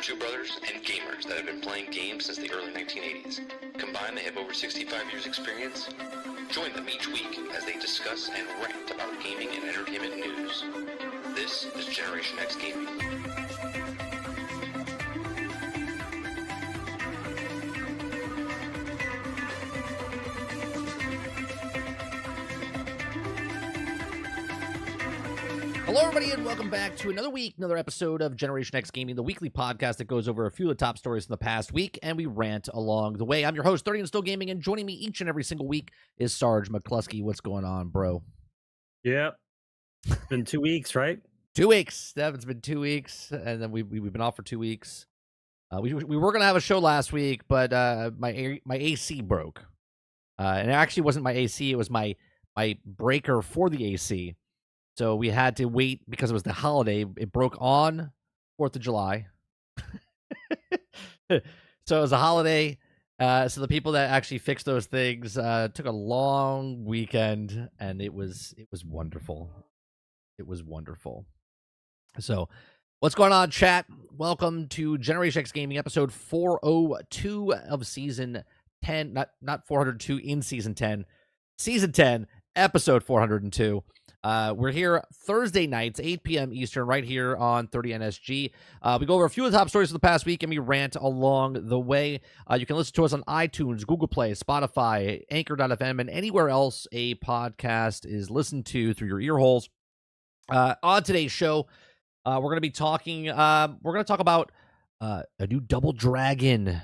two brothers and gamers that have been playing games since the early 1980s. Combined, they have over 65 years experience. Join them each week as they discuss and rant about gaming and entertainment news. This is Generation X Gaming. Hello, everybody, and welcome back to another week, another episode of Generation X Gaming, the weekly podcast that goes over a few of the top stories from the past week, and we rant along the way. I'm your host, 30 and Still Gaming, and joining me each and every single week is Sgt McClusky. What's going on, bro? Yep. It's been 2 weeks, right? 2 weeks. It's been 2 weeks, and then we've been off for 2 weeks. We were going to have a show last week, but my AC broke. And it actually wasn't my AC. It was my breaker for the AC. So we had to wait because it was the holiday. It broke on 4th of July. So it was a holiday. So the people that actually fixed those things took a long weekend, and it was wonderful. It was wonderful. So what's going on, chat? Welcome to Generation X Gaming, episode 402 of season 10. Not 402 in season 10. Season 10, episode 402. We're here Thursday nights, 8 p.m. Eastern, right here on 30NSG. We go over a few of the top stories of the past week, and we rant along the way. You can listen to us on iTunes, Google Play, Spotify, Anchor.fm, and anywhere else a podcast is listened to through your ear holes. On today's show, we're going to be talking. We're going to talk about a new Double Dragon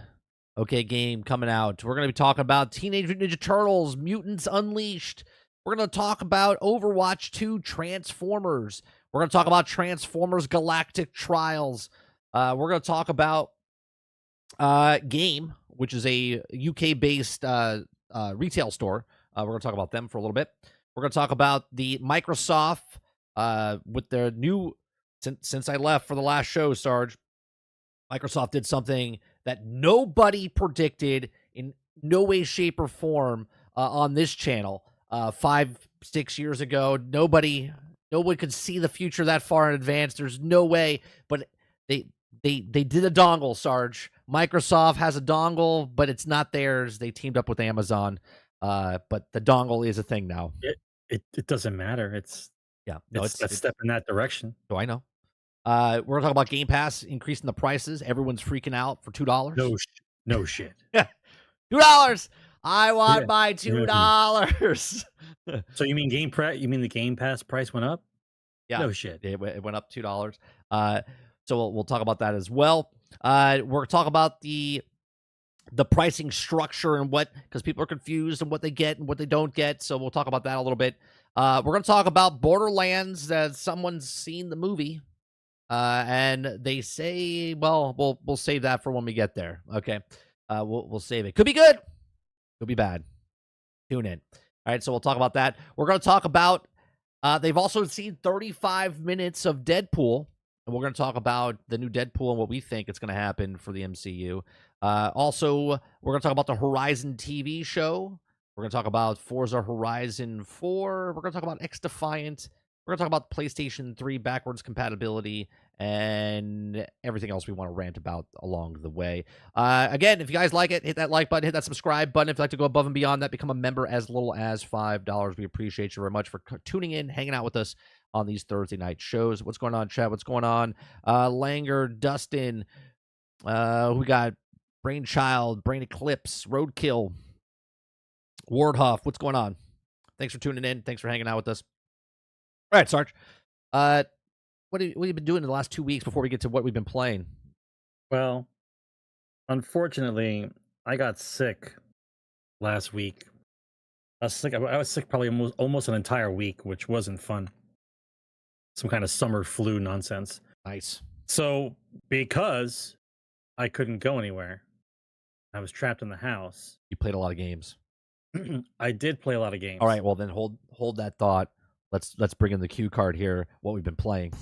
game coming out. We're going to be talking about Teenage Mutant Ninja Turtles, Mutants Unleashed. We're going to talk about Overwatch 2 Transformers. We're going to talk about Transformers Galactic Trials. We're going to talk about Game, which is a UK-based retail store. We're going to talk about them for a little bit. We're going to talk about the Microsoft with their new, since I left for the last show, Sarge, Microsoft did something that nobody predicted in no way, shape, or form on this channel. 5-6 years ago, nobody could see the future that far in advance. There's no way, but they did a dongle, Sarge. Microsoft has a dongle, but it's not theirs. They teamed up with Amazon, but the dongle is a thing now. It doesn't matter. It's a step in that direction. So I know. We're gonna talk about Game Pass increasing the prices. Everyone's freaking out for $2. No shit. $2. I want my $2. So you mean the Game Pass price went up? Yeah. No shit. It went up $2. So we'll talk about that as well. We're gonna talk about the pricing structure and because people are confused and what they get and what they don't get. So we'll talk about that a little bit. We're gonna talk about Borderlands. Someone's seen the movie, and they say, well, we'll save that for when we get there. Okay. We'll save it. Could be good. Could be bad. Tune in. All right, so we'll talk about that. We're going to talk about, they've also seen 35 minutes of Deadpool, and we're going to talk about the new Deadpool and what we think is going to happen for the MCU. Also, we're going to talk about the Horizon TV show. We're going to talk about Forza Horizon 4. We're going to talk about X-Defiant. We're going to talk about PlayStation 3 backwards compatibility and everything else we want to rant about along the way. Again, if you guys like it, hit that like button, hit that subscribe button. If you'd like to go above and beyond that, become a member as little as $5. We appreciate you very much for tuning in, hanging out with us on these Thursday night shows. What's going on, chat? What's going on? Langer, Dustin, we got Brainchild, Brain Eclipse, Roadkill, Wardhuff. What's going on? Thanks for tuning in. Thanks for hanging out with us. All right, Sarge. What have you been doing in the last 2 weeks before we get to what we've been playing? Well, unfortunately, I got sick last week. I was sick probably almost an entire week, which wasn't fun. Some kind of summer flu nonsense. Nice. So because I couldn't go anywhere, I was trapped in the house. You played a lot of games. I did play a lot of games. All right, well then hold that thought. Let's bring in the cue card here. What we've been playing.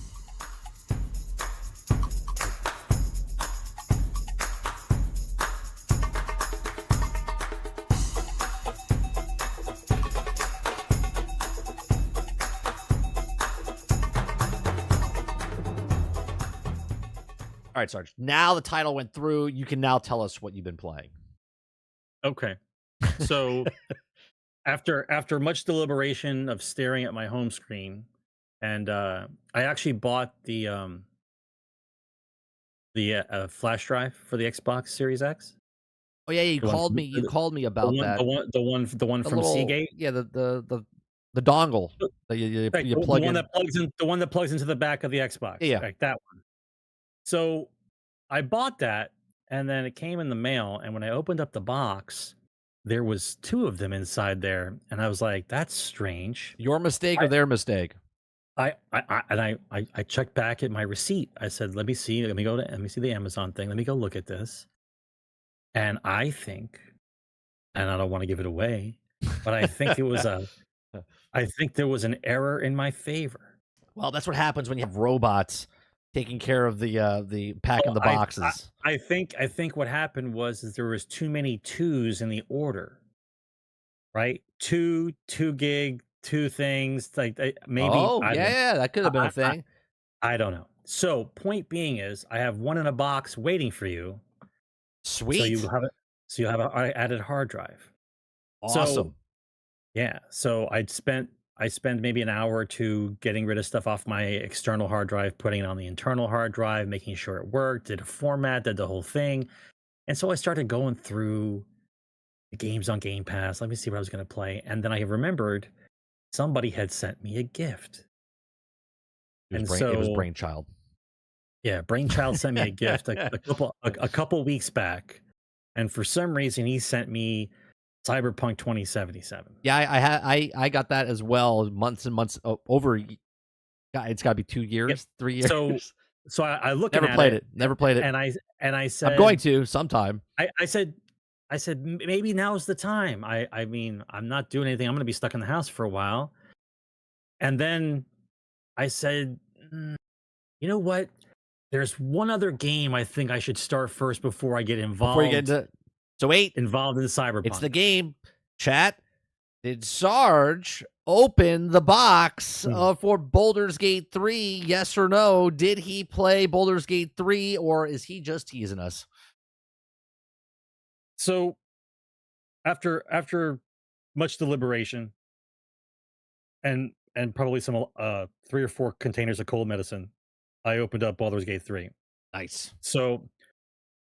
All right, Sarge. Now the title went through. You can now tell us what you've been playing. Okay. So after much deliberation of staring at my home screen, and I actually bought the flash drive for the Xbox Series X. Oh yeah, you The one called from me. You called me about that. The one The from little, Seagate. yeah, the dongle that you Right, you the plug one in. that plugs in, the one that plugs into the back of the Xbox. Yeah. Like that one. So I bought that, and then it came in the mail. And when I opened up the box, there was 2 of them inside there, and I was like, "That's strange." Your mistake or their mistake? I checked back at my receipt. I said, "Let me see. Let me see the Amazon thing. Let me go look at this." And I think, and I don't want to give it away, but I think I think there was an error in my favor. Well, that's what happens when you have robots taking care of the packing the boxes. I think what happened was there was too many 2s in the order, right? 2 gig, 2 things like maybe. Oh I don't, yeah, that could have been a I, thing. I don't know. So point being is, I have one in a box waiting for you. Sweet. So you have it. So you have an added hard drive. Awesome. So, yeah. So I spend maybe an hour or 2 getting rid of stuff off my external hard drive, putting it on the internal hard drive, making sure it worked, did a format, did the whole thing. And so I started going through the games on Game Pass. Let me see what I was going to play. And then I remembered somebody had sent me a gift. It was Brainchild. Yeah, Brainchild sent me a gift a couple weeks back. And for some reason, he sent me Cyberpunk 2077. Yeah, I got that as well. Months and months over. It's got to be 2 years, 3 years. So I looked never at played it. Never played it. And I said I'm going to sometime. I said maybe now's the time. I mean, I'm not doing anything. I'm going to be stuck in the house for a while. And then I said, you know what? There's one other game I think I should start first before I get involved. Before you get into involved in Cyberpunk. It's the game. Chat. Did Sarge open the box for Baldur's Gate 3? Yes or no? Did he play Baldur's Gate 3, or is he just teasing us? So after much deliberation and probably some 3 or 4 containers of cold medicine, I opened up Baldur's Gate 3. Nice. So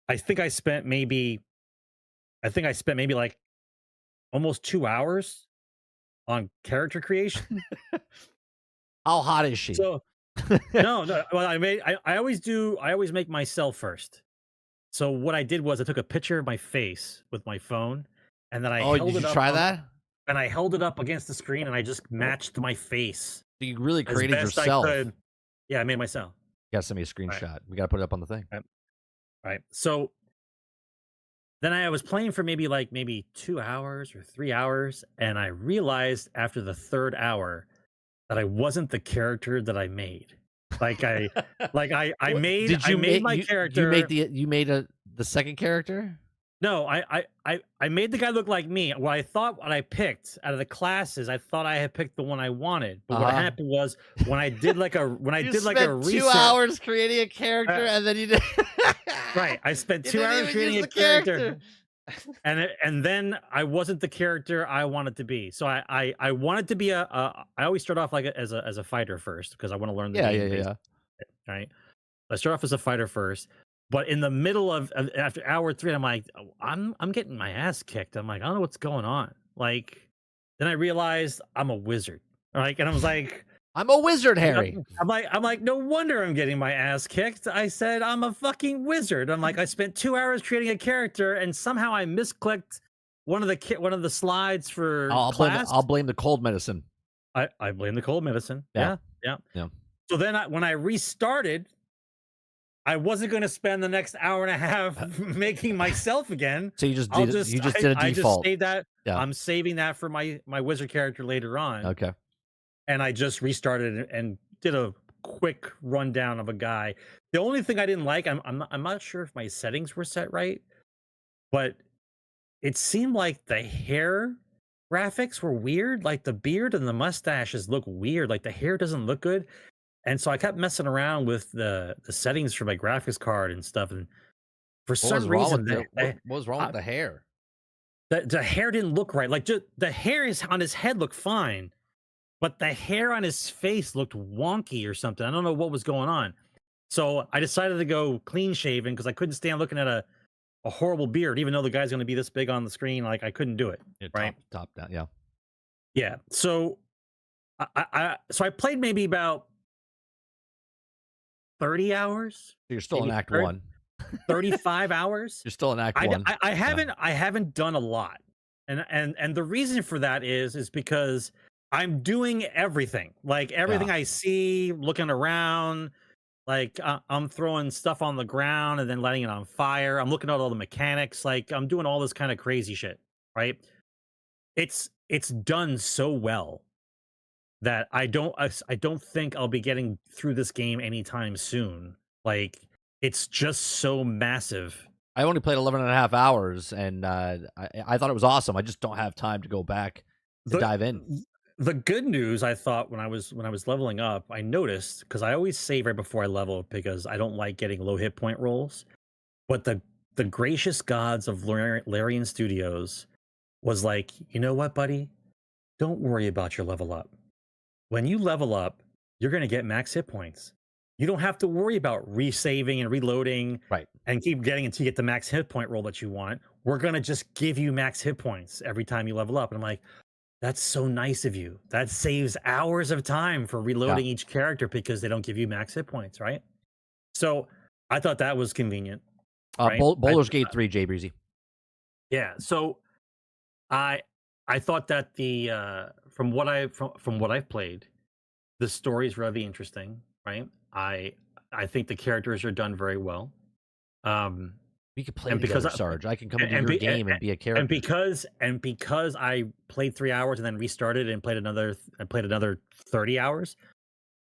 I think I spent maybe like almost 2 hours on character creation. How hot is she? So no. Well, I always make myself first. So what I did was I took a picture of my face with my phone, and then I held did it you up try that? And I held it up against the screen, and I just matched my face. So you really created yourself. Yeah, I made myself. You gotta send me a screenshot. Right. We gotta put it up on the thing. Right. So then I was playing for maybe 2 hours or 3 hours, and I realized after the 3rd hour that I wasn't the character that I made. I made my character. You made the second character? No, I made the guy look like me. What I picked out of the classes, I thought I had picked the one I wanted. But what happened was when I did like a research, 2 hours creating a character, and then you did right. I spent 2 hours creating a character. And then I wasn't the character I wanted to be. So I wanted to be I always start off as a fighter first because I want to learn the game. Yeah. Right. I start off as a fighter first. But in the middle of after hour 3, I'm like, I'm getting my ass kicked. I'm like, I don't know what's going on. Like, then I realized I'm a wizard. Like, and I was like, I'm a wizard, Harry. I'm like, no wonder I'm getting my ass kicked. I said I'm a fucking wizard. I'm like, I spent 2 hours creating a character, and somehow I misclicked one of the slides for class. I'll blame the cold medicine. I blame the cold medicine. Yeah. So then when I restarted, I wasn't going to spend the next hour and a half making myself again. So you just did a default. I just saved that. Yeah. I'm saving that for my wizard character later on. Okay. And I just restarted and did a quick rundown of a guy. The only thing I didn't like, I'm not sure if my settings were set right, but it seemed like the hair graphics were weird. Like the beard and the mustaches look weird. Like the hair doesn't look good. And so I kept messing around with the settings for my graphics card and stuff, and for What was some wrong reason, with the what was wrong with the hair? the hair didn't look right. Like, just the hair is on his head looked fine, but the hair on his face looked wonky or something. I don't know what was going on. So I decided to go clean shaven because I couldn't stand looking at a horrible beard, even though the guy's going to be this big on the screen. Like, I couldn't do it. Yeah, Right? top down, yeah. Yeah. So I played maybe about 30 hours. So you're still in Maybe Act 30 1. 35 hours. You're still in Act 1. I haven't done a lot, and the reason for that is because I'm doing everything. Like, everything Yeah. I see, looking around. Like, I'm throwing stuff on the ground and then letting it on fire. I'm looking at all the mechanics. Like, I'm doing all this kind of crazy shit. Right? It's done so well that I don't think I'll be getting through this game anytime soon. Like, it's just so massive. I only played 11 and a half hours, and I thought it was awesome. I just don't have time to go back and dive in. The good news, I thought, when I was leveling up, I noticed, because I always save right before I level because I don't like getting low hit point rolls. But the gracious gods of Larian Studios was like, you know what, buddy? Don't worry about your level up. When you level up, you're going to get max hit points. You don't have to worry about resaving and reloading, Right, and keep getting until you get the max hit point roll that you want. We're going to just give you max hit points every time you level up. And I'm like, that's so nice of you. That saves hours of time for reloading each character because they don't give you max hit points, right? So I thought that was convenient. Right? Baldur's Gate 3, Jay Breezy. Yeah. So I thought that from what I've played, the story is really interesting, right? I think the characters are done very well. We could play And because together, Sarge. I can come into your game and be a character. and because I played 3 hours and then restarted and played another 30 hours.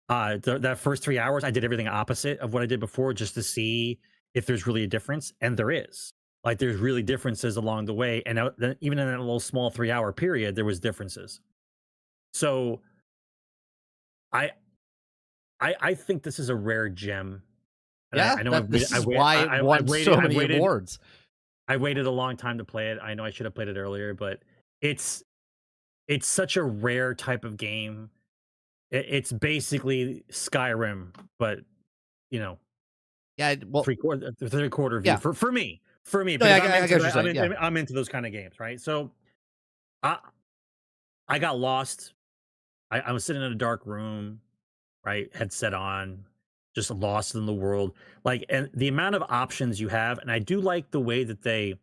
That first 3 hours, I did everything opposite of what I did before, just to see if there's really a difference, and there is. Like, there's really differences along the way, and even in that little small 3 hour period, there was differences. So I think this is a rare gem. And Yeah, I know this is why it won so many awards. I waited a long time to play it. I know I should have played it earlier, but it's such a rare type of game. It's basically Skyrim, but Yeah, well, three quarter view yeah. for me. No, I get what you're saying, yeah. I'm into those kind of games, right? So I got lost. I was sitting in a dark room, right? Headset on, just lost in the world. Like, and the amount of options you have, and I do like the way that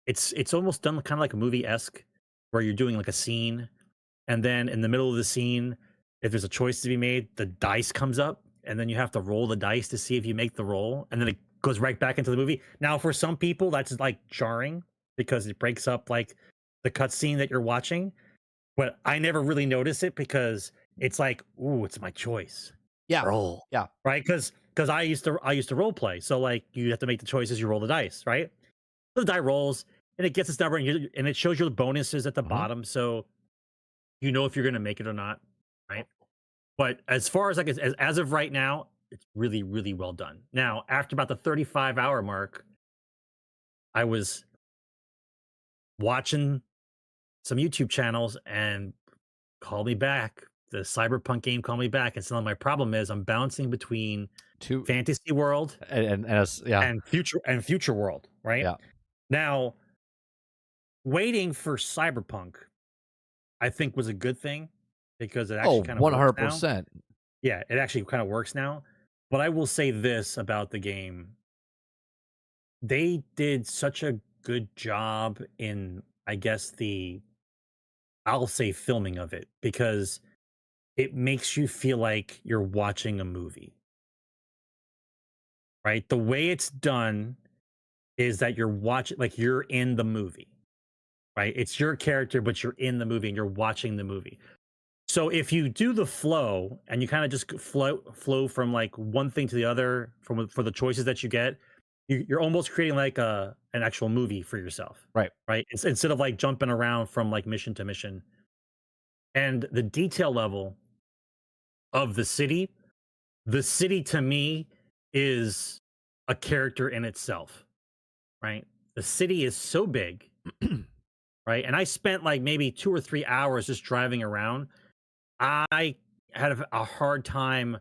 it's almost done kind of like a movie-esque, where you're doing like a scene, and then in the middle of the scene, if there's a choice to be made, the dice comes up, and then you have to roll the dice to see if you make the roll, and then it goes right back into the movie. Now, for some people, that's like jarring because it breaks up like the cutscene that you're watching. But I never really notice it because it's like, ooh, it's my choice. Yeah. Roll. Yeah. Right? Because I used to role play. So, like, you have to make the choices, you roll the dice, right? The die rolls and it gets its number, and it shows you the bonuses at the bottom, so you know if you're gonna make it or not, right? But as far as as of right now, it's really, really well done. Now, after about the 35-hour mark, I was watching some YouTube channels and called me back. The Cyberpunk game called me back, and so my problem is I'm bouncing between Fantasy World and Future World, right? Yeah. Now, waiting for Cyberpunk, I think, was a good thing because it actually kind of 100%. Yeah, it actually kind of works now. But I will say this about the game: they did such a good job in, I guess, I'll say filming of it, because it makes you feel like you're watching a movie. Right? The way it's done is that you're watching, like, you're in the movie. Right? It's your character, but you're in the movie and you're watching the movie. So if you do the flow and you kind of just flow from like one thing to the other for the choices that you get, you're almost creating like an actual movie for yourself. Right. Right. Instead of like jumping around from like mission to mission. And the detail level of the city the city to me is a character in itself, right? The city is so big, right? And I spent like maybe 2 or 3 hours just driving around. I had a hard time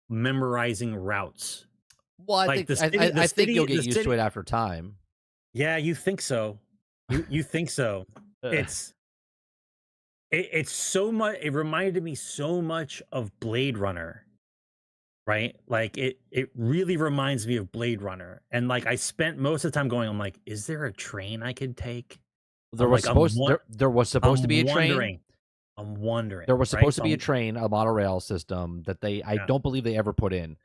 memorizing routes. Well, I Like think I think you'll get the used to city. it after time. Yeah, you think so. You think so. It's it's so much. It reminded me so much of Blade Runner, right? Like it really reminds me of Blade Runner. And like I spent most of the time going, I'm like, is there a train I could take? There was supposed to be a train. Wondering. I'm wondering. There was right? supposed to be a train, a monorail system that I Yeah. don't believe they ever put in.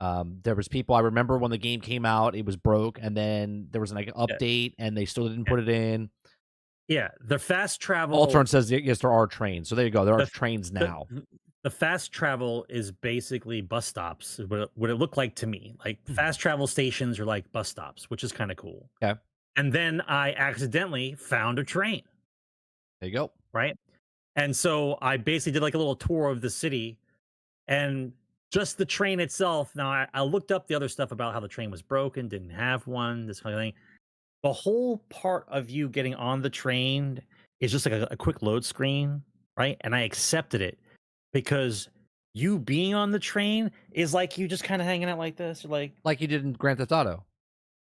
There was people, I remember when the game came out, it was broke, and then there was like an update, and they still didn't put it in. Yeah, the fast travel. Ultron says yes, there are trains. So there you go. There are The- trains now. The fast travel is basically bus stops. What it looked like to me, like fast travel stations are like bus stops, which is kind of cool. Okay. And then I accidentally found a train. There you go. Right. And so I basically did like a little tour of the city, and just the train itself. Now I looked up the other stuff about how the train was broken, didn't have one, this kind of thing. The whole part of you getting on the train is just like a quick load screen, right? And I accepted it because you being on the train is like you just kind of hanging out like this. You're like you did in Grand Theft Auto.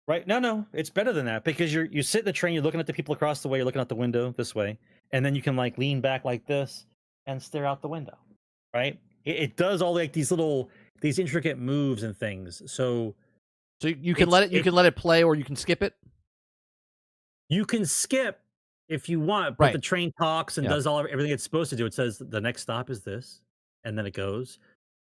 Right? No, it's better than that because you sit in the train, you're looking at the people across the way, you're looking out the window this way, and then you can like lean back like this and stare out the window, right? It does all like these intricate moves and things. So you can let it play, or you can skip it. You can skip if you want, but Right. the train talks and does everything it's supposed to do. It says the next stop is this, and then it goes,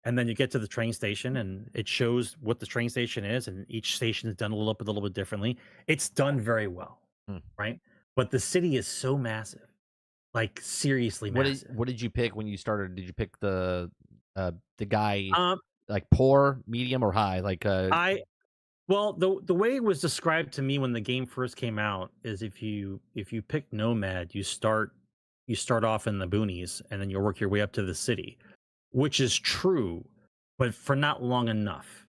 and then you get to the train station, and it shows what the train station is, and each station is done a little bit differently. It's done very well, right? But the city is so massive, like seriously massive. What did you pick when you started? Did you pick the guy like poor, medium, or high? Like Well, the way it was described to me when the game first came out is if you pick Nomad, you start off in the boonies and then you work your way up to the city, which is true, but for not long enough.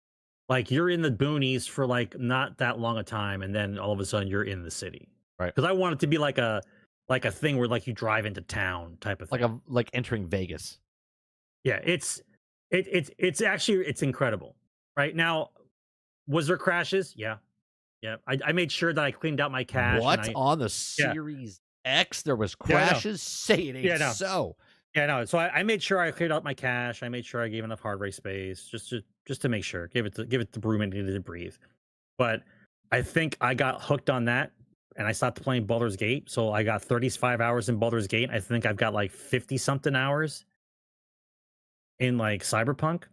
Like you're in the boonies for like not that long a time, and then all of a sudden you're in the city. Right. Because I want it to be like a thing where like you drive into town type of thing. Like entering Vegas. Yeah, it's actually it's incredible. Right now. Was there crashes? Yeah. I made sure that I cleaned out my cache. What on the Series X? There was crashes. Say it ain't so. Yeah, no. So I made sure I cleared out my cache. I made sure I gave enough hard drive space just to make sure. Give it the broom it needed to breathe. But I think I got hooked on that, and I stopped playing Baldur's Gate. So I got 35 hours in Baldur's Gate. I think I've got like 50 something hours in like Cyberpunk.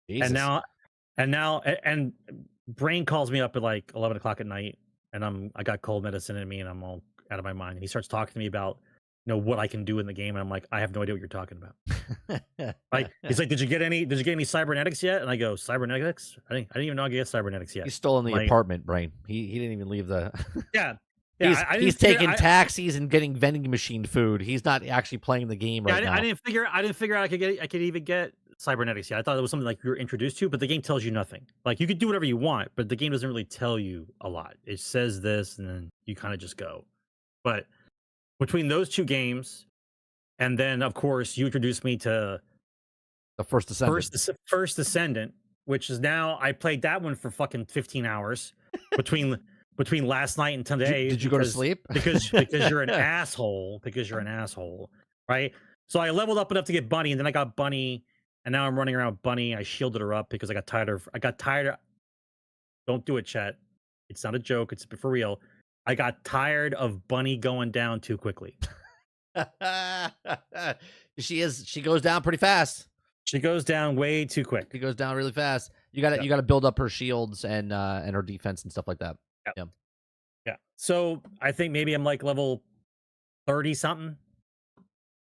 Jesus. And Brain calls me up at like 11 o'clock at night, and I got cold medicine in me, and I'm all out of my mind. And he starts talking to me about what I can do in the game, and I'm like, I have no idea what you're talking about. Like he's like, did you get any cybernetics yet? And I go, cybernetics? I didn't even know I could get cybernetics yet. He's still in the apartment, Brain. He didn't even leave the. Yeah. He's taking taxis and getting vending machine food. He's not actually playing the game right now. I didn't figure out I could even get cybernetics. Yeah, I thought it was something like you were introduced to, but the game tells you nothing. Like you could do whatever you want, but the game doesn't really tell you a lot. It says this, and then you kind of just go. But between those two games, and then of course you introduced me to the First Descendant. First Descendant, which is now I played that one for fucking 15 hours between last night and today. Did you go to sleep? because you're an asshole. Because you're an asshole, right? So I leveled up enough to get Bunny, and then I got Bunny. And now I'm running around with Bunny. I shielded her up because I got tired of. Don't do it, chat. It's not a joke. It's for real. I got tired of Bunny going down too quickly. She goes down pretty fast. She goes down way too quick. She goes down really fast. You got to build up her shields and her defense and stuff like that. Yeah. So I think maybe I'm like level 30 something.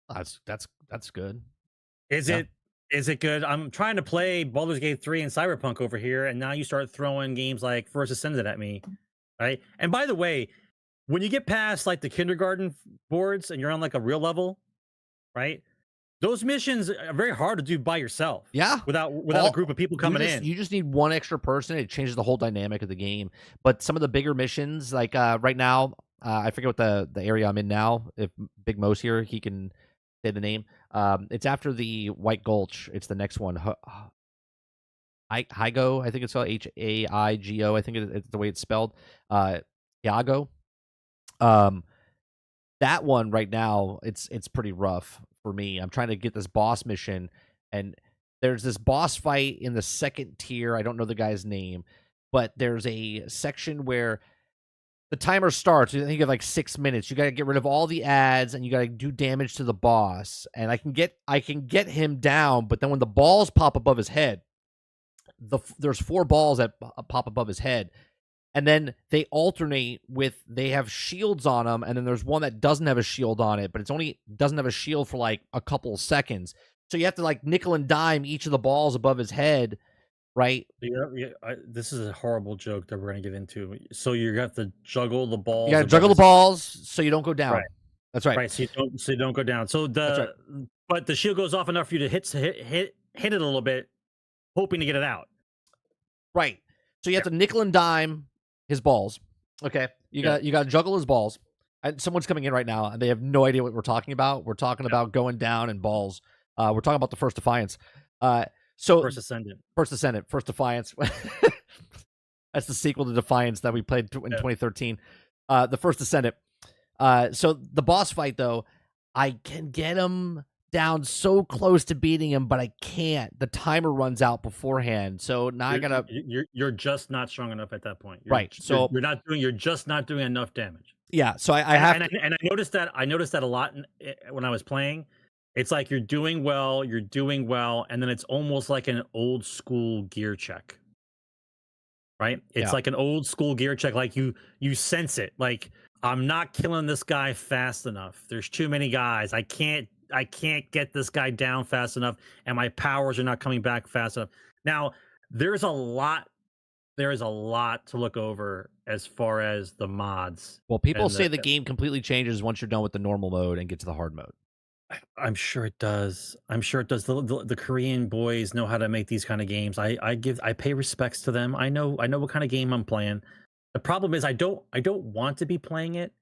That's good. Is it good? I'm trying to play Baldur's Gate 3 and Cyberpunk over here, and now you start throwing games like First Ascendant at me, right? And by the way, when you get past like the kindergarten boards and you're on like a real level, right? Those missions are very hard to do by yourself. Yeah. Without a group of people coming in. You just need one extra person. It changes the whole dynamic of the game. But some of the bigger missions, like right now, I forget what the area I'm in now. If Big Mo's here, he can say the name. It's after the White Gulch. It's the next one. Hygo, I think it's spelled Haigo. I think it's the way it's spelled. Yago. That one right now, it's pretty rough for me. I'm trying to get this boss mission, and there's this boss fight in the second tier. I don't know the guy's name, but there's a section where the timer starts. I think you have like 6 minutes. You got to get rid of all the ads, and you got to do damage to the boss. And I can get him down, but then when the balls pop above his head, there's 4 balls that pop above his head. And then they alternate with, they have shields on them, and then there's one that doesn't have a shield on it, but it's only doesn't have a shield for like a couple of seconds. So you have to like nickel and dime each of the balls above his head, right? Yeah. This is a horrible joke that we're gonna get into. So you have to juggle the balls. You got to juggle the balls so you don't go down. Right. That's right. Right. So you don't go down. So but the shield goes off enough for you to hit it a little bit, hoping to get it out. Right. So you have to nickel and dime his balls. Okay. You got to juggle his balls. And someone's coming in right now and they have no idea what we're talking about. We're talking about going down and balls. We're talking about the First Defiance. First Ascendant. First Defiance. That's the sequel to Defiance that we played in 2013. The First Ascendant. So the boss fight though, I can get him down so close to beating him, but I can't. The timer runs out beforehand, so now I gotta. You're just not strong enough at that point, right? So you're just not doing enough damage. Yeah, so I have, and I noticed that a lot when I was playing. It's like you're doing well, and then it's almost like an old school gear check, right? It's like an old school gear check. Like you sense it. Like, I'm not killing this guy fast enough. There's too many guys. I can't get this guy down fast enough, and my powers are not coming back fast enough. Now, there is a lot to look over as far as the mods. Well, people say the game completely changes once you're done with the normal mode and get to the hard mode. I'm sure it does. The Korean boys know how to make these kind of games. I pay respects to them. I know what kind of game I'm playing. The problem is I don't want to be playing it,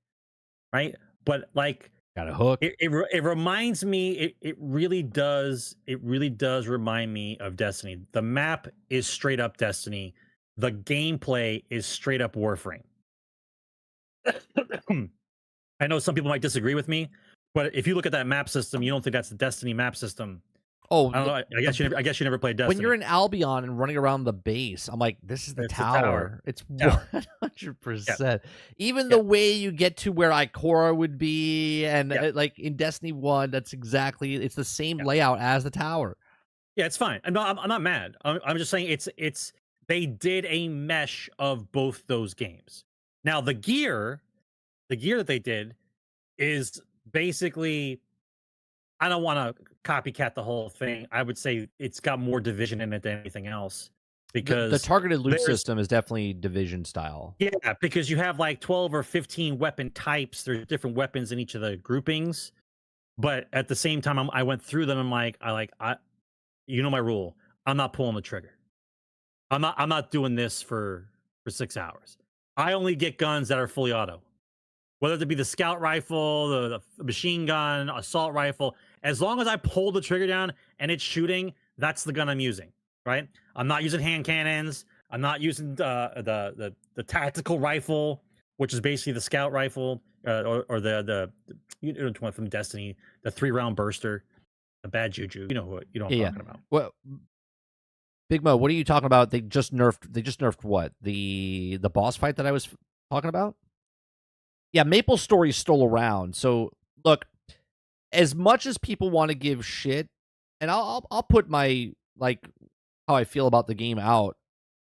right? But like, got a hook. It reminds me. It really does. It really does remind me of Destiny. The map is straight up Destiny. The gameplay is straight up Warframe. I know some people might disagree with me, but if you look at that map system, you don't think that's the Destiny map system. Oh, I don't know. I guess you never played Destiny. When you're in Albion and running around the base, I'm like, this is the tower. It's 100%. Even the way you get to where Ikora would be, and like in Destiny 1, it's the same layout as the tower. Yeah, it's fine. I'm not mad. I'm just saying it's they did a mesh of both those games. Now the gear that they did is basically, I don't want to copycat the whole thing. I would say it's got more Division in it than anything else, because the targeted loot system is definitely Division style. Yeah, because you have like 12 or 15 weapon types. There's different weapons in each of the groupings, but at the same time, I went through them. I'm like, you know my rule. I'm not pulling the trigger. I'm not doing this for 6 hours. I only get guns that are fully auto. Whether it be the scout rifle, the machine gun, assault rifle, as long as I pull the trigger down and it's shooting, that's the gun I'm using, right? I'm not using hand cannons. I'm not using the tactical rifle, which is basically the scout rifle, or the one from Destiny, the 3-round burster, the bad juju. You know what I'm talking about. Well, Big Mo, what are you talking about? They just nerfed what? The boss fight that I was talking about? Yeah, Maple Story's still around. So look, as much as people want to give shit, and I'll put my, like, how I feel about the game out.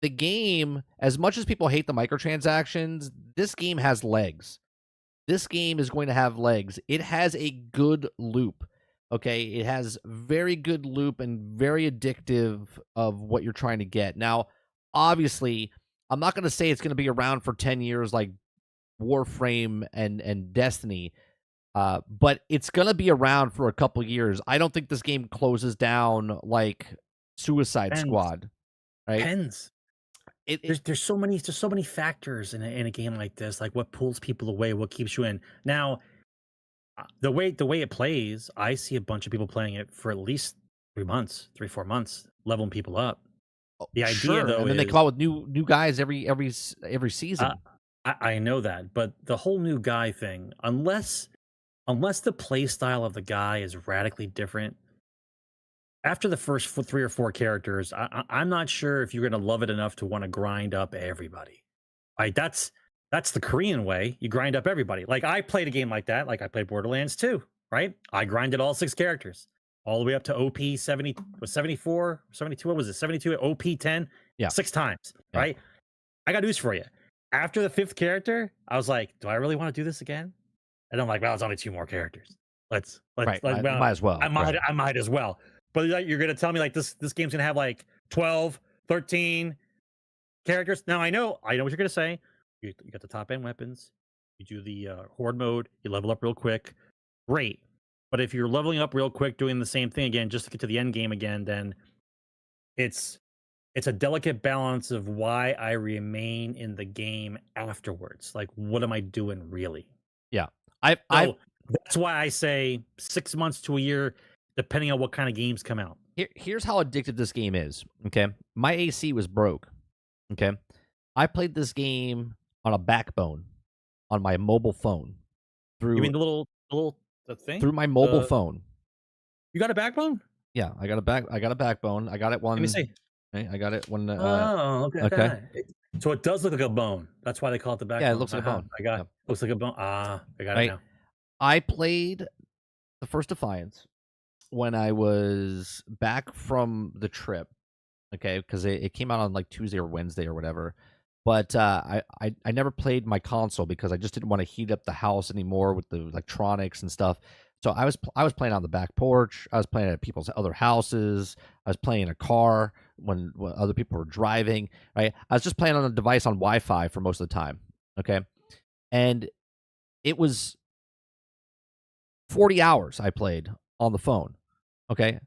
The game, as much as people hate the microtransactions, this game has legs. This game is going to have legs. It has a good loop. Okay, it has very good loop and very addictive of what you're trying to get. Now, obviously, I'm not going to say it's going to be around for 10 years like Warframe and Destiny. But it's gonna be around for a couple years. I don't think this game closes down like Suicide Depends. Squad, right? Depends. There's so many factors in a game like this, like what pulls people away, what keeps you in. Now, the way it plays, I see a bunch of people playing it for at least 3 4 months, leveling people up. The idea, Sure, though, and then they is come out with new guys every season. I know that, but the whole new guy thing, unless the play style of the guy is radically different, after the first 3 or 4 characters, I'm not sure if you're going to love it enough to want to grind up everybody. Like that's the Korean way. You grind up everybody. Like I played a game like that. Like I played Borderlands 2, right? I grinded all 6 characters all the way up to OP 70, was 74, 72. What was it? 72 at OP 10, Yeah. 6 times, Yeah. right? I got news for you. After the 5th character, I was like, do I really want to do this again? And I'm like, well, it's only 2 more characters. Let's Right, well, might as well. I might right. I might as well. But you're going to tell me like this game's going to have like 12, 13 characters. Now I know what you're going to say. You got the top end weapons. You do the horde mode. You level up real quick. Great. But if you're leveling up real quick, doing the same thing again, just to get to the end game again, then it's a delicate balance of why I remain in the game afterwards. Like, what am I doing really? Yeah, That's why I say 6 months to a year, depending on what kind of games come out. Here's how addictive this game is. Okay, my AC was broke. Okay, I played this game on a backbone on my mobile phone through. You mean the thing through my mobile phone? You got a backbone? Yeah, I got a backbone. I got it one. Let me see. I got it when. Okay. So it does look like a bone. That's why they call it the backbone. Yeah, it looks like a bone. Looks like a bone. I got it now. I played the first Defiance when I was back from the trip. Okay, because it came out on like Tuesday or Wednesday or whatever. But I never played my console because I just didn't want to heat up the house anymore with the electronics and stuff. So I was playing on the back porch. I was playing at people's other houses. I was playing in a car when other people were driving. Right, I was just playing on a device on Wi-Fi for most of the time. Okay, and it was 40 hours I played on the phone. Okay,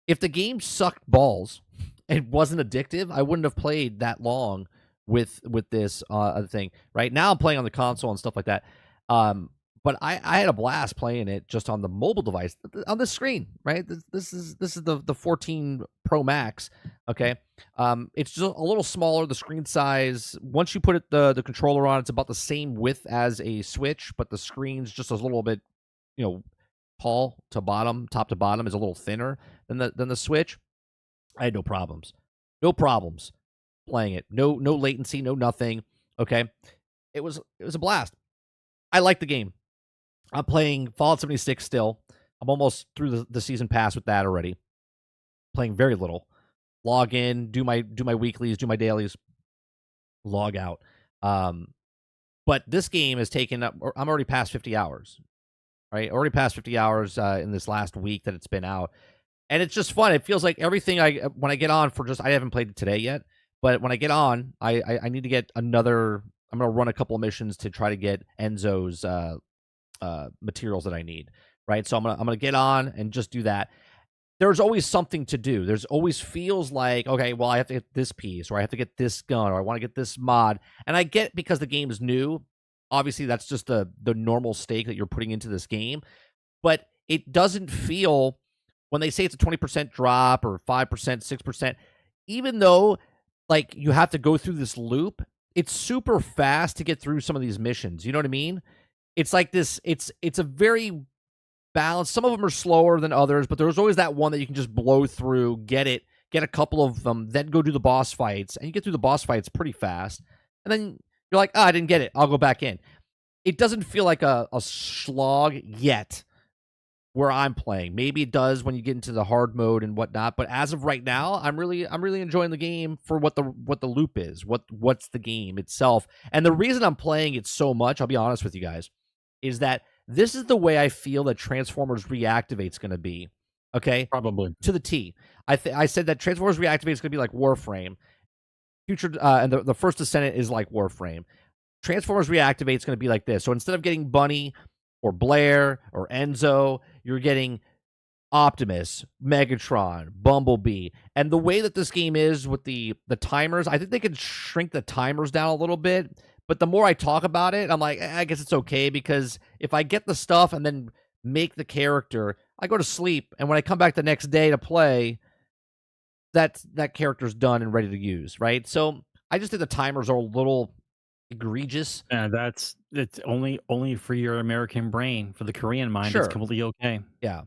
if the game sucked balls and wasn't addictive, I wouldn't have played that long with this thing. Right now, I'm playing on the console and stuff like that. But I had a blast playing it just on the mobile device on the screen. Right, this is the 14 Pro Max. Okay, it's just a little smaller. The screen size, once you put the controller on, it's about the same width as a Switch, but the screen's just a little bit, top to bottom is a little thinner than the Switch. I had no problems playing it. No latency, no nothing. Okay, it was a blast. I like the game. I'm playing Fallout 76 still. I'm almost through the season pass with that already. Playing very little. Log in, do my weeklies, do my dailies, log out. But this game has taken up. I'm already past 50 hours. Right, already past 50 hours in this last week that it's been out, and it's just fun. It feels like everything when I get on I haven't played it today yet, but when I get on, I need to get another. I'm gonna run a couple of missions to try to get Enzo's materials that I need. Right, so I'm gonna get on and just do that. There's always something to do. There's always feels like, okay, well, I have to get this piece, or I have to get this gun, or I want to get this mod, and I get because the game is new. Obviously, that's just the normal stake that you're putting into this game. But it doesn't feel, when they say it's a 20% drop or 5%, 6%, even though like you have to go through this loop, it's super fast to get through some of these missions. You know what I mean? It's like this, it's a very balanced. Some of them are slower than others, but there's always that one that you can just blow through, get a couple of them, then go do the boss fights. And you get through the boss fights pretty fast. And then you're like, I didn't get it. I'll go back in. It doesn't feel like a slog yet where I'm playing. Maybe it does when you get into the hard mode and whatnot. But as of right now, I'm really enjoying the game for what the loop is. What's the game itself. And the reason I'm playing it so much, I'll be honest with you guys, is that this is the way I feel that Transformers Reactivate's going to be. Okay? Probably. To the T. I said that Transformers Reactivate is going to be like Warframe. Future and the first Descendant is like Warframe. Transformers Reactivate is going to be like this. So instead of getting Bunny or Blair or Enzo. You're getting Optimus, Megatron, Bumblebee. And the way that this game is with the timers, I think they could shrink the timers down a little bit. But the more I talk about it, I'm like, I guess it's okay, because if I get the stuff and then make the character, I go to sleep, and when I come back the next day to play, that character's done and ready to use, right? So I just think the timers are a little egregious. And it's only for your American brain. For the Korean mind, Sure. it's completely okay. Yeah.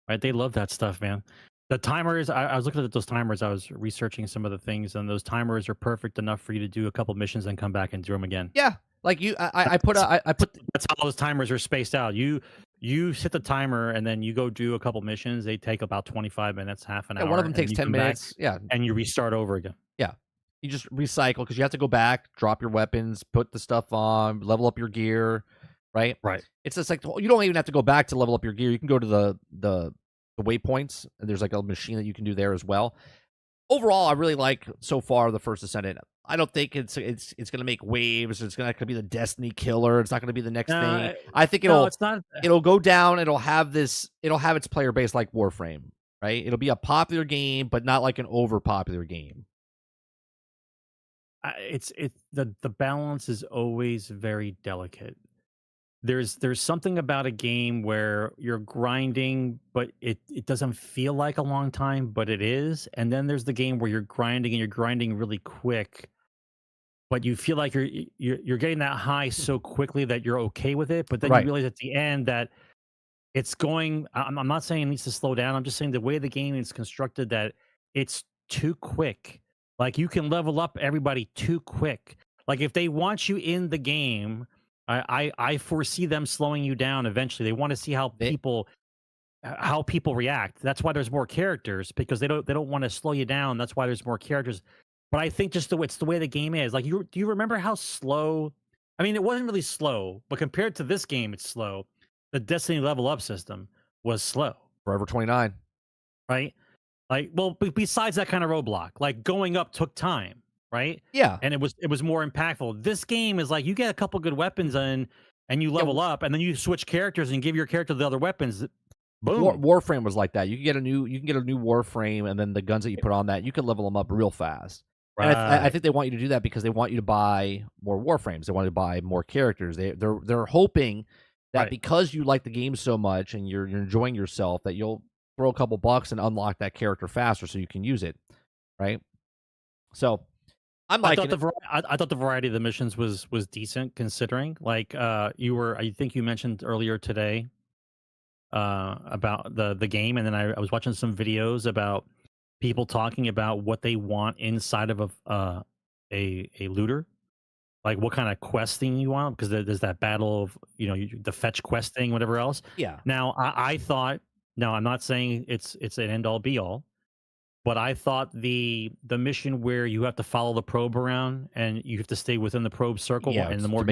Right? They love that stuff, man. The timers, I was looking at those timers. I was researching some of the things, and those timers are perfect enough for you to do a couple missions and come back and do them again. Yeah. Like I put That's how those timers are spaced out. You set the timer, and then you go do a couple missions. They take about 25 minutes, half an hour. one of them and takes you 10 come back, minutes. Yeah. and you restart over again. Yeah. You just recycle, because you have to go back, drop your weapons, put the stuff on, level up your gear, right? Right. It's just like, you don't even have to go back to level up your gear. You can go to the waypoints, and there's like a machine that you can do there as well. Overall, I really like so far the First Descendant. I don't think it's going to make waves. It's going to be the Destiny killer. It's not going to be the next thing. I think it's not. it'll go down. It'll have its player base like Warframe, right? It'll be a popular game, but not like an over popular game. The balance is always very delicate. There's something about a game where you're grinding, but it doesn't feel like a long time, but it is. And then there's the game where you're grinding really quick, but you feel like you're getting that high so quickly that you're okay with it. But then Right. you realize at the end that it's going. I'm not saying it needs to slow down. I'm just saying the way the game is constructed, that it's too quick. Like, you can level up everybody too quick. Like, if they want you in the game, I foresee them slowing you down eventually. They want to see how people react. That's why there's more characters, because they don't want to slow you down. That's why there's more characters. But I think just it's the way the game is. Like, do you remember how slow? I mean, it wasn't really slow, but compared to this game, it's slow. The Destiny level up system was slow. Forever 29. Right? Like, well, besides that kind of roadblock, like going up took time, right? Yeah. And it was more impactful. This game is like, you get a couple good weapons in, and you level up, and then you switch characters and give your character the other weapons. Boom. Warframe was like that. You can get a new Warframe, and then the guns that you put on that, you can level them up real fast. Right. And I think they want you to do that because they want you to buy more Warframes. They want you to buy more characters. They're hoping that because you like the game so much and you're enjoying yourself, that you'll throw a couple bucks and unlock that character faster so you can use it, right? So I thought the variety of the missions was decent, considering. Like, I think you mentioned earlier today about the game, and then I was watching some videos about people talking about what they want inside of a looter, like what kind of questing you want, because there's that battle of the fetch questing, whatever else. Yeah. Now I thought. Now, I'm not saying it's an end all be all, but I thought the mission where you have to follow the probe around and you have to stay within the probe circle, and the more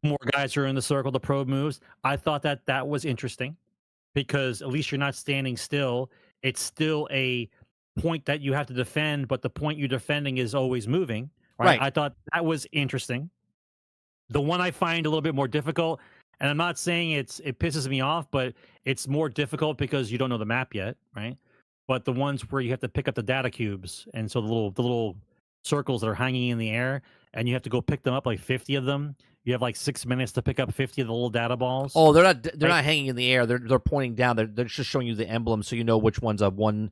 more guys are in the circle, the probe moves. I thought that was interesting, because at least you're not standing still. It's still a point that you have to defend, but the point you're defending is always moving. Right? I thought that was interesting. The one I find a little bit more difficult, and I'm not saying it pisses me off, but it's more difficult because you don't know the map yet, right? But the ones where you have to pick up the data cubes, and so the little circles that are hanging in the air, and you have to go pick them up, like 50 of them. You have like 6 minutes to pick up 50 of the little data balls. Oh, they're not hanging in the air. They're pointing down. They're just showing you the emblem, so you know which one's a one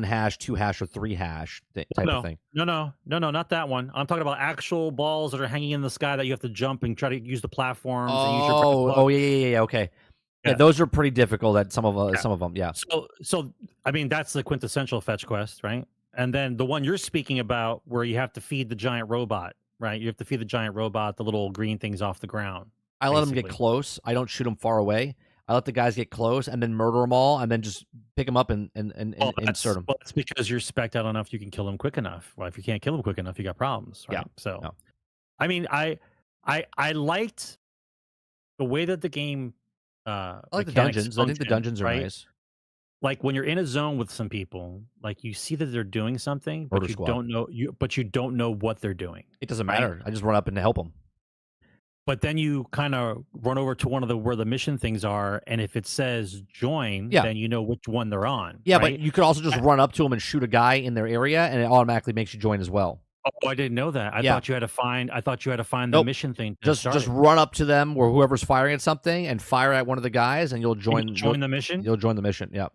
hash, 2 hash, or 3 hash type of thing. No, not that one. I'm talking about actual balls that are hanging in the sky that you have to jump and try to use the platforms. Yeah, okay. Yeah, those are pretty difficult at some of them. Yeah. So I mean, that's the quintessential fetch quest, right? And then the one you're speaking about, where you have to feed the giant robot, right? You have to feed the giant robot the little green things off the ground. I let them get close. I don't shoot them far away. I let the guys get close and then murder them all, and then just pick them up and insert them. Well, that's because you're spec'd out enough. You can kill them quick enough. Well, if you can't kill them quick enough, you got problems, right? Yeah. So, I mean, I liked the way that the game. I like the dungeons. I think the dungeons are nice. Like, when you're in a zone with some people, like, you see that they're doing something, but you don't know what they're doing. It doesn't matter. I just run up and help them. but then you kind of run over to one of the where the mission things are, and if it says join, Yeah. then you know which one they're on. Yeah, right? but you could also just run up to them and shoot a guy in their area, and it automatically makes you join as well. Oh, I didn't know that. I Yeah. thought you had to find. I thought you had to find the Nope. mission thing. To Just start it. run up to them or whoever's firing at something and fire at one of the guys, and you'll join. Join the mission. You'll join the mission. Yeah.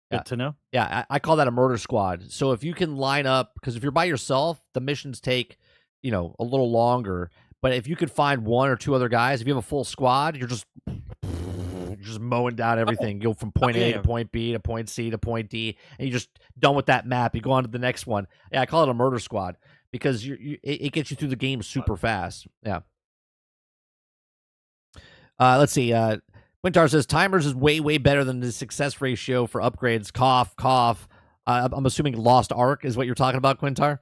Good to know. Yeah, I call that a murder squad. So if you can line up, because if you're by yourself, the missions take, a little longer. But if you could find one or two other guys, if you have a full squad, you're just mowing down everything. You go from point A to point B to point C to point D, and you're just done with that map. You go on to the next one. Yeah, I call it a murder squad because it gets you through the game super fast. Yeah. Let's see. Quintar says timers is way, way better than the success ratio for upgrades. Cough, cough. I'm assuming Lost Ark is what you're talking about, Quintar.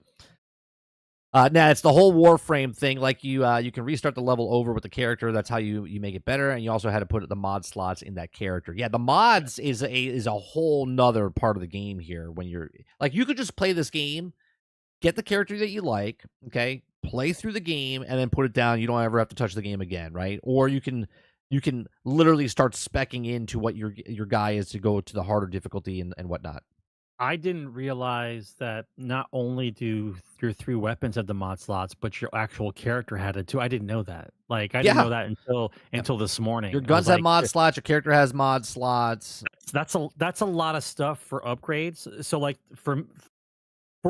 It's the whole Warframe thing. Like you can restart the level over with the character. That's how you make it better. And you also had to put the mod slots in that character. Yeah, the mods is a whole nother part of the game here. When you're like, you could just play this game, get the character that you like, okay, play through the game, and then put it down. You don't ever have to touch the game again, right? Or you can literally start speccing into what your guy is to go to the harder difficulty and whatnot. I didn't realize that not only do your 3 weapons have the mod slots, but your actual character had it too. I didn't know that. Like I didn't know that until this morning. Your guns have mod slots. Your character has mod slots. That's a lot of stuff for upgrades. So like for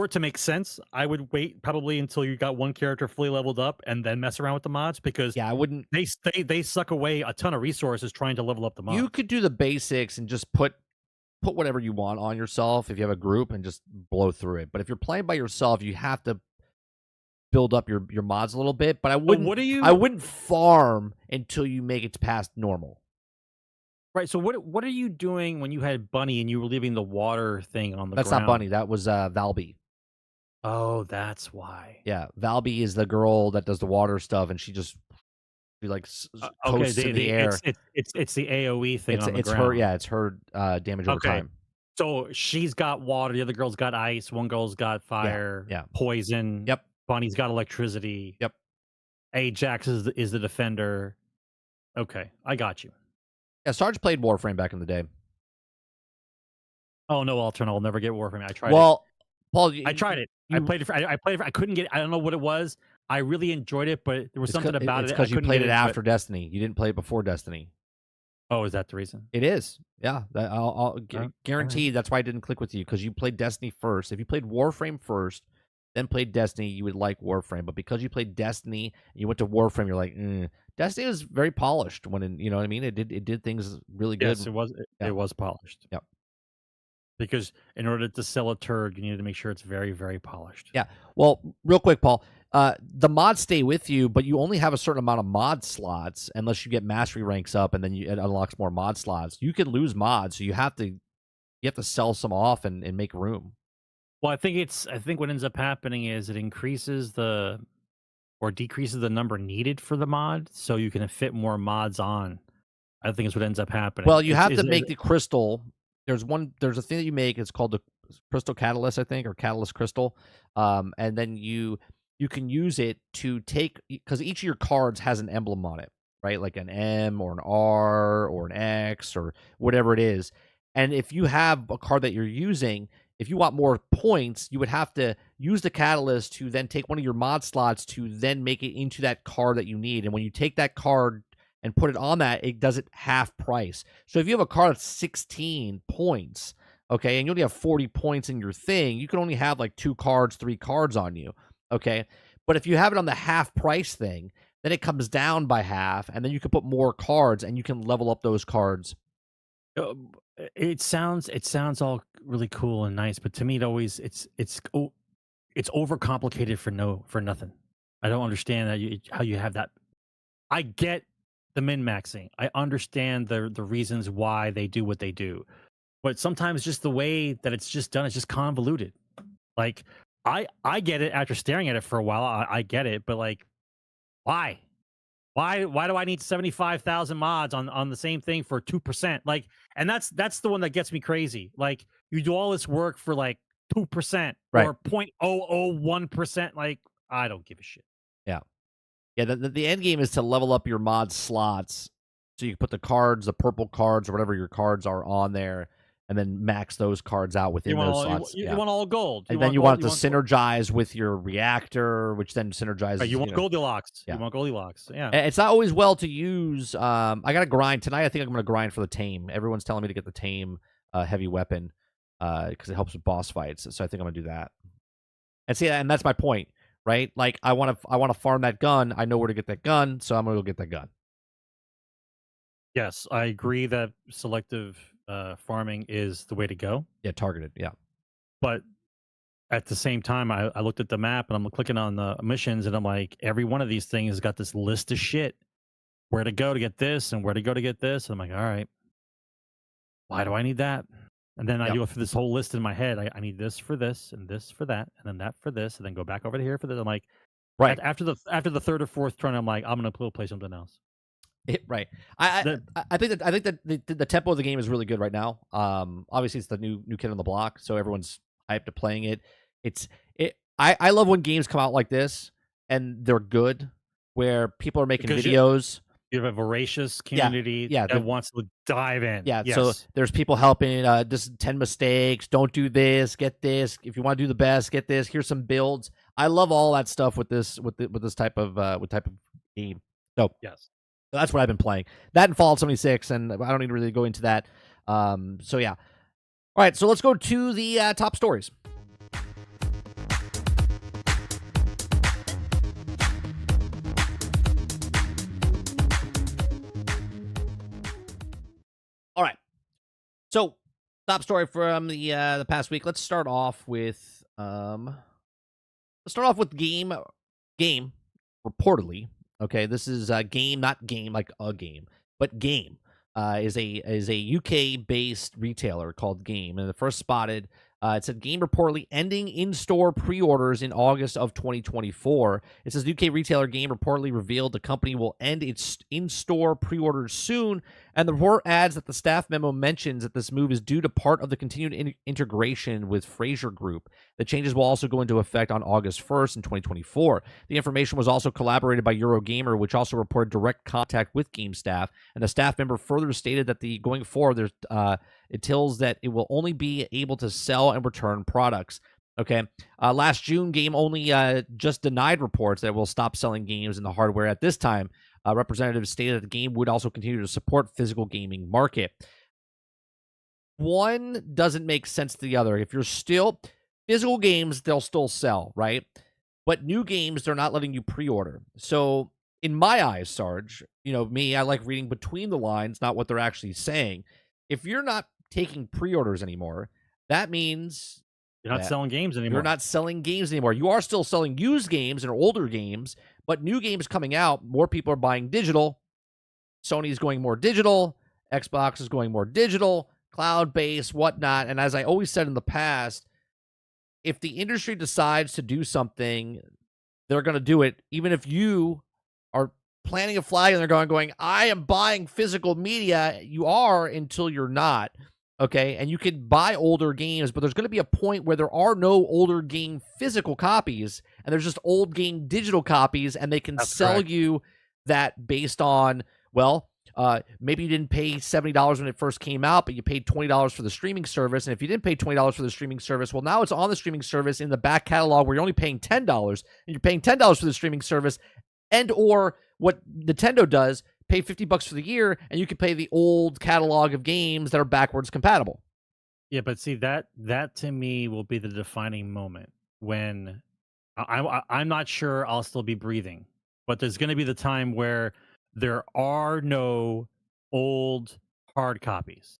it to make sense, I would wait probably until you got one character fully leveled up and then mess around with the mods because I wouldn't. They suck away a ton of resources trying to level up the mods. You could do the basics and just put whatever you want on yourself if you have a group and just blow through it. But if you're playing by yourself, you have to build up your mods a little bit. But I wouldn't. I wouldn't farm until you make it past normal. Right. So what are you doing when you had Bunny and you were leaving the water thing on the ground? That's not Bunny. That was Valby. Oh, that's why. Yeah, Valby is the girl that does the water stuff, and she coasts in the air. It's the AOE thing on the ground. Her. Yeah, it's her damage over time. So she's got water. The other girl's got ice. One girl's got fire. Yeah. Poison. Yep. Bunny's got electricity. Yep. Ajax is the defender. Okay, I got you. Yeah, Sarge played Warframe back in the day. Oh no, Alternate. I'll never get Warframe. I tried it. Well, Paul, I tried it. I played it. I couldn't get. I don't know what it was. I really enjoyed it, but there was something about it. It's because you played it after Destiny. You didn't play it before Destiny. Oh, is that the reason? It is. Yeah, I'll guarantee that's why I didn't click with you because you played Destiny first. If you played Warframe first, then played Destiny, you would like Warframe. But because you played Destiny and you went to Warframe, you're like, Destiny was very polished. You know what I mean? It did things really good. Yes, it was. It was polished. Yep. Because in order to sell a turd, you need to make sure it's very, very polished. Yeah. Well, real quick, Paul. The mods stay with you, but you only have a certain amount of mod slots unless you get mastery ranks up, and then it unlocks more mod slots. You could lose mods, so you have to sell some off and make room. Well, I think what ends up happening is it increases or decreases the number needed for the mod, so you can fit more mods on. I think it's what ends up happening. Well, you have to make the crystal. There's a thing that you make. It's called the crystal catalyst, I think, or catalyst crystal. And then you can use it to take, because each of your cards has an emblem on it, right? Like an M or an R or an X or whatever it is. And if you have a card that you're using, if you want more points, you would have to use the catalyst to then take one of your mod slots to then make it into that card that you need. And when you take that card and put it on that, it does it half price. So if you have a card that's 16 points, okay, and you only have 40 points in your thing, you can only have like 2 cards, 3 cards on you, okay? But if you have it on the half price thing, then it comes down by half, and then you can put more cards, and you can level up those cards. It sounds all really cool and nice, but to me, it's overcomplicated for nothing. I don't understand how you have that. I get the min-maxing. I understand the reasons why they do what they do. But sometimes just the way that it's just done is just convoluted. Like, I get it after staring at it for a while. I get it, but like, why? Why do I need 75,000 mods on the same thing for 2%? Like, and that's the one that gets me crazy. Like, you do all this work for like 2% right, or 0.001%. Like, I don't give a shit. Yeah, Yeah, the end game is to level up your mod slots so you can put the cards, the purple cards or whatever your cards are on there, and then max those cards out within those slots. You want all gold. And then you want it to synergize with your reactor, which then synergizes. Right, you want Goldilocks. Yeah. You want Goldilocks. Yeah. It's not always well to use. I got to grind tonight. I think I'm going to grind for the tame. Everyone's telling me to get the tame heavy weapon because it helps with boss fights. So I think I'm going to do that. And see, and that's my point, right? Like I want to farm that gun. I know where to get that gun, so I'm going to go get that gun. Yes, I agree that selective farming is the way to go. Yeah, targeted. Yeah. But at the same time, I looked at the map and I'm clicking on the missions and I'm like, every one of these things has got this list of shit. Where to go to get this and where to go to get this. And I'm like, all right, why do I need that? And then I go through this whole list in my head. I need this for this and this for that and then that for this and then go back over to here for this. I'm like, right. After the third or fourth turn, I'm like, I'm gonna play something else. Right. I think that the tempo of the game is really good right now. Obviously it's the new kid on the block, so everyone's hyped to playing it. I love when games come out like this and they're good, where people are making videos. You have a voracious community that wants to dive in. Yeah, yes. So there's people helping. Just 10 mistakes. Don't do this. Get this. If you want to do the best, get this. Here's some builds. I love all that stuff with this type of game. So yes, that's what I've been playing. That and Fallout 76, and I don't need to really go into that. So yeah. All right, so let's go to the top stories. All right. So, top story from the past week. Let's start off with game reportedly. Okay, this is Game, not game like a game, but Game is a UK based retailer called Game, and the first spotted. It said Game reportedly ending in-store pre-orders in August of 2024. It says UK retailer Game reportedly revealed the company will end its in-store pre-orders soon, and the report adds that the staff memo mentions that this move is due to part of the continued integration with Fraser Group. The changes will also go into effect on August 1st in 2024. The information was also collaborated by Eurogamer, which also reported direct contact with Game staff, and the staff member further stated that going forward, it tells that it will only be able to sell and return products. Okay. Last June, Game only just denied reports that it will stop selling games and the hardware. At this time, representatives stated that the Game would also continue to support physical gaming market. One doesn't make sense to the other. If you're still physical games, they'll still sell, right? But new games, they're not letting you pre-order. So in my eyes, Sarge, me, I like reading between the lines, not what they're actually saying. If you're not taking pre-orders anymore, that means you're not selling games anymore. You're not selling games anymore. You are still selling used games and older games, but new games coming out, more people are buying digital. Sony's going more digital. Xbox is going more digital, cloud-based, whatnot. And as I always said in the past, if the industry decides to do something, they're going to do it, even if you are planting a flag and they're going, I am buying physical media. You are until you're not. Okay. And you can buy older games, but there's going to be a point where there are no older game physical copies and there's just old game digital copies, and they can sell you that based on, maybe you didn't pay $70 when it first came out, but you paid $20 for the streaming service. And if you didn't pay $20 for the streaming service, well, now it's on the streaming service in the back catalog where you're only paying $10 and you're paying $10 for the streaming service. And or what Nintendo does, pay $50 for the year, and you can pay the old catalog of games that are backwards compatible. Yeah, but see, that to me will be the defining moment when I'm not sure I'll still be breathing, but there's going to be the time where there are no old hard copies.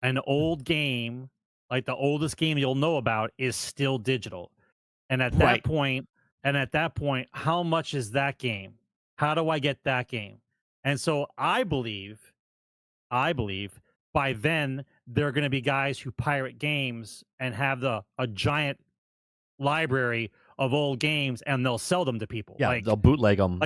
An old game, like the oldest game you'll know about, is still digital. And at that point, how much is that game? How do I get that game? And so I believe by then there are going to be guys who pirate games and have a giant library of old games, and they'll sell them to people. Yeah, they'll bootleg them.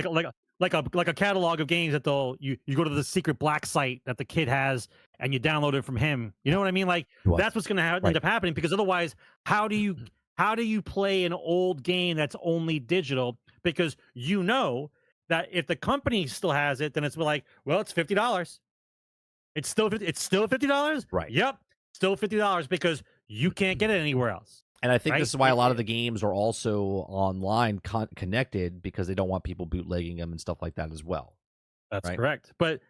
Like a catalog of games that you go to the secret black site that the kid has and you download it from him. You know what I mean? Like that's what's going to end up happening, because otherwise, how do you play an old game that's only digital? Because that if the company still has it, then it's like, well, it's $50. It's still $50. Right. Yep, still $50 because you can't get it anywhere else. And I think Right? this is why a lot of the games are also online connected because they don't want people bootlegging them and stuff like that as well. That's right? correct. But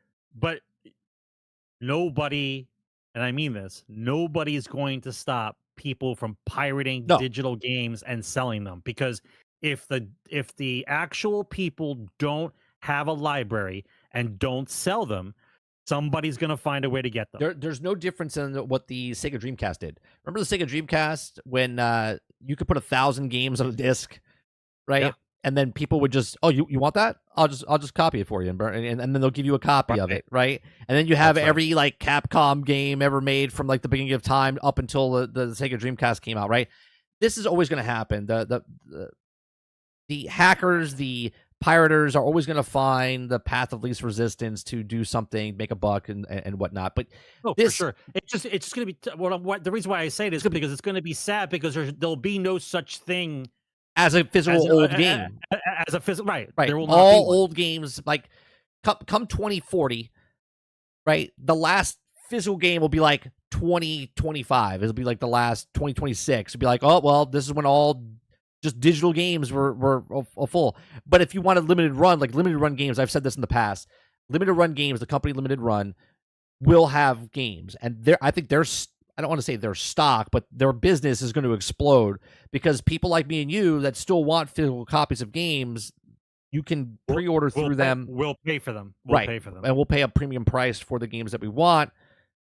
nobody, and I mean this, nobody is going to stop people from pirating No. digital games and selling them, because if the actual people don't have a library and don't sell them, somebody's going to find a way to get them. There's no difference in what the Sega Dreamcast did. Remember the Sega Dreamcast when you could put 1,000 games on a disc, right? Yeah. And then people would just, oh, you want that? I'll just copy it for you, and then they'll give you a copy of it, right? And then you have every like Capcom game ever made from like the beginning of time up until the Sega Dreamcast came out, right? This is always going to happen. The hackers, the pirators are always going to find the path of least resistance to do something, make a buck, and whatnot. But for sure, it's just going to be what the reason why I say this is because it's going to be sad, because there'll be no such thing as a physical old game, as a physical right. There will not all be old games like come 2040, right? The last physical game will be like 2025. It'll be like the last 2026. It'll be like, oh well, this is when all just digital games were full. But if you want a limited run, like limited run games, I've said this in the past, limited run games, the company Limited Run will have games. And I think I don't want to say their stock, but their business is going to explode because people like me and you that still want physical copies of games, you can pre-order through them. We'll pay for them. Pay for them. And we'll pay a premium price for the games that we want,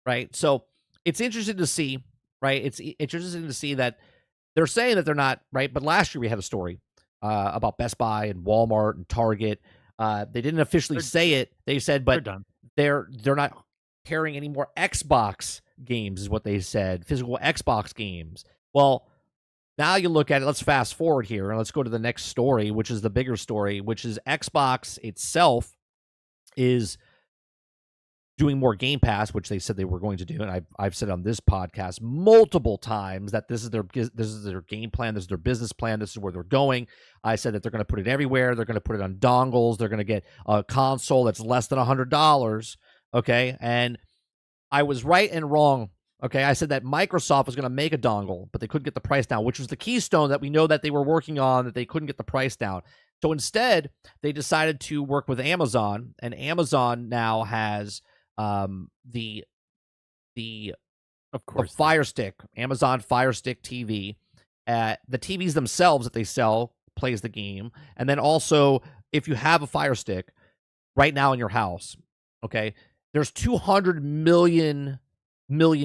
right? So it's interesting to see, right? It's interesting to see that they're saying that they're not, right? But last year we had a story about Best Buy and Walmart and Target. They didn't officially say it. They said, but they're not carrying any more Xbox games, is what they said. Physical Xbox games. Well, now you look at it. Let's fast forward here and let's go to the next story, which is the bigger story, which is Xbox itself is doing more Game Pass, which they said they were going to do, and I've said on this podcast multiple times that this is their game plan, this is their business plan, this is where they're going. I said that they're going to put it everywhere. They're going to put it on dongles. They're going to get a console that's less than $100. Okay, and I was right and wrong. Okay, I said that Microsoft was going to make a dongle, but they couldn't get the price down, which was the keystone that we know that they were working on, that they couldn't get the price down. So instead, they decided to work with Amazon, and Amazon now has the FireStick, Amazon FireStick TV. The TVs themselves that they sell plays the game, and then also if you have a FireStick right now in your house, okay, there's 200 million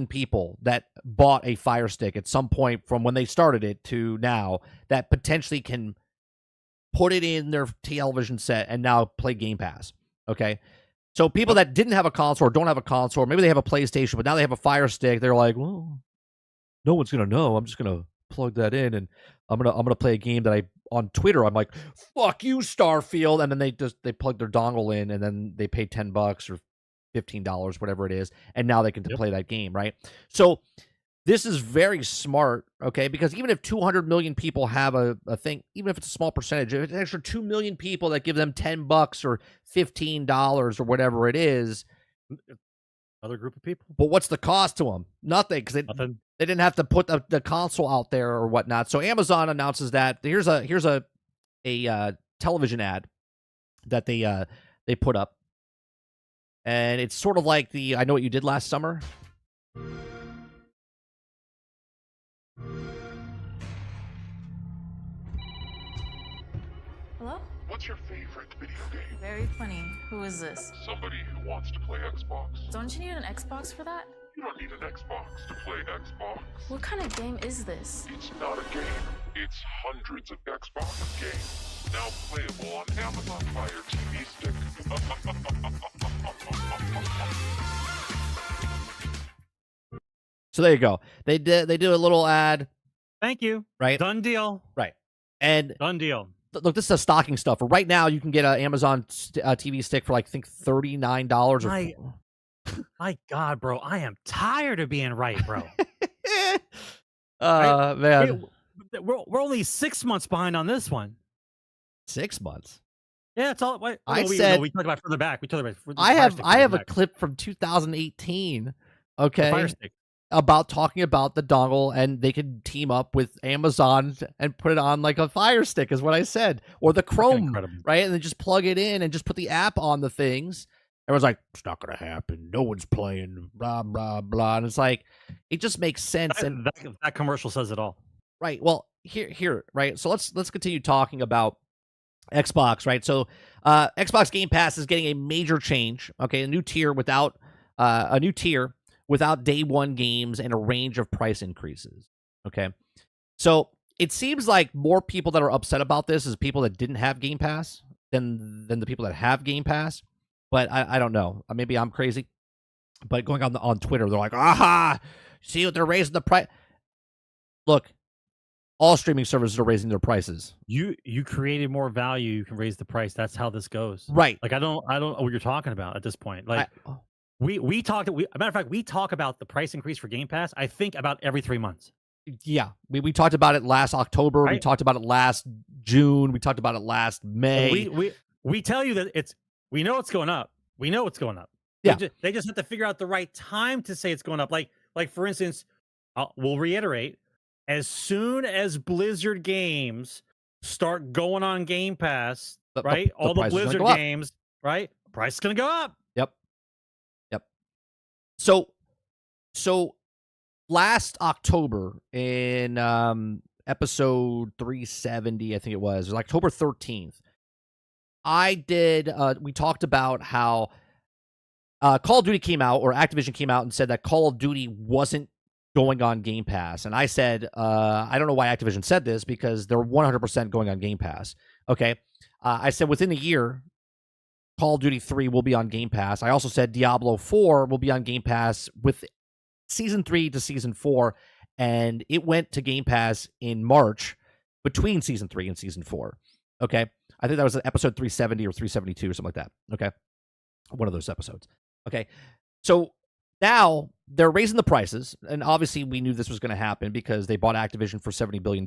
people that bought a FireStick at some point from when they started it to now that potentially can put it in their television set and now play Game Pass. Okay. So people that didn't have a console or don't have a console, or maybe they have a PlayStation, but now they have a Fire Stick. They're like, well, no one's gonna know. I'm just gonna plug that in, and I'm gonna play a game that on Twitter. I'm like, fuck you, Starfield, and then they plug their dongle in, and then they pay $10 or $15, whatever it is, and now they can play that game, right? So this is very smart, okay? Because even if 200 million people have a thing, even if it's a small percentage, if it's an extra 2 million people that give them $10 or $15 or whatever it is, another group of people. But what's the cost to them? Nothing, because they didn't have to put the console out there or whatnot. So Amazon announces that here's a television ad that they put up, and it's sort of like I Know What You Did Last Summer. Hello? What's your favorite video game? Very funny. Who is this? Somebody who wants to play Xbox. Don't you need an Xbox for that? You don't need an Xbox to play Xbox. What kind of game is this? It's not a game. It's hundreds of Xbox games. Now playable on Amazon Fire TV Stick. So there you go. They do a little ad. Thank you. Right. Done deal. Right. And done deal. Look, this is a stocking stuffer. Right now, you can get an Amazon TV stick for like, I think $39. My God, bro, I am tired of being right, bro. Man, we're only 6 months behind on this one. 6 months. Yeah, it's all. Wait, I no, said we talked about further back. We talked about I have Fire a clip from 2018. Fire Okay, Stick. about talking about the dongle, and they could team up with Amazon and put it on like a Fire Stick, is what I said, or the Chrome, incredible. right? And then just plug it in and just put the app on the things. Everyone's like, it's not gonna happen. No one's playing. Blah blah blah. And it's like, it just makes sense. And That commercial says it all. right. Well, here, right. So let's continue talking about Xbox, right? So Xbox Game Pass is getting a major change. Okay, a new tier without day one games and a range of price increases. Okay, so it seems like more people that are upset about this is people that didn't have Game Pass than the people that have Game Pass. But I don't know. Maybe I'm crazy. But going on Twitter, they're like, aha, see what they're raising the price. Look, all streaming services are raising their prices. You created more value, you can raise the price. That's how this goes. Right. Like I don't know what you're talking about at this point. Like we talked. A matter of fact, we talk about the price increase for Game Pass. I think about every 3 months. Yeah, we talked about it last October. Right? We talked about it last June. We talked about it last May. We tell you that we know it's going up. We know it's going up. Yeah. They just have to figure out the right time to say it's going up. Like for instance, we'll reiterate. As soon as Blizzard games start going on Game Pass, right? All the Blizzard games, right? Price is going to go up. Yep. So last October in episode 370, I think it was October 13th, we talked about how Call of Duty came out, or Activision came out and said that Call of Duty wasn't going on Game Pass. And I said, I don't know why Activision said this, because they're 100% going on Game Pass. Okay. I said within a year, Call of Duty 3 will be on Game Pass. I also said Diablo 4 will be on Game Pass with Season 3 to Season 4, and it went to Game Pass in March between Season 3 and Season 4. Okay? I think that was episode 370 or 372 or something like that. Okay? One of those episodes. Okay? So now they're raising the prices, and obviously we knew this was going to happen because they bought Activision for $70 billion.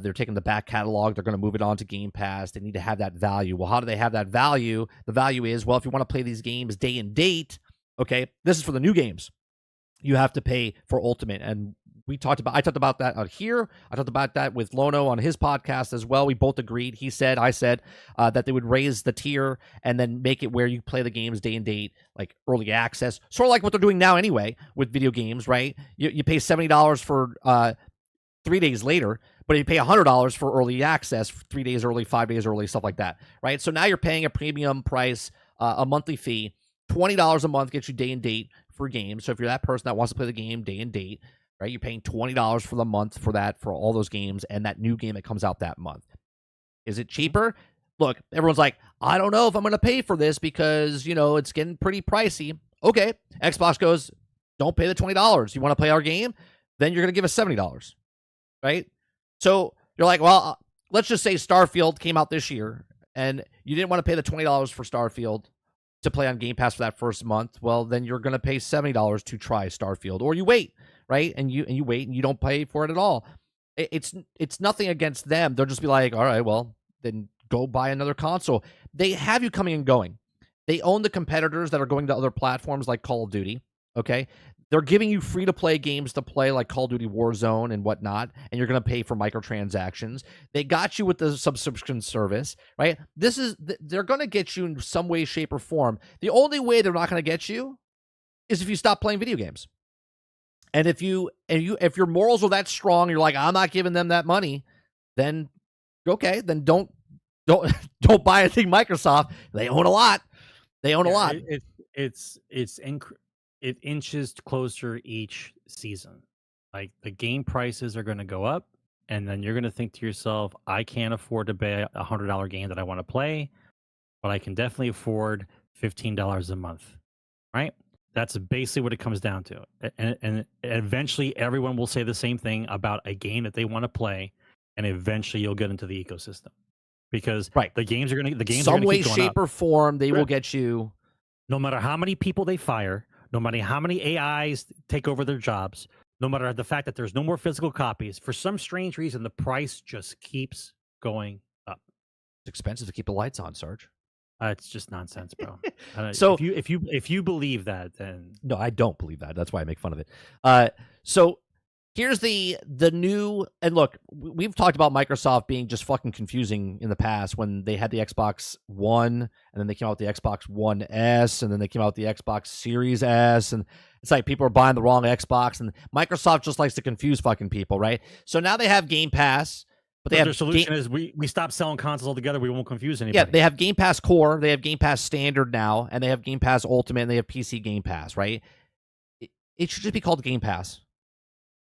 They're taking the back catalog. They're going to move it on to Game Pass. They need to have that value. Well, how do they have that value? The value is, well, if you want to play these games day and date, okay, this is for the new games. You have to pay for Ultimate. And I talked about that out here. I talked about that with Lono on his podcast as well. We both agreed. I said that they would raise the tier and then make it where you play the games day and date, like early access, sort of like what they're doing now anyway with video games, right? You pay $70 for 3 days later, but you pay $100 for early access, 3 days early, 5 days early, stuff like that, right? So now you're paying a premium price, a monthly fee. $20 a month gets you day and date for games. So if you're that person that wants to play the game day and date, right, you're paying $20 for the month for that, for all those games and that new game that comes out that month. Is it cheaper? Look, everyone's like, I don't know if I'm going to pay for this because, it's getting pretty pricey. Okay. Xbox goes, don't pay the $20. You want to play our game? Then you're going to give us $70, right? So you're like, well, let's just say Starfield came out this year and you didn't want to pay the $20 for Starfield to play on Game Pass for that first month. Well, then you're going to pay $70 to try Starfield, or you wait, right? And you wait and you don't pay for it at all. It's nothing against them. They'll just be like, all right, well, then go buy another console. They have you coming and going. They own the competitors that are going to other platforms like Call of Duty. Okay. They're giving you free-to-play games to play like Call of Duty Warzone and whatnot, and you're going to pay for microtransactions. They got you with the subscription service, right? They're going to get you in some way, shape, or form. The only way they're not going to get you is if you stop playing video games. And if your morals are that strong, you're like, I'm not giving them that money, then okay, then don't buy anything Microsoft. They own a lot. They own a lot. It inches closer each season. Like the game prices are going to go up, and then you're going to think to yourself, I can't afford to buy a $100 game that I want to play, but I can definitely afford $15 a month, right? That's basically what it comes down to. And eventually everyone will say the same thing about a game that they want to play, and eventually you'll get into the ecosystem. Because the games are going to some way, shape, or form, they will get you. No matter how many people they fire, no matter how many AIs take over their jobs, no matter the fact that there's no more physical copies, for some strange reason, the price just keeps going up. It's expensive to keep the lights on, Sarge. It's just nonsense, bro. So if you believe that, then no, I don't believe that. That's why I make fun of it. So here's the new, and look, we've talked about Microsoft being just fucking confusing in the past when they had the Xbox One, and then they came out with the Xbox One S, and then they came out with the Xbox Series S, and it's like people are buying the wrong Xbox, and Microsoft just likes to confuse fucking people, right? So now they have Game Pass. But they have their solution is we stop selling consoles altogether. We won't confuse anybody. Yeah, they have Game Pass Core, they have Game Pass Standard now, and they have Game Pass Ultimate, and they have PC Game Pass, right? It should just be called Game Pass.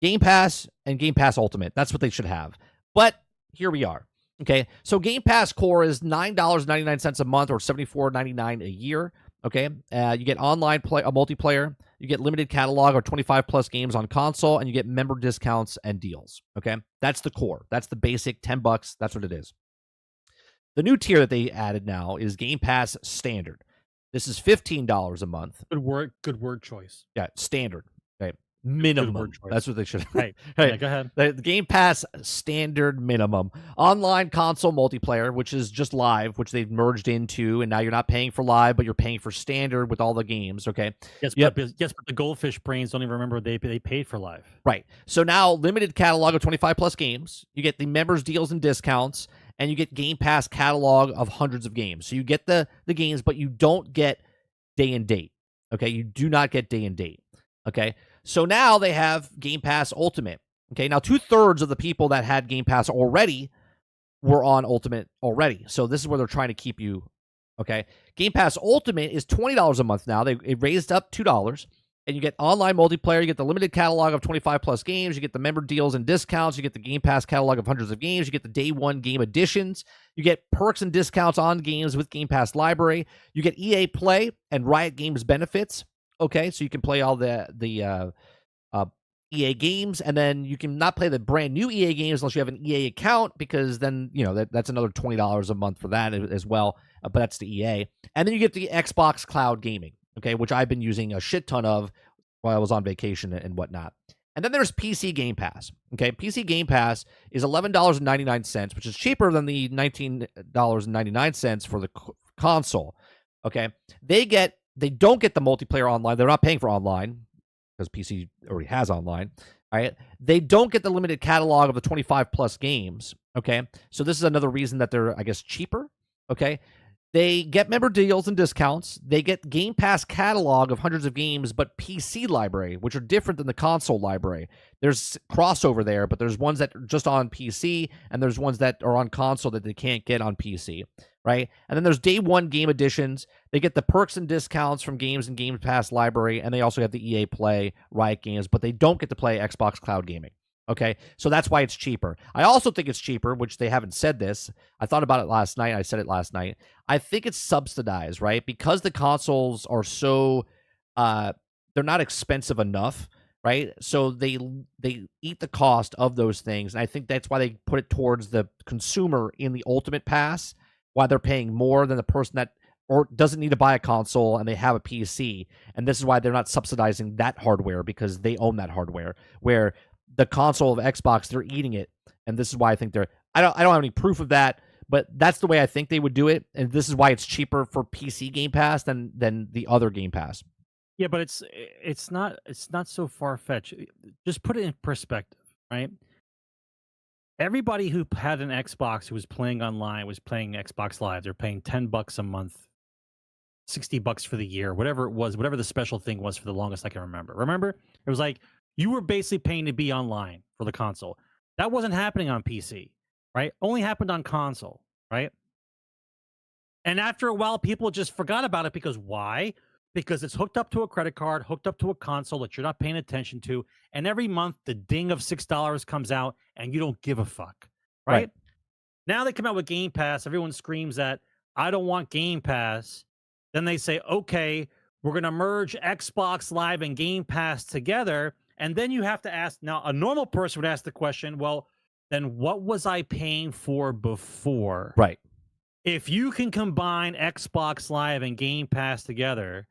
Game Pass and Game Pass Ultimate. That's what they should have. But here we are. Okay, so Game Pass Core is $9.99 a month or $74.99 a year. Okay, you get online multiplayer, you get limited catalog or 25 plus games on console, and you get member discounts and deals. Okay, that's the core. That's the basic $10. That's what it is. The new tier that they added now is Game Pass Standard. This is $15 a month. Good word choice. Yeah, standard. Okay, minimum. That's what they should. Right. Hey, yeah, go ahead. The Game Pass Standard minimum. Online console multiplayer, which is just live, which they've merged into, and now you're not paying for live, but you're paying for standard with all the games. Okay. Yes, Yep. but the goldfish brains don't even remember they paid for live. Right. So now limited catalog of 25 plus games. You get the members deals and discounts, and you get Game Pass catalog of hundreds of games. So you get the games, but you don't get day and date. Okay. You do not get day and date. Okay. So now they have Game Pass Ultimate. Okay, now 2/3 of the people that had Game Pass already were on Ultimate already. So this is where they're trying to keep you. Okay, Game Pass Ultimate is $20 a month now. It raised up $2, and you get online multiplayer. You get the limited catalog of 25 plus games. You get the member deals and discounts. You get the Game Pass catalog of hundreds of games. You get the day one game editions. You get perks and discounts on games with Game Pass library. You get EA Play and Riot Games benefits. Okay, so you can play all the EA games, and then you can not play the brand new EA games unless you have an EA account, because then that's another $20 a month for that as well. But that's the EA, and then you get the Xbox Cloud Gaming, okay, which I've been using a shit ton of while I was on vacation and whatnot. And then there's PC Game Pass. Okay, PC Game Pass is $11.99, which is cheaper than the $19.99 for the console. Okay, they don't get the multiplayer online. They're not paying for online because PC already has online. All right. They don't get the limited catalog of the 25 plus games. Okay. So this is another reason that they're, I guess, cheaper. Okay. They get member deals and discounts. They get Game Pass catalog of hundreds of games, but PC library, which are different than the console library. There's crossover there, but there's ones that are just on PC, and there's ones that are on console that they can't get on PC, right? And then there's day one game editions. They get the perks and discounts from games and Game Pass library, and they also have the EA Play, Riot Games, but they don't get to play Xbox Cloud Gaming. Okay, so that's why it's cheaper. I also think it's cheaper, which they haven't said this. I thought about it last night. I said it last night. I think it's subsidized, right? Because the consoles are so, they're not expensive enough, right? So they eat the cost of those things, and I think that's why they put it towards the consumer in the Ultimate Pass, why they're paying more than the person that or doesn't need to buy a console and they have a PC. And this is why they're not subsidizing that hardware, because they own that hardware, where the console of Xbox, they're eating it, and this is why I think they're. I don't have any proof of that, but that's the way I think they would do it, and this is why it's cheaper for PC Game Pass than the other Game Pass. Yeah, but it's not so far fetched. Just put it in perspective, right? Everybody who had an Xbox who was playing online was playing Xbox Live. They're paying $10 a month, $60 for the year, whatever it was, whatever the special thing was for the longest I can remember. Remember, it was like, you were basically paying to be online for the console. That wasn't happening on PC, right? Only happened on console, right? And after a while, people just forgot about it because why? Because it's hooked up to a credit card, hooked up to a console that you're not paying attention to. And every month, the ding of $6 comes out and you don't give a fuck, right? Now they come out with Game Pass. Everyone screams that, I don't want Game Pass. Then they say, okay, we're going to merge Xbox Live and Game Pass together. And then you have to ask, now a normal person would ask the question, well, then what was I paying for before? Right. If you can combine Xbox Live and Game Pass together,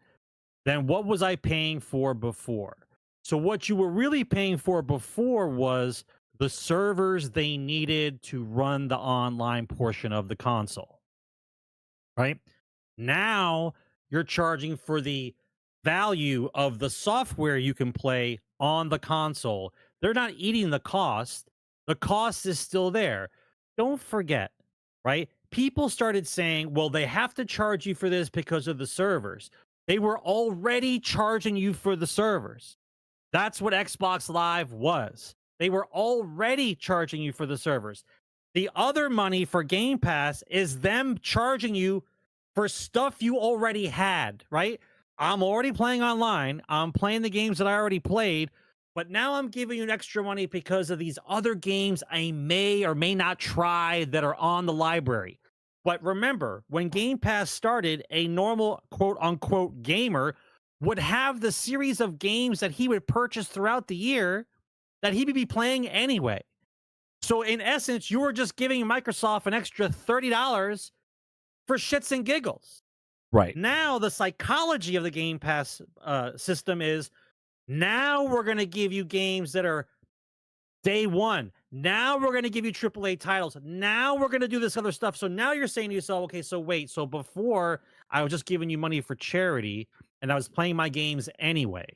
then what was I paying for before? So what you were really paying for before was the servers they needed to run the online portion of the console. right? Now you're charging for the value of the software you can play on the console. They're not eating the cost. The cost is still there. Don't forget, right? People started saying, well, they have to charge you for this because of the servers. They were already charging you for the servers. That's what Xbox Live was. They were already charging you for the servers. The other money for Game Pass is them charging you for stuff you already had, right? I'm already playing online. I'm playing the games that I already played, but now I'm giving you extra money because of these other games I may or may not try that are on the library. But remember, when Game Pass started, a normal quote unquote gamer would have the series of games that he would purchase throughout the year that he would be playing anyway. So in essence, you were just giving Microsoft an extra $30 for shits and giggles. Right. Now the psychology of the Game Pass system is now we're going to give you games that are day one. Now we're going to give you AAA titles. Now we're going to do this other stuff. So now you're saying to yourself, okay, so wait. So before I was just giving you money for charity and I was playing my games anyway.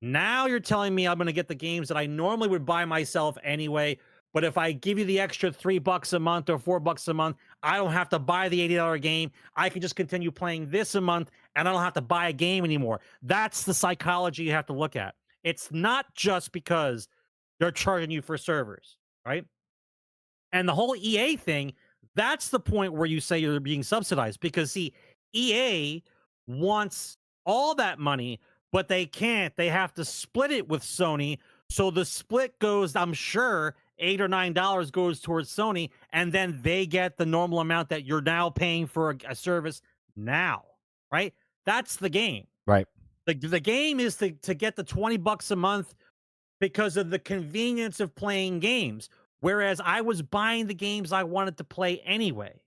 Now you're telling me I'm going to get the games that I normally would buy myself anyway. But if I give you the extra $3 a month or $4 a month, I don't have to buy the $80 game. I can just continue playing this a month and I don't have to buy a game anymore. That's the psychology you have to look at. It's not just because they're charging you for servers, right? And the whole EA thing, that's the point where you say you're being subsidized because, see, EA wants all that money, but they can't. They have to split it with Sony. So the split goes, I'm sure, $8 or $9 goes towards Sony, and then they get the normal amount that you're now paying for a service now, right? That's the game. Right. The game is to get the $20 a month because of the convenience of playing games, whereas I was buying the games I wanted to play anyway,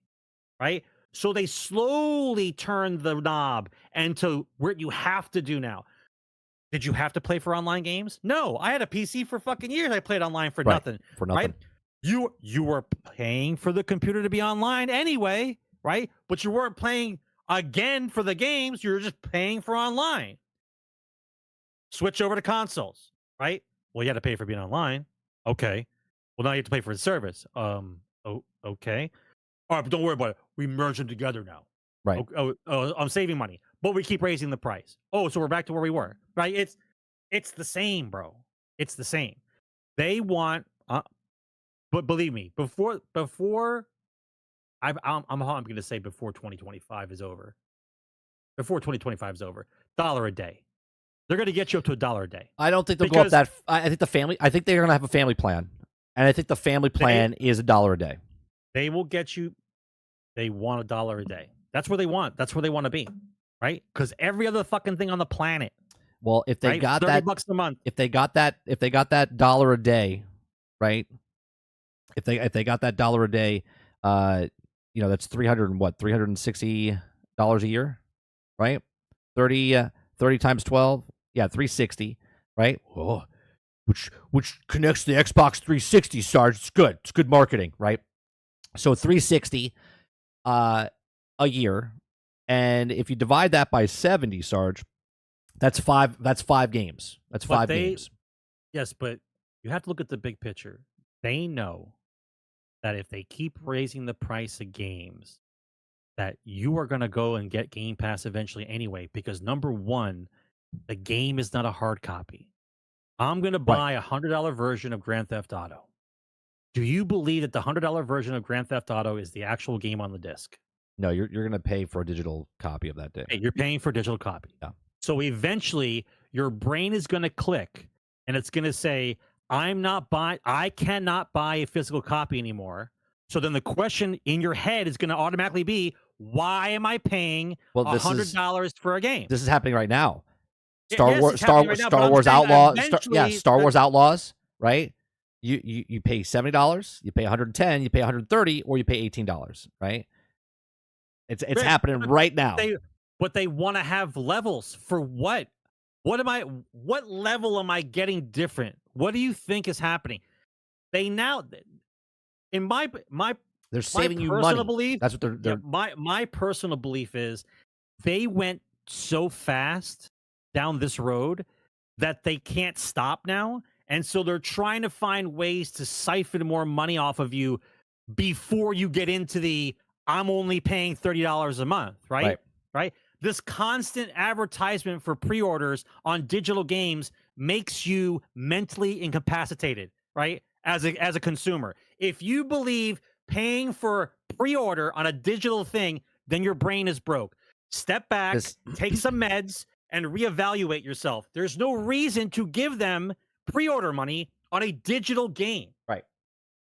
right? So they slowly turned the knob into what you have to do now. Did you have to play for online games? No, I had a PC for fucking years. I played online for nothing. For nothing. Right? You were paying for the computer to be online anyway, right? But you weren't paying again for the games. You were just paying for online. Switch over to consoles, right? Well, you had to pay for being online. Okay. Well, now you have to pay for the service. Okay. All right, but don't worry about it. We merge them together now. Right. Oh, I'm saving money, but we keep raising the price. Oh, so we're back to where we were, right? It's the same, bro. It's the same. They want, but believe me, before I'm going to say before 2025 is over. Before 2025 is over, $1 a day. They're going to get you up to $1 a day. I don't think they'll go up that. I think they're going to have a family plan, and I think the family plan is $1 a day. They will get you. They want $1 a day. That's where they want. That's where they want to be, right? Because every other fucking thing on the planet. Well, if they got that $30 a month, if they got that $1 a day, right? If they got that $1 a day, that's $360 a year, right? 30 times 12, yeah, 360, right? Oh, which connects to the Xbox 360, Sarge. It's good. It's good marketing, right? So 360 a year, and if you divide that by 70, Sarge, that's five games. That's five games. Yes, but you have to look at the big picture. They know that if they keep raising the price of games, that you are going to go and get Game Pass eventually anyway, because number one, the game is not a hard copy. I'm going to buy a $100 version of Grand Theft Auto. Do you believe that the $100 version of Grand Theft Auto is the actual game on the disc? No, you're going to pay for a digital copy of that disc. Hey, you're paying for a digital copy. Yeah. So eventually your brain is going to click and it's going to say, I cannot buy a physical copy anymore. So then the question in your head is going to automatically be, why am I paying $100 for a game? This is happening right now. Star Wars Outlaws, right? You pay $70, you pay $110, you pay $130, or you pay $18, right? It's happening right now. But they want to have levels for what? What level am I getting different? What do you think is happening? They now, in my They're saving you personal money. belief, That's what they're my personal belief is they went so fast down this road that they can't stop now. And so they're trying to find ways to siphon more money off of you before you get into the I'm only paying $30 a month, right? Right? This constant advertisement for pre-orders on digital games makes you mentally incapacitated, right? As a consumer. If you believe paying for pre-order on a digital thing, then your brain is broke. Step back, take some meds, and reevaluate yourself. There's no reason to give them pre-order money on a digital game. Right.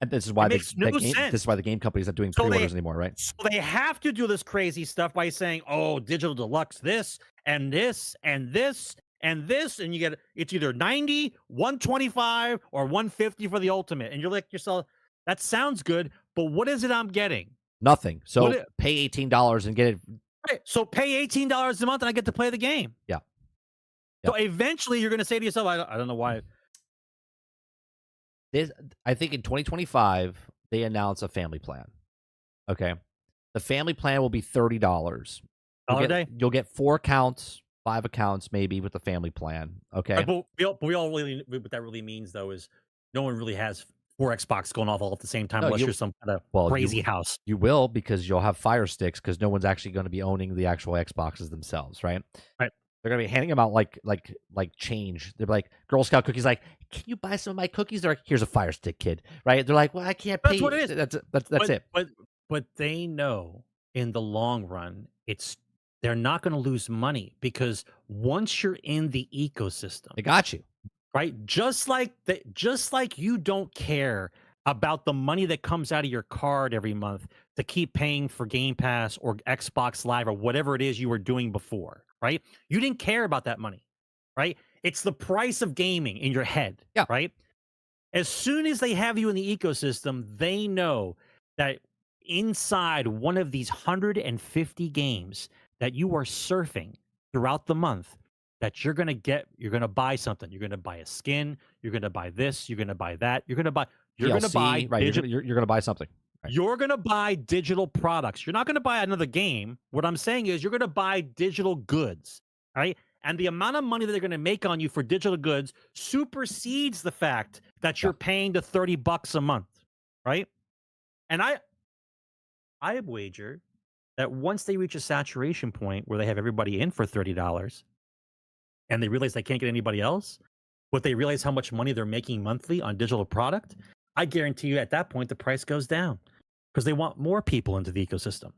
And this is why This is why the game company's not doing pre-orders anymore, right? So they have to do this crazy stuff by saying, "Oh, digital deluxe, this and this and this and this," and you get it's either 90, 125, or 150 for the ultimate, and you're like yourself, "That sounds good, but what is it I'm getting?" Nothing. So pay $18 and get it. Right. So pay $18 a month, and I get to play the game. Yeah. So eventually, you're going to say to yourself, "I don't know why." I think in 2025 they announce a family plan. Okay, the family plan will be $30 a day. You'll get 4 accounts, 5 accounts maybe with the family plan. Okay, But we all really what that really means though is no one really has 4 Xbox going off all at the same time unless you're some kind of crazy house. You will, because you'll have FireSticks because no one's actually going to be owning the actual Xboxes themselves, right? Right. They're gonna be handing them out like change. They're like Girl Scout cookies. Like, can you buy some of my cookies? They're like, here's a Fire Stick, kid. Right? They're like, well, I can't pay. That's what it is. That's it. But they know in the long run, they're not going to lose money because once you're in the ecosystem, They got you. right? Just like you don't care about the money that comes out of your card every month to keep paying for Game Pass or Xbox Live or whatever it is you were doing before, right? You didn't care about that money, right? It's the price of gaming in your head, right? As soon as they have you in the ecosystem, they know that inside one of these 150 games that you are surfing throughout the month, that you're going to buy something. You're going to buy a skin. You're going to buy this. You're going to buy that. You're going to buy right. You're going to buy something. Right. You're going to buy digital products. You're not going to buy another game. What I'm saying is you're going to buy digital goods, right? And the amount of money that they're going to make on you for digital goods supersedes the fact that you're paying the $30 a month, right? And I wager that once they reach a saturation point where they have everybody in for $30 and they realize they can't get anybody else, but they realize how much money they're making monthly on digital product, I guarantee you at that point the price goes down because they want more people into the ecosystem.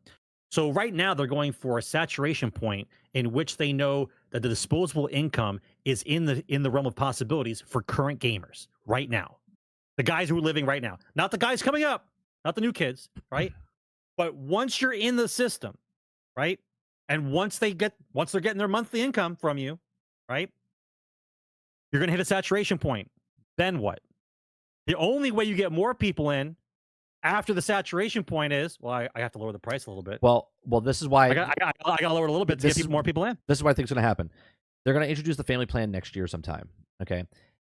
So right now they're going for a saturation point in which they know that the disposable income is in the realm of possibilities for current gamers right now. The guys who are living right now, not the guys coming up, not the new kids, right? But once you're in the system, right? And once they're getting their monthly income from you, right? You're going to hit a saturation point. Then what? The only way you get more people in after the saturation point is, well, I have to lower the price a little bit. Well, this is why I got to lower it a little bit to get more people in. This is what I think is going to happen. They're going to introduce the family plan next year sometime. Okay,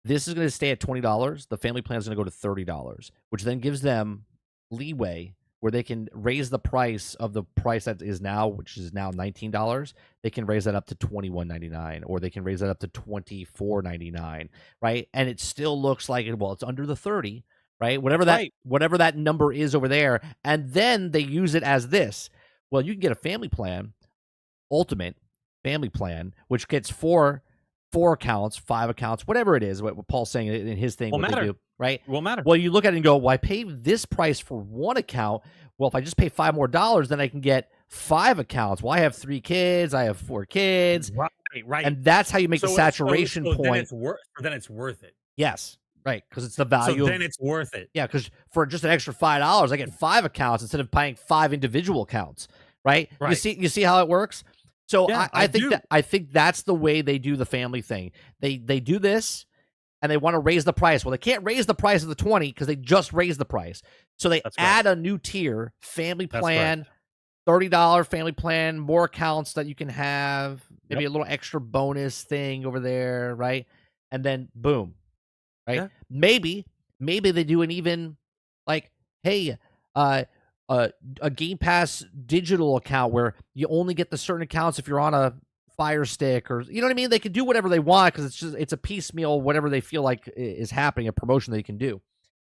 this is going to stay at $20. The family plan is going to go to $30, which then gives them leeway where they can raise the price of the price that is now, which is now $19. They can raise that up to $21.99, or they can raise that up to $24.99, right? And it still looks like it's under the 30, right? Whatever that number is over there, and then they use it as this. Well, you can get a family plan, ultimate family plan, which gets four accounts, 5 accounts, whatever it is. What Paul's saying in his thing, what they do, right? Won't matter. Well, you look at it and go, well, I pay this price for 1 account. Well, if I just pay $5 more, then I can get 5 accounts. Well, I have 3 kids. I have 4 kids. Right. And that's how you make the saturation point. Then it's worth it. Yes. Right. Because it's the value. So then it's worth it. Yeah. Because for just an extra $5, I get 5 accounts instead of paying 5 individual accounts. Right. You see how it works? So yeah, I think that's the way they do the family thing. They do this and they want to raise the price. Well, they can't raise the price of the 20 because they just raised the price. So they add a new tier, family plan, $30 family plan, more accounts that you can have, maybe a little extra bonus thing over there, right? And then boom, right? Yeah. Maybe they do an even like, hey, a Game Pass digital account where you only get the certain accounts if you're on a FireStick, or you know what I mean. They can do whatever they want because it's a piecemeal, whatever they feel like is happening, a promotion they can do.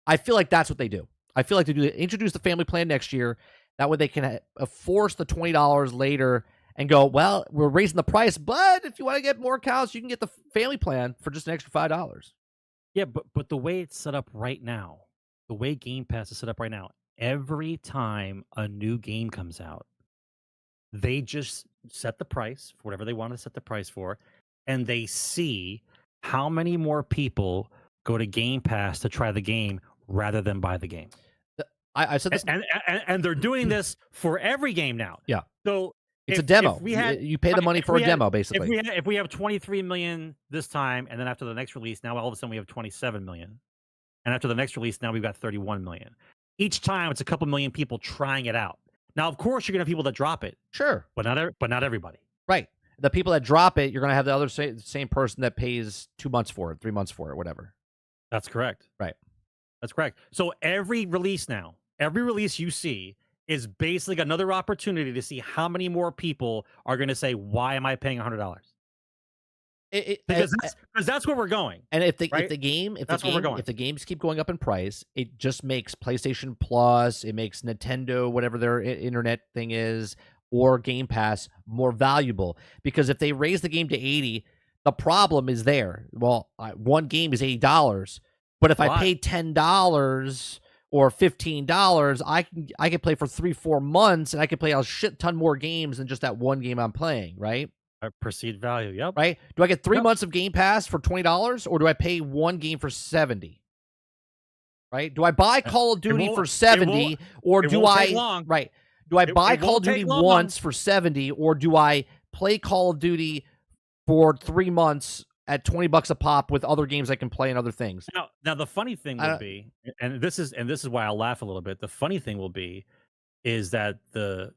I feel like that's what they do. I feel like they introduce the family plan next year. That way they can force the $20 later and go, well, we're raising the price, but if you want to get more accounts, you can get the family plan for just an extra $5. Yeah, but the way it's set up right now, the way Game Pass is set up right now, every time a new game comes out, they just set the price for whatever they want to set the price for, and they see how many more people go to Game Pass to try the game rather than buy the game. I said this, and they're doing this for every game now. Yeah. So it's a demo. You pay the money for a demo, basically. If we have 23 million this time, and then after the next release, now all of a sudden we have 27 million, and after the next release, now we've got 31 million. Each time, it's a couple million people trying it out. Now, of course, you're gonna have people that drop it, sure, but not everybody. Right. The people that drop it, you're gonna have the other same person that pays 2 months for it, 3 months for it, whatever. That's correct. Right. That's correct. So every release you see is basically another opportunity to see how many more people are going to say, "Why am I paying $100?" Because that's where we're going. And if the games keep going up in price, it just makes PlayStation Plus, it makes Nintendo, whatever their internet thing is, or Game Pass more valuable. Because if they raise the game to $80, the problem is there. Well, one game is $80, but if I pay $10 or $15, I can play for 3-4 months, and I can play a shit ton more games than just that one game I'm playing, right? Perceived value, yep. Right? Do I get 3 months of Game Pass for $20, or do I pay one game for $70? Right? Do I buy Call of Duty for $70, or do I? Right? Do I buy Call of Duty once for $70, or do I play Call of Duty for 3 months at $20 a pop with other games I can play and other things? Now the funny thing will be, and this is why I'll laugh a little bit. The funny thing will be, is that the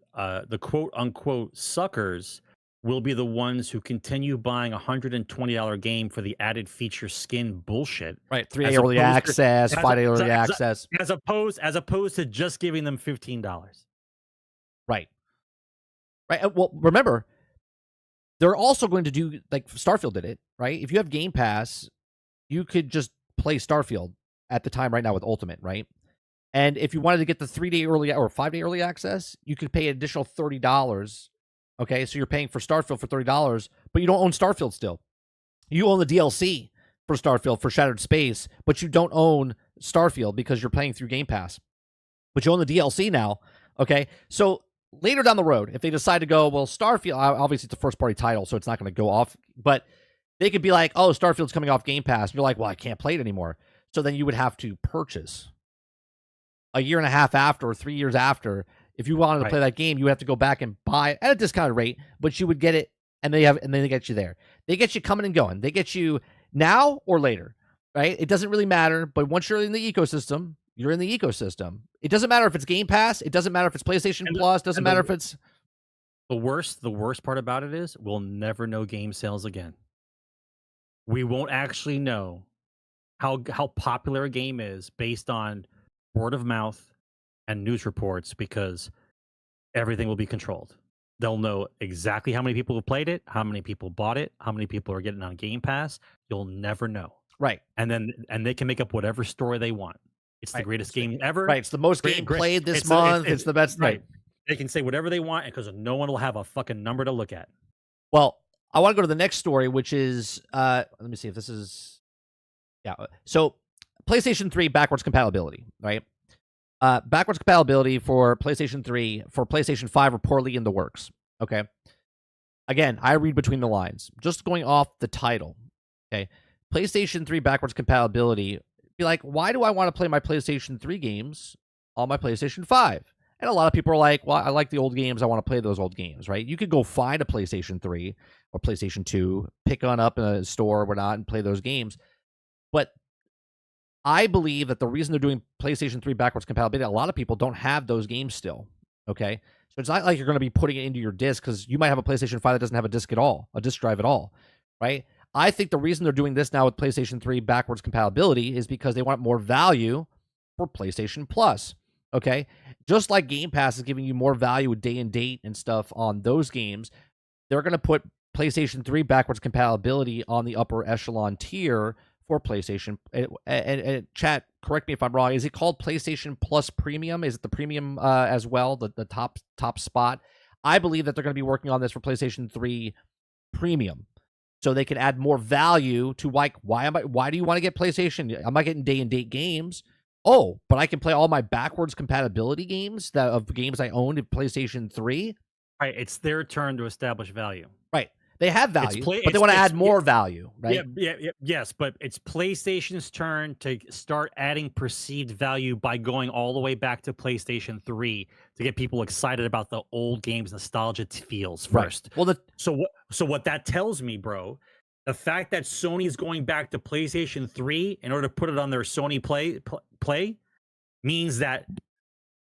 quote unquote suckers will be the ones who continue buying $120 game for the added feature skin bullshit. Right, 3-day early access, 5-day early access, as opposed to just giving them $15. Right. Right. Well, remember, they're also going to do like Starfield did it, right? If you have Game Pass, you could just play Starfield at the time right now with Ultimate, right? And if you wanted to get the 3-day early or 5-day early access, you could pay an additional $30. Okay, so you're paying for Starfield for $30, but you don't own Starfield still. You own the DLC for Starfield for Shattered Space, but you don't own Starfield because you're playing through Game Pass. But you own the DLC now, okay? So later down the road, if they decide to go, well, Starfield, obviously it's a first-party title, so it's not going to go off, but they could be like, oh, Starfield's coming off Game Pass. And you're like, well, I can't play it anymore. So then you would have to purchase a year and a half after or 3 years after. If you wanted to play that game, you would have to go back and buy it at a discounted rate, but you would get it, and then they get you there. They get you coming and going. They get you now or later, right? It doesn't really matter, but once you're in the ecosystem, you're in the ecosystem. It doesn't matter if it's Game Pass. It doesn't matter if it's PlayStation Plus. Doesn't matter if it's... The worst part about it is we'll never know game sales again. We won't actually know how popular a game is based on word of mouth and news reports, because everything will be controlled. They'll know exactly how many people have played it, how many people bought it, how many people are getting on Game Pass. You'll never know. Right. And they can make up whatever story they want. It's the greatest game ever. Right. It's the most game played this month. It's the best. Right. They can say whatever they want because no one will have a fucking number to look at. Well, I want to go to the next story, which is, let me see if this is, yeah. So PlayStation 3 backwards compatibility, right? Backwards compatibility for PlayStation 3, for PlayStation 5 reportedly in the works. Okay. Again, I read between the lines. Just going off the title. Okay. PlayStation 3 backwards compatibility. Be like, why do I want to play my PlayStation 3 games on my PlayStation 5? And a lot of people are like, well, I like the old games. I want to play those old games, right? You could go find a PlayStation 3 or PlayStation 2, pick one up in a store or whatnot and play those games. But I believe that the reason they're doing PlayStation 3 backwards compatibility, a lot of people don't have those games still, okay? So it's not like you're going to be putting it into your disc, because you might have a PlayStation 5 that doesn't have a disc drive at all, right? I think the reason they're doing this now with PlayStation 3 backwards compatibility is because they want more value for PlayStation Plus, Okay, just like Game Pass is giving you more value with day and date and stuff on those games, they're going to put PlayStation 3 backwards compatibility on the upper echelon tier for PlayStation. And chat, correct me if I'm wrong. Is it called PlayStation Plus Premium? Is it the premium as well, the top spot? I believe that they're going to be working on this for PlayStation 3 Premium, so they can add more value to, like, why do you want to get PlayStation? I'm not getting day and date games. Oh, but I can play all my backwards compatibility games of games I owned in PlayStation 3. Right, it's their turn to establish value. Right. They have value, but they want to add more value, right? Yes, but it's PlayStation's turn to start adding perceived value by going all the way back to PlayStation 3 to get people excited about the old games, nostalgia feels first. Right. Well, so what that tells me, bro, the fact that Sony's going back to PlayStation 3 in order to put it on their Sony Play means that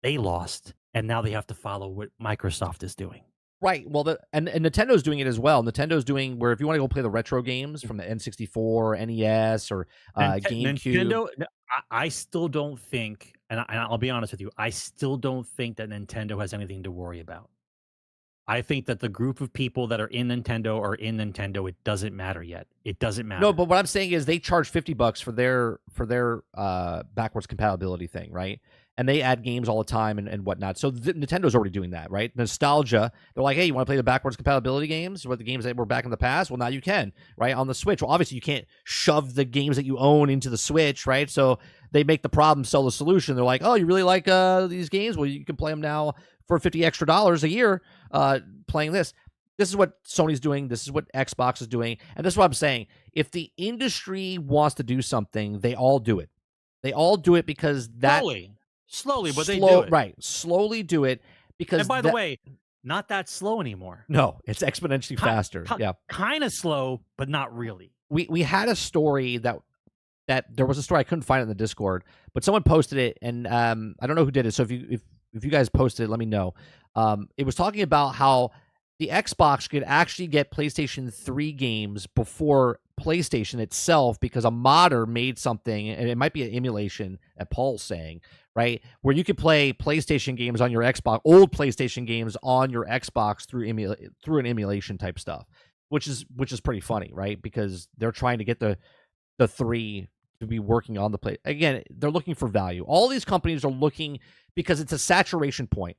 they lost, and now they have to follow what Microsoft is doing. Right. Well, and Nintendo's doing it as well. Nintendo's doing where if you want to go play the retro games from the N64, NES, or GameCube. Nintendo, I still don't think, and I'll be honest with you, I still don't think that Nintendo has anything to worry about. I think that the group of people that are in Nintendo are in Nintendo. It doesn't matter yet. It doesn't matter. No, but what I'm saying is they charge $50 for their backwards compatibility thing, right? And they add games all the time and whatnot. So Nintendo's already doing that, right? Nostalgia. They're like, hey, you want to play the backwards compatibility games? What the games that were back in the past? Well, now you can, right? On the Switch. Well, obviously you can't shove the games that you own into the Switch, right? So they make the problem sell the solution. They're like, oh, you really like these games? Well, you can play them now for $50 extra a year playing this. This is what Sony's doing. This is what Xbox is doing. And this is what I'm saying. If the industry wants to do something, they all do it. They all do it because that... Slowly, but they do it. Right. Slowly do it because... And by the way, not that slow anymore. No, it's exponentially faster. Yeah. Kind of slow, but not really. We had a story that there was a story. I couldn't find it in the Discord, but someone posted it, and I don't know who did it. So if you guys posted it, let me know. It was talking about how the Xbox could actually get PlayStation 3 games before PlayStation itself because a modder made something, and it might be an emulation that Paul's saying, right, where you could play PlayStation games on your Xbox, old PlayStation games on your Xbox through an emulation type stuff, which is pretty funny, right? Because they're trying to get the 3 to be working on the play. Again, they're looking for value. All these companies are looking because it's a saturation point.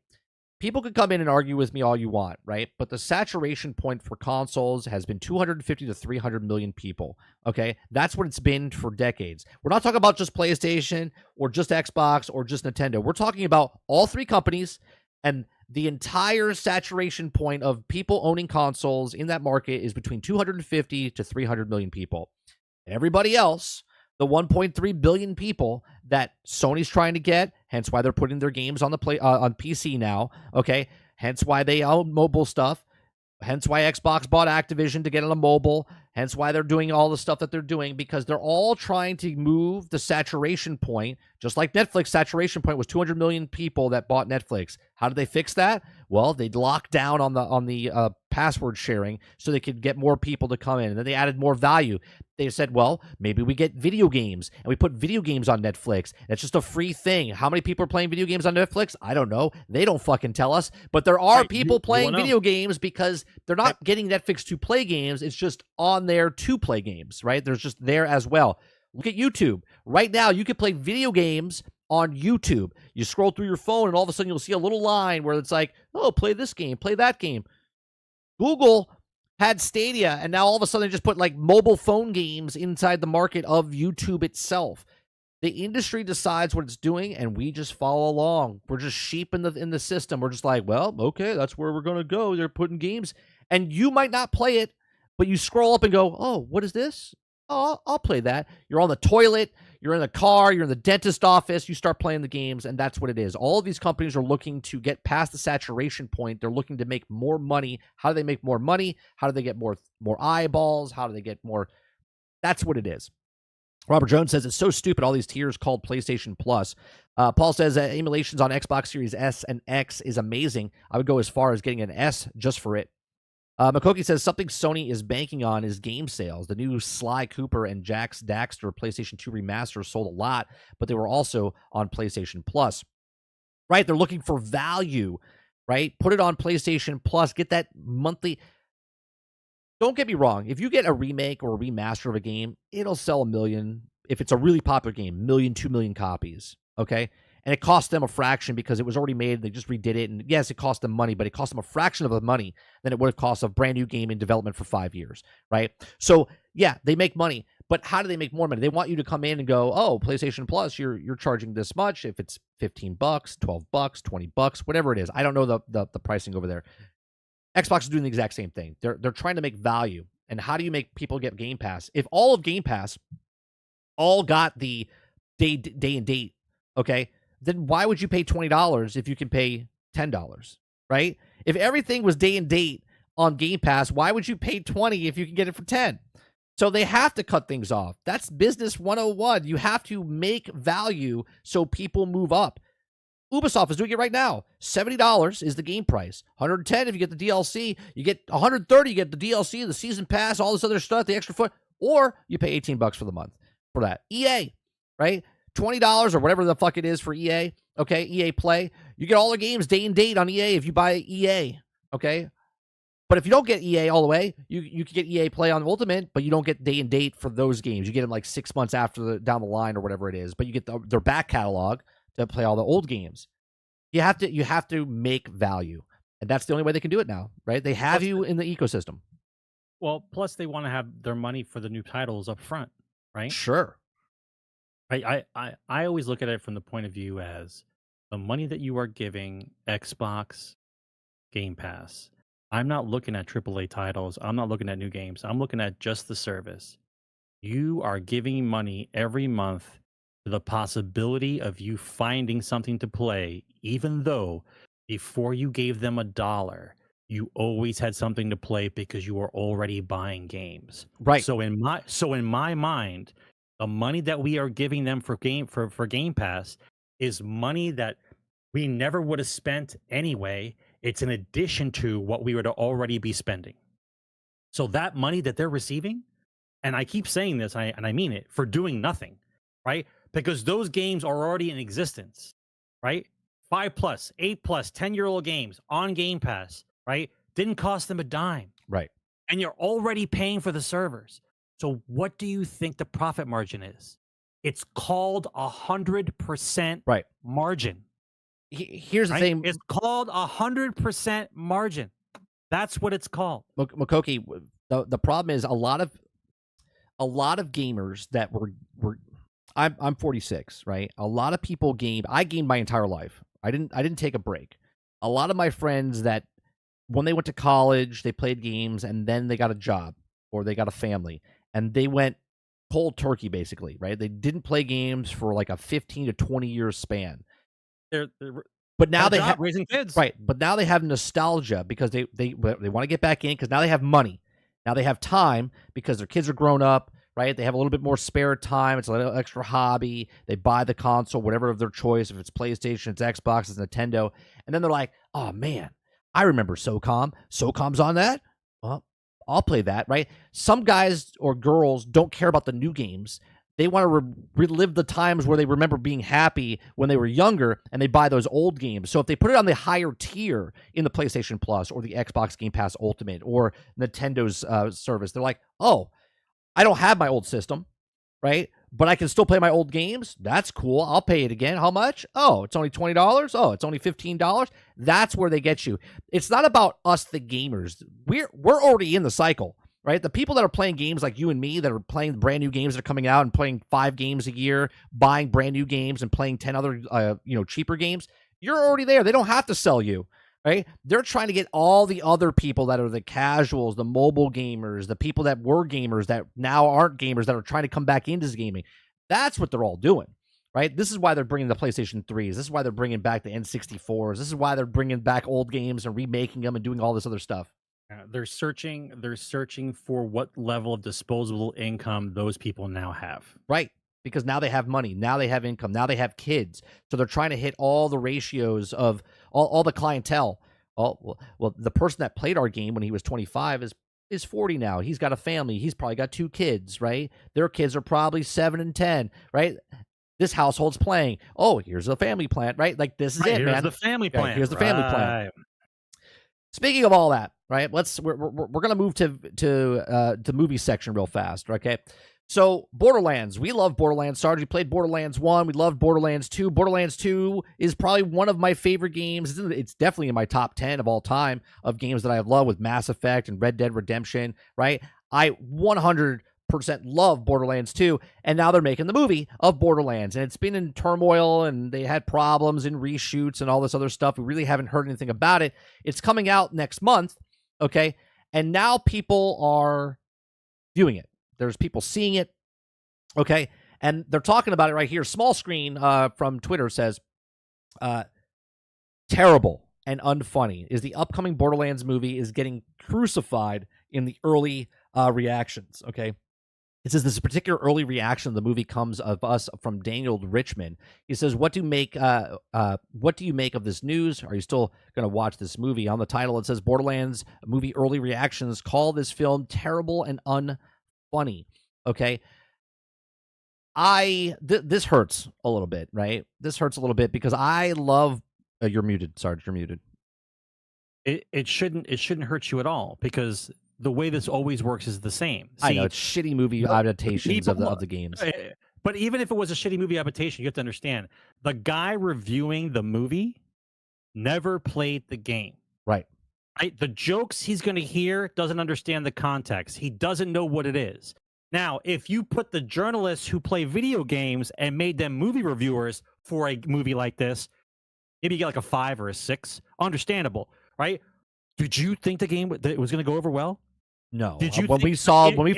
People could come in and argue with me all you want, right? But the saturation point for consoles has been 250 to 300 million people, okay? That's what it's been for decades. We're not talking about just PlayStation or just Xbox or just Nintendo. We're talking about all three companies, and the entire saturation point of people owning consoles in that market is between 250 to 300 million people. Everybody else, the 1.3 billion people that Sony's trying to get, hence why they're putting their games on on PC now, okay? Hence why they own mobile stuff, hence why Xbox bought Activision to get on a mobile, hence why they're doing all the stuff that they're doing, because they're all trying to move the saturation point, just like Netflix saturation point was 200 million people that bought Netflix. How did they fix that? Well, they locked down on the password sharing so they could get more people to come in, and then they added more value. They said, well, maybe we get video games, and we put video games on Netflix. It's just a free thing. How many people are playing video games on Netflix? I don't know. They don't fucking tell us. But there are people playing video games because they're not getting Netflix to play games. It's just on there to play games, right? There's just there as well. Look at YouTube. Right now, you can play video games on YouTube. You scroll through your phone, and all of a sudden you'll see a little line where it's like, oh, play this game, play that game. Google had Stadia, and now all of a sudden they just put like mobile phone games inside the market of YouTube itself. The industry decides what it's doing, and we just follow along. We're just sheep in the system. We're just like, well, okay, that's where we're gonna go. They're putting games, and you might not play it, but you scroll up and go, oh, what is this? Oh, I'll play that. You're on the toilet, you're in the car, you're in the dentist office, you start playing the games, and that's what it is. All of these companies are looking to get past the saturation point. They're looking to make more money. How do they make more money? How do they get more eyeballs? How do they get more? That's what it is. Robert Jones says, it's so stupid, all these tiers called PlayStation Plus. Paul says, emulations on Xbox Series S and X is amazing. I would go as far as getting an S just for it. Makoki says, something Sony is banking on is game sales. The new Sly Cooper and Jax Daxter PlayStation 2 remasters sold a lot, but they were also on PlayStation Plus. right? They're looking for value, right? Put it on PlayStation Plus. Get that monthly. Don't get me wrong. If you get a remake or a remaster of a game, it'll sell 1 million. If it's a really popular game, 1 million, 2 million copies, okay? And it cost them a fraction because it was already made. They just redid it. And yes, it cost them money, but it cost them a fraction of the money than it would have cost a brand new game in development for 5 years, right? So yeah, they make money, but how do they make more money? They want you to come in and go, oh, PlayStation Plus, you're charging this much. If it's $15, $12, $20, whatever it is. I don't know the pricing over there. Xbox is doing the exact same thing. They're trying to make value. And how do you make people get Game Pass? If all of Game Pass all got the day and date, okay, then why would you pay $20 if you can pay $10, right? If everything was day and date on Game Pass, why would you pay $20 if you can get it for $10? So they have to cut things off. That's business 101. You have to make value so people move up. Ubisoft is doing it right now. $70 is the game price. $110 if you get the DLC. You get $130, you get the DLC, the season pass, all this other stuff, the extra foot, or you pay $18 for the month for that. EA, right? $20 or whatever the fuck it is for EA. Okay, EA Play. You get all the games day and date on EA if you buy EA. Okay, but if you don't get EA all the way, you can get EA Play on Ultimate, but you don't get day and date for those games. You get them like 6 months after down the line or whatever it is. But you get their back catalog to play all the old games. You have to make value, and that's the only way they can do it now, right? They have you in the ecosystem. Well, plus they want to have their money for the new titles up front, right? Sure. I always look at it from the point of view as the money that you are giving Xbox Game Pass. I'm not looking at AAA titles. I'm not looking at new games. I'm looking at just the service. You are giving money every month to the possibility of you finding something to play, even though before you gave them $1, you always had something to play because you were already buying games. Right. So in my mind, the money that we are giving them for Game Pass is money that we never would have spent anyway. It's in addition to what we would already be spending. So that money that they're receiving, and I keep saying this, and I mean it, for doing nothing, right? Because those games are already in existence, right? 5+, 8+, 10-year-old games on Game Pass, right? Didn't cost them a dime. Right. And you're already paying for the servers. So what do you think the profit margin is? It's called 100% right. margin. Here's the right? thing. It's called 100% margin. That's what it's called. Makoki, the problem is a lot of gamers that were I'm 46, right? A lot of people game. I gamed my entire life. I didn't take a break. A lot of my friends that when they went to college, they played games and then they got a job or they got a family and they went cold turkey basically, right? They didn't play games for like a 15 to 20 year span. But now they have raising kids, right? But now they have nostalgia because they want to get back in because now they have money. Now they have time because their kids are grown up, right? They have a little bit more spare time. It's a little extra hobby. They buy the console, whatever of their choice. If it's PlayStation, it's Xbox, it's Nintendo, and then they're like, "Oh man, I remember SOCOM. SOCOM's on that. Well, I'll play that." Right? Some guys or girls don't care about the new games. They want to relive the times where they remember being happy when they were younger, and they buy those old games. So if they put it on the higher tier in the PlayStation Plus or the Xbox Game Pass Ultimate or Nintendo's service, they're like, "Oh, I don't have my old system, right? But I can still play my old games. That's cool. I'll pay it again. How much? Oh, it's only $20. Oh, it's only $15." That's where they get you. It's not about us, the gamers. We're already in the cycle. Right? The people that are playing games like you and me that are playing brand new games that are coming out and playing 5 games a year, buying brand new games and playing 10 other cheaper games, you're already there. They don't have to sell you, right? They're trying to get all the other people that are the casuals, the mobile gamers, the people that were gamers that now aren't gamers that are trying to come back into gaming. That's what they're all doing, right? This is why they're bringing the PlayStation 3s. This is why they're bringing back the N64s. This is why they're bringing back old games and remaking them and doing all this other stuff. They're searching for what level of disposable income those people now have. Right. Because now they have money. Now they have income. Now they have kids. So they're trying to hit all the ratios of all the clientele. Well, the person that played our game when he was 25 is 40 now. He's got a family. He's probably got 2 kids, right? Their kids are probably 7 and 10, right? this household's playing. Oh, here's the family plan, right? Like this is it, Here's man. the family plan. Here's the family plan. Right. Speaking of all that, right? We're gonna move to the movie section real fast, okay? So Borderlands, we love Borderlands. Sarge, we played Borderlands 1. We loved Borderlands 2. Borderlands 2 is probably one of my favorite games. It's definitely in my top 10 of all time of games that I love, with Mass Effect and Red Dead Redemption, right? I 100% love Borderlands 2, and now they're making the movie of Borderlands, and it's been in turmoil, and they had problems and reshoots and all this other stuff. We really haven't heard anything about it. It's coming out next month, okay? And now people are viewing it. There's people seeing it, okay? And they're talking about it right here. Small Screen from Twitter says, terrible and unfunny is the upcoming Borderlands movie is getting crucified in the early reactions, okay? It says this particular early reaction of the movie comes of us from Daniel Richmond. He says, what do you make of this news? Are you still going to watch this movie? On the title, it says Borderlands movie early reactions call this film terrible and unfunny. Okay. This hurts a little bit, right? This hurts a little bit because I love, you're muted, Sarge, you're muted. It shouldn't hurt you at all, because the way this always works is the same. See, I know it's shitty movie adaptations of the games. But even if it was a shitty movie adaptation, you have to understand the guy reviewing the movie never played the game. Right. The jokes he's going to hear doesn't understand the context. He doesn't know what it is. Now, if you put the journalists who play video games and made them movie reviewers for a movie like this, maybe you get like a 5 or a 6. Understandable, right? Did you think the game was going to go over well? No. Did you when we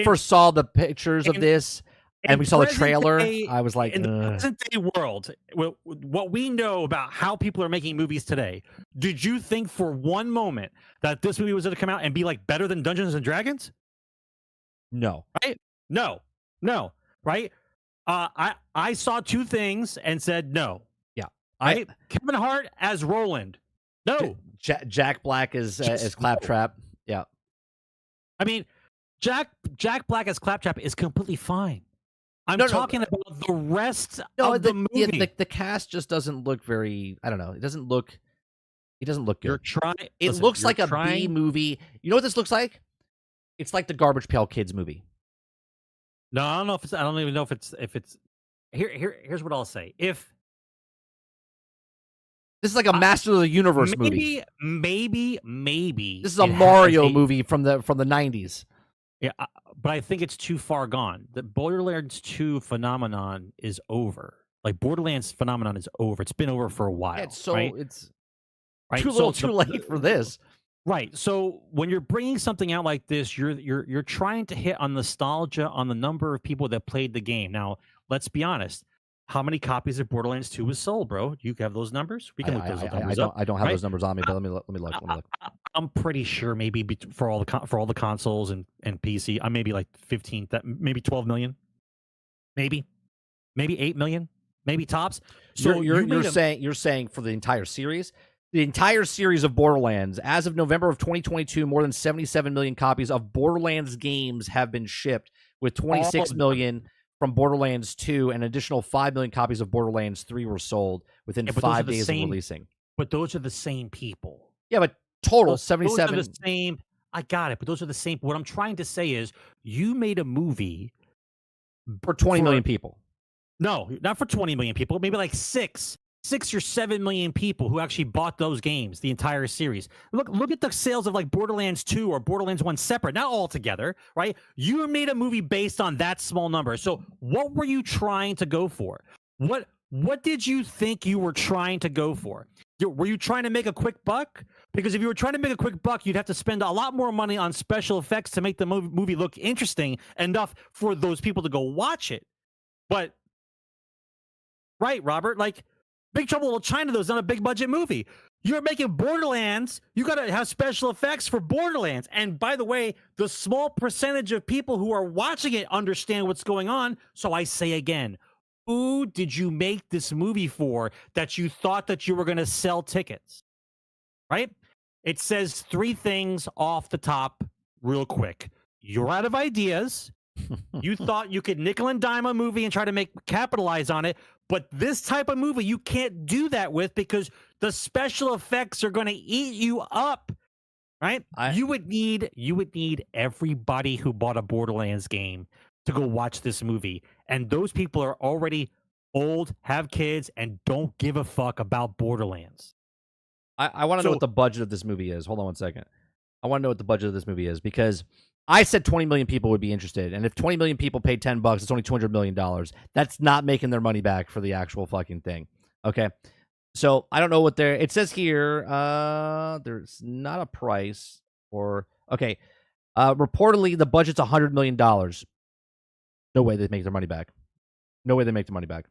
first saw the pictures of this and we saw the trailer, I was like, in the present day world, what we know about how people are making movies today, did you think for one moment that this movie was going to come out and be like better than Dungeons and Dragons? No. Right? No. Right? I saw 2 things and said no. Yeah. Right? Kevin Hart as Roland. No. Jack Black is Claptrap. Yeah. I mean, Jack Black as Claptrap is completely fine. I'm talking about the rest of the movie. The cast just doesn't look very. I don't know. It doesn't look good. You're trying. It looks like a B movie. You know what this looks like? It's like the Garbage Pail Kids movie. No, I don't know if it's. I don't even know if it's. Here's what I'll say. If this is like a Master of the Universe movie. Maybe this is a Mario movie from the 90s. Yeah, but I think it's too far gone. The Borderlands 2 phenomenon is over. Like Borderlands phenomenon is over. It's been over for a while. It's so right? it's right? too little, too late for this. Right. So when you're bringing something out like this, you're trying to hit on nostalgia on the number of people that played the game. Now, let's be honest. How many copies of Borderlands 2 was sold, bro? Do you have those numbers? We can look those numbers up. I don't have those numbers on me, but let me look. I'm pretty sure maybe for all the consoles and PC, I'm maybe like 15, maybe 12 million, maybe 8 million, maybe tops. So you're saying for the entire series, of Borderlands, as of November of 2022, more than 77 million copies of Borderlands games have been shipped, with 26 million from Borderlands 2, and an additional 5 million copies of Borderlands 3 were sold within 5 days of releasing. But those are the same people. Yeah, but total 77. Those are the same. I got it, but those are the same. What I'm trying to say is, you made a movie for 20 million people. No, not for 20 million people. Maybe like 6 or 7 million people who actually bought those games, the entire series. Look at the sales of like Borderlands 2 or Borderlands 1 separate, not all together, right? You made a movie based on that small number. So what were you trying to go for? What did you think you were trying to go for? Were you trying to make a quick buck? Because if you were trying to make a quick buck, you'd have to spend a lot more money on special effects to make the movie look interesting enough for those people to go watch it. But, right, Robert, like, Big Trouble in Little China, though, is not a big budget movie. You're making Borderlands. You got to have special effects for Borderlands. And by the way, the small percentage of people who are watching it understand what's going on. So I say again, who did you make this movie for that you thought that you were going to sell tickets? Right? It says 3 things off the top real quick. You're out of ideas. You thought you could nickel and dime a movie and try to capitalize on it, but this type of movie you can't do that with because the special effects are going to eat you up, right? You would need everybody who bought a Borderlands game to go watch this movie, and those people are already old, have kids, and don't give a fuck about Borderlands. I want to know what the budget of this movie is. Hold on one second. I want to know what the budget of this movie is because I said 20 million people would be interested, and if 20 million people paid $10, it's only $200 million. That's not making their money back for the actual fucking thing. Okay, so I don't know what they're. It says here, there's not a price or okay. Reportedly, the budget's $100 million. No way they make their money back. No way they make the money back.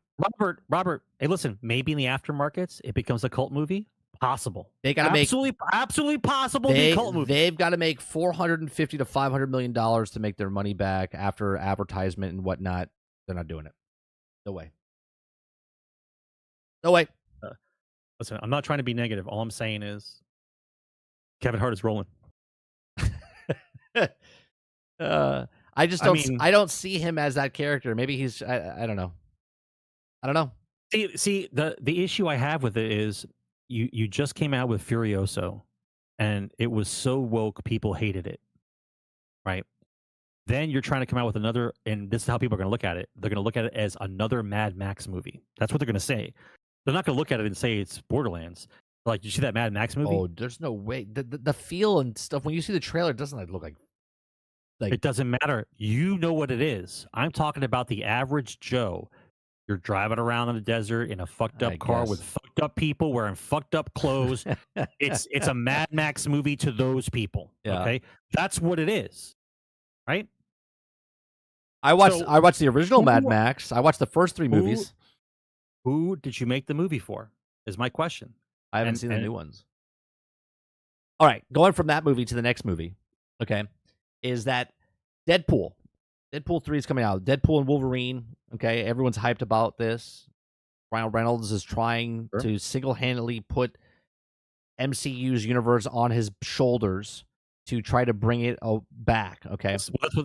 Robert, hey, listen. Maybe in the aftermarkets, it becomes a cult movie. Possible. They got to make absolutely possible. To be a cult movie. They've got to make $450 to $500 million to make their money back after advertisement and whatnot. They're not doing it. No way. No way. Listen, I'm not trying to be negative. All I'm saying is Kevin Hart is rolling. I just don't. I don't see him as that character. Maybe he's. I don't know. I don't know. See the issue I have with it is you just came out with Furioso, and it was so woke people hated it, right? Then you're trying to come out with another, and this is how people are going to look at it. They're going to look at it as another Mad Max movie. That's what they're going to say. They're not going to look at it and say it's Borderlands. Like, you see that Mad Max movie? Oh, there's no way. The feel and stuff when you see the trailer, it doesn't look like. It doesn't matter. You know what it is. I'm talking about the average Joe. You're driving around in the desert in a fucked up car with fucked up people wearing fucked up clothes. It's a Mad Max movie to those people. Yeah. Okay, that's what it is, right? I watched the original Mad Max. I watched the first 3 movies. Who did you make the movie for? Is my question. I haven't seen the new ones. All right, going from that movie to the next movie. Okay, is that Deadpool? Deadpool 3 is coming out. Deadpool and Wolverine. Okay, everyone's hyped about this. Ryan Reynolds is trying to single-handedly put MCU's universe on his shoulders to try to bring it back. Okay,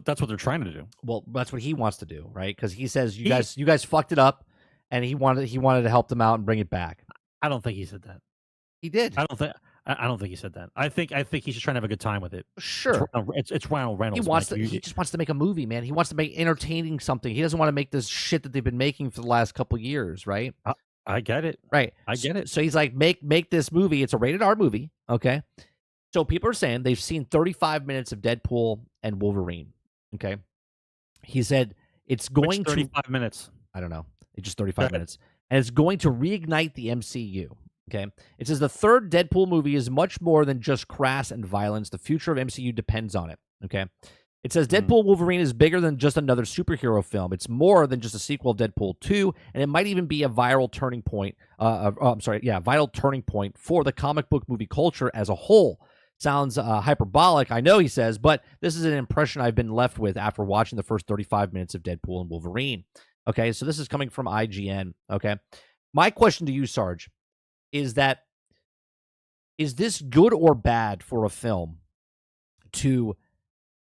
that's what they're trying to do. Well, that's what he wants to do, right? Because he says you guys fucked it up, and he wanted to help them out and bring it back. I don't think he said that. He did. I don't think he said that. I think he's just trying to have a good time with it. Sure, it's Ryan Reynolds. He just wants to make a movie, man. He wants to make entertaining something. He doesn't want to make this shit that they've been making for the last couple years, right? I get it. Right, I get it. So he's like, make this movie. It's a rated R movie, okay? So people are saying they've seen 35 minutes of Deadpool and Wolverine. Okay, he said it's going 35 minutes. I don't know. It's just 35 minutes, and it's going to reignite the MCU. Okay, it says the third Deadpool movie is much more than just crass and violence. The future of MCU depends on it. Okay, it says Deadpool Wolverine is bigger than just another superhero film. It's more than just a sequel of Deadpool 2, and it might even be a viral turning point. Vital turning point for the comic book movie culture as a whole. Sounds hyperbolic, I know, he says, but this is an impression I've been left with after watching the first 35 minutes of Deadpool and Wolverine. Okay, so this is coming from IGN. Okay, my question to you, Sarge, is this good or bad for a film to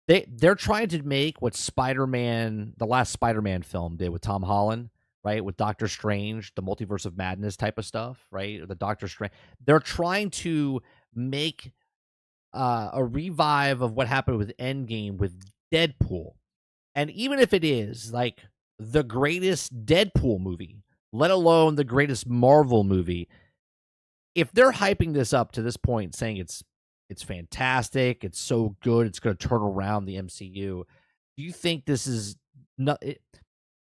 they're trying to make what Spider-Man, the last Spider-Man film did with Tom Holland, right? With Doctor Strange, the Multiverse of Madness type of stuff, right? The Doctor Strange. They're trying to make a revive of what happened with Endgame with Deadpool. And even if it is like the greatest Deadpool movie, let alone the greatest Marvel movie, if they're hyping this up to this point, saying it's fantastic, it's so good, it's going to turn around the MCU, do you think this is not? Do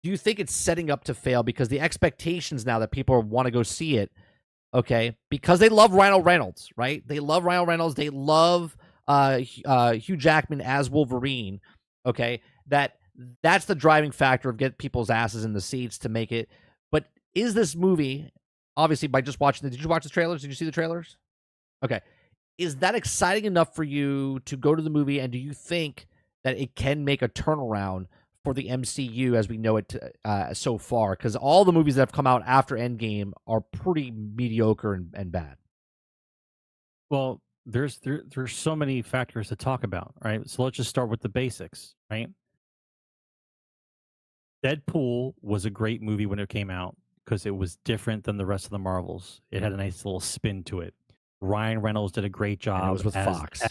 you think it's setting up to fail because the expectations now that people want to go see it, okay, because they love Ryan Reynolds, right? They love Ryan Reynolds. They love Hugh Jackman as Wolverine, okay? That's the driving factor of getting people's asses in the seats to make it. But is this movie, obviously, by just watching did you watch the trailers? Did you see the trailers? Okay. Is that exciting enough for you to go to the movie, and do you think that it can make a turnaround for the MCU as we know it so far? Because all the movies that have come out after Endgame are pretty mediocre and bad. Well, there's so many factors to talk about, right? So let's just start with the basics, right? Deadpool was a great movie when it came out because it was different than the rest of the Marvels. It had a nice little spin to it. Ryan Reynolds did a great job And it was with as, Fox.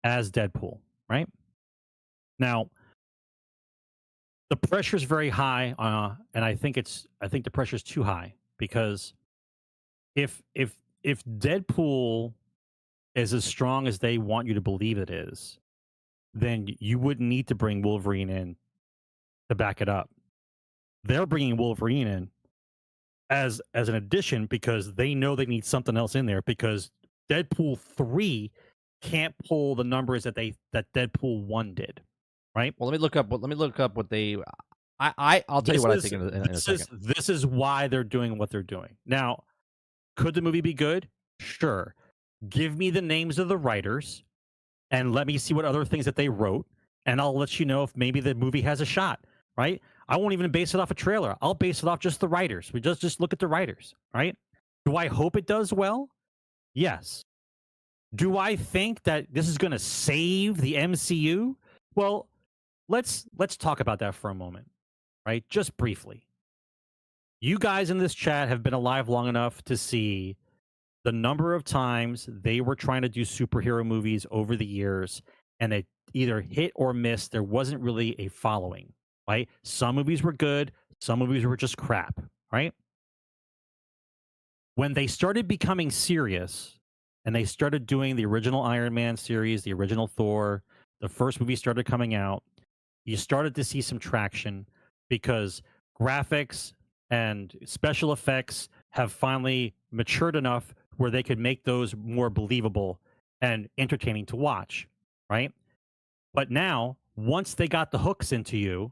as Deadpool, right? Now, the pressure's very high, and I think the pressure's too high because if Deadpool is as strong as they want you to believe it is, then you wouldn't need to bring Wolverine in to back it up. They're bringing Wolverine in as an addition because they know they need something else in there because Deadpool 3 can't pull the numbers that Deadpool 1 did, right? Well, let me look up what they. I'll tell you what I think in a second. This is why they're doing what they're doing. Now, could the movie be good? Sure. Give me the names of the writers and let me see what other things that they wrote, and I'll let you know if maybe the movie has a shot, right? I won't even base it off a trailer. I'll base it off just the writers. We just look at the writers, right? Do I hope it does well? Yes. Do I think that this is going to save the MCU? Well, let's talk about that for a moment, right? Just briefly. You guys in this chat have been alive long enough to see the number of times they were trying to do superhero movies over the years, and it either hit or missed. There wasn't really a following, right? Some movies were good, some movies were just crap, right? When they started becoming serious and they started doing the original Iron Man series, the original Thor, the first movie started coming out, you started to see some traction because graphics and special effects have finally matured enough where they could make those more believable and entertaining to watch, right? But now, once they got the hooks into you,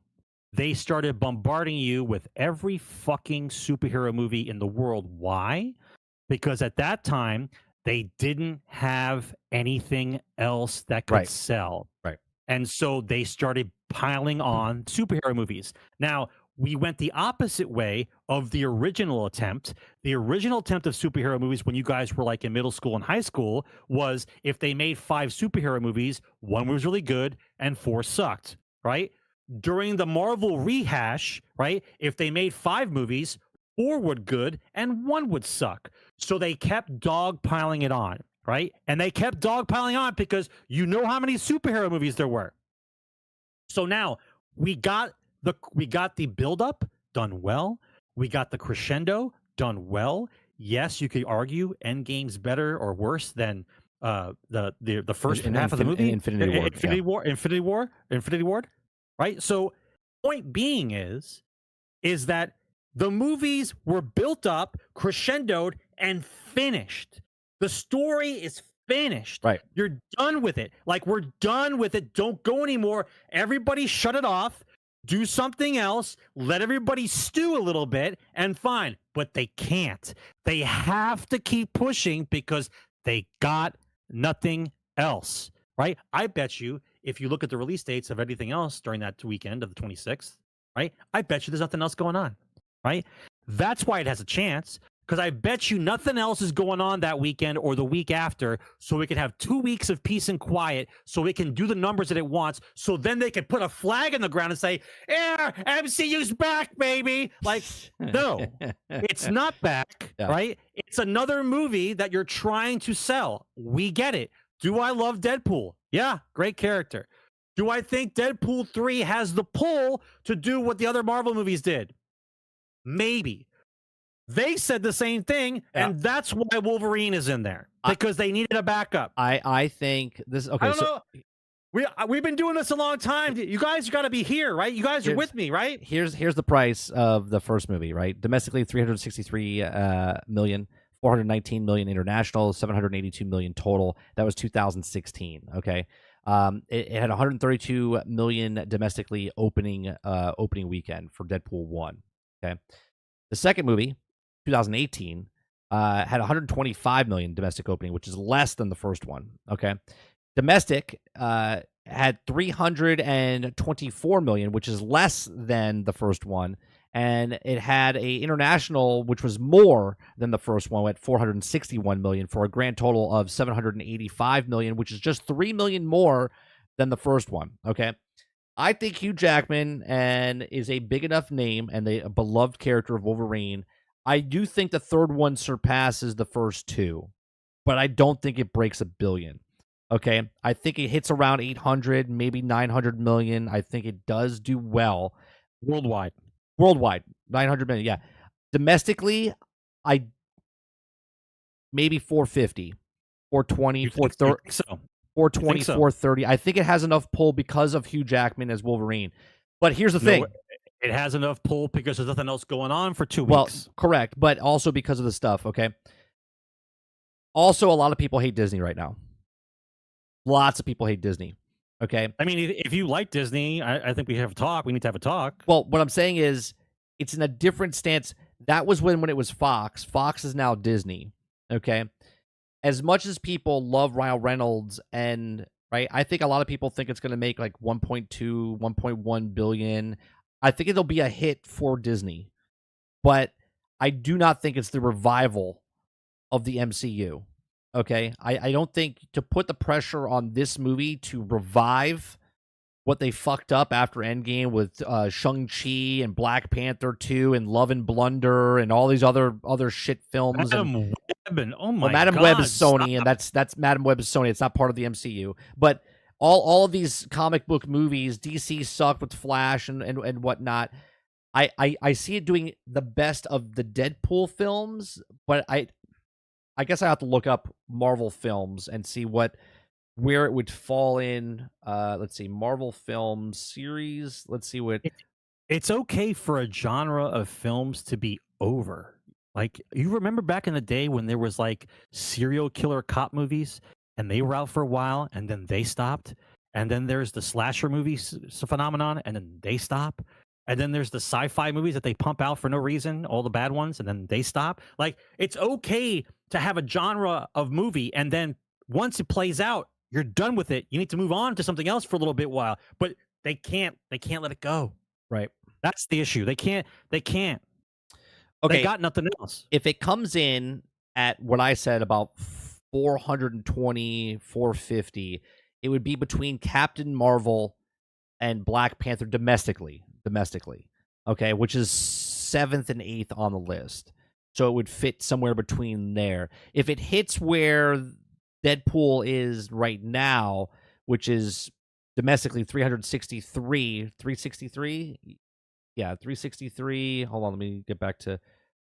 they started bombarding you with every fucking superhero movie in the world. Why? Because at that time, they didn't have anything else that could sell. Right. And so they started piling on superhero movies. Now, we went the opposite way of the original attempt. The original attempt of superhero movies when you guys were like in middle school and high school was if they made 5 superhero movies, 1 was really good and 4 sucked, right? During the Marvel rehash, right, if they made 5 movies, 4 would good and 1 would suck. So they kept dogpiling it on, right? And they kept dogpiling on because you know how many superhero movies there were. So now we got the build-up done well. We got the crescendo done well. Yes, you could argue Endgame's better or worse than the first half of the movie. Infinity War. Right? So point being is that the movies were built up, crescendoed, and finished. The story is finished. Right. You're done with it. Like, we're done with it. Don't go anymore. Everybody shut it off. Do something else. Let everybody stew a little bit, and fine. But they can't. They have to keep pushing because they got nothing else. Right? I bet you, if you look at the release dates of anything else during that weekend of the 26th, right? I bet you there's nothing else going on. Right? That's why it has a chance. Because I bet you nothing else is going on that weekend or the week after, so we can have 2 weeks of peace and quiet, so it can do the numbers that it wants, so then they can put a flag in the ground and say, yeah, MCU's back, baby. Like, no, it's not back, right? It's another movie that you're trying to sell. We get it. Do I love Deadpool? Yeah, great character. Do I think Deadpool 3 has the pull to do what the other Marvel movies did? Maybe. They said the same thing, and that's why Wolverine is in there, because they needed a backup. I think this. Okay, I don't know. We've been doing this a long time. You guys got to be here, right? You guys are with me, right? Here's the price of the first movie, right? Domestically, 363 million, 419 million international, 782 million total. That was 2016. Okay, it had 132 million domestically opening weekend for Deadpool 1. Okay, the second movie, 2018, had 125 million domestic opening, which is less than the first one. Okay, domestic had 324 million, which is less than the first one, and it had a international, which was more than the first one, at 461 million, for a grand total of 785 million, which is just 3 million more than the first one. Okay, I think Hugh Jackman and is a big enough name and a beloved character of Wolverine. I do think the third one surpasses the first two, but I don't think it breaks 1 billion. Okay, I think it hits around 800, maybe 900 million. I think it does do well Worldwide. 900 million. Yeah, domestically, I maybe 450, 420, You think 430. so? 420, so? 430. I think it has enough pull because of Hugh Jackman as Wolverine. But here's the thing. It has enough pull because there's nothing else going on for 2 Well, weeks. correct, but also because of the stuff, okay? Also, a lot of people hate Disney right now. Lots of people hate Disney, okay? I mean, if you like Disney, I think we have a talk. We need to have a talk. Well, what I'm saying is it's in a different stance. That was when it was Fox. Fox is now Disney, okay? As much as people love Ryan Reynolds and right, I think a lot of people think it's going to make like 1.2, 1.1 billion. I think it'll be a hit for Disney, but I do not think it's the revival of the MCU. Okay, I don't think to put the pressure on this movie to revive what they fucked up after Endgame with Shang-Chi and Black Panther 2 and Love and Blunder and all these other shit films. Madam Web and oh my well, Madam God, Web is Sony, stop. and that's Madam Web is Sony. It's not part of the MCU. But all of these comic book movies, DC sucked with Flash and whatnot. I see it doing the best of the Deadpool films, but I guess I have to look up Marvel films and see where it would fall in. Let's see, Marvel films series. Let's see what. It's okay for a genre of films to be over. Like, you remember back in the day when there was like serial killer cop movies and they were out for a while and then they stopped. And then there's the slasher movies phenomenon and then they stop. And then there's the sci-fi movies that they pump out for no reason, all the bad ones, and then they stop. Like, it's okay to have a genre of movie, and then once it plays out, you're done with it. You need to move on to something else for a little bit while. But they can't let it go. Right. That's the issue. They can't. Okay. They got nothing else. If it comes in at what I said about 420, 450, it would be between Captain Marvel and Black Panther domestically, okay, which is 7th and 8th on the list. So it would fit somewhere between there. If it hits where Deadpool is right now, which is domestically 363, yeah, 363. Hold on, let me get back to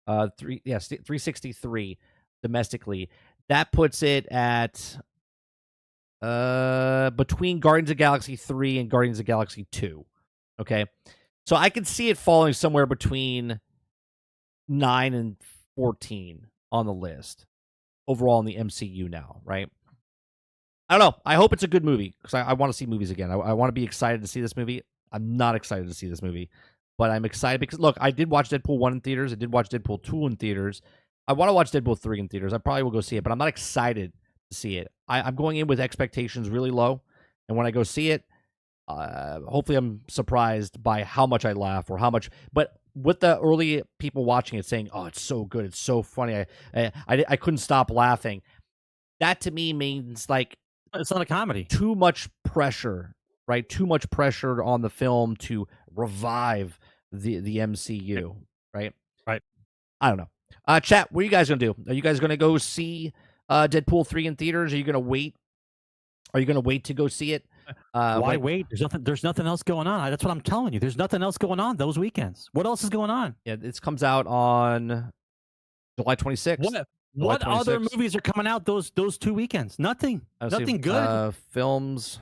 363 domestically. That puts it at between Guardians of the Galaxy 3 and Guardians of the Galaxy 2. Okay. So I can see it falling somewhere between 9 and 14 on the list overall in the MCU now, right? I don't know. I hope it's a good movie because I want to see movies again. I want to be excited to see this movie. I'm not excited to see this movie, but I'm excited because, look, I did watch Deadpool 1 in theaters. I did watch Deadpool 2 in theaters. I want to watch Deadpool 3 in theaters. I probably will go see it, but I'm not excited to see it. I'm going in with expectations really low, and when I go see it, hopefully I'm surprised by how much I laugh or how much. But with the early people watching it saying, "Oh, it's so good, it's so funny," I couldn't stop laughing. That to me means like It's not a comedy. too much pressure, right? Too much pressure on the film to revive the MCU, right? Right. I don't know. Chat, what are you guys gonna do? Are you guys gonna go see Deadpool 3 in theaters? Are you gonna wait? Are you gonna wait to go see it? Why wait? There's nothing else going on. That's what I'm telling you. There's nothing else going on those weekends. What else is going on? Yeah, this comes out on July 26th. What other 26th. movies are coming out those 2 weekends? Nothing. Let's see, Nothing good. Films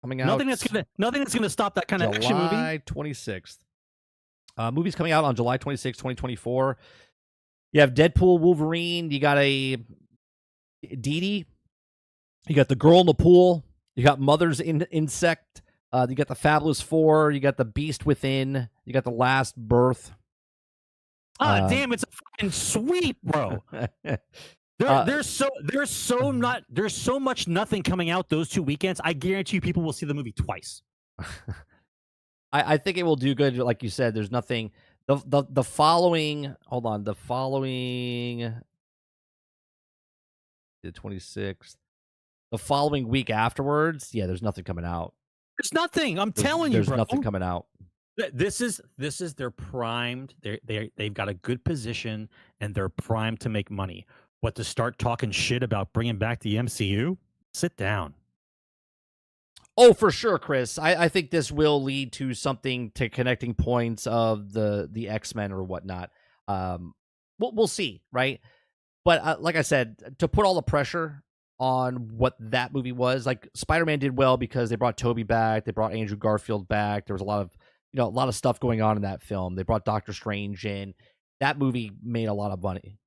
coming out. Nothing that's gonna stop that kind of action movie. July 26th. Movies coming out on July 26th, 2024. You have Deadpool, Wolverine. You got a Dee Dee. You got The Girl in the Pool. You got Mother's Insect. You got The Fabulous Four. You got The Beast Within. You got The Last Birth. Damn! It's a fucking sweep, bro. There's so much nothing coming out those 2 weekends. I guarantee you, people will see the movie twice. I think it will do good. Like you said, there's nothing. The following. Hold on. The following. The 26th. The following week afterwards, yeah, there's nothing coming out. There's nothing. I'm telling you, there's bro. nothing coming out. This is they're primed. They've got a good position and they're primed to make money. But to start talking shit about bringing back the MCU, sit down. Oh, for sure, Chris. I think this will lead to something, to connecting points of the X-Men or whatnot. We'll see, right? But like I said, to put all the pressure on what that movie was, like Spider-Man did well because they brought Tobey back, they brought Andrew Garfield back. There was a lot of stuff going on in that film. They brought Doctor Strange in. That movie made a lot of money.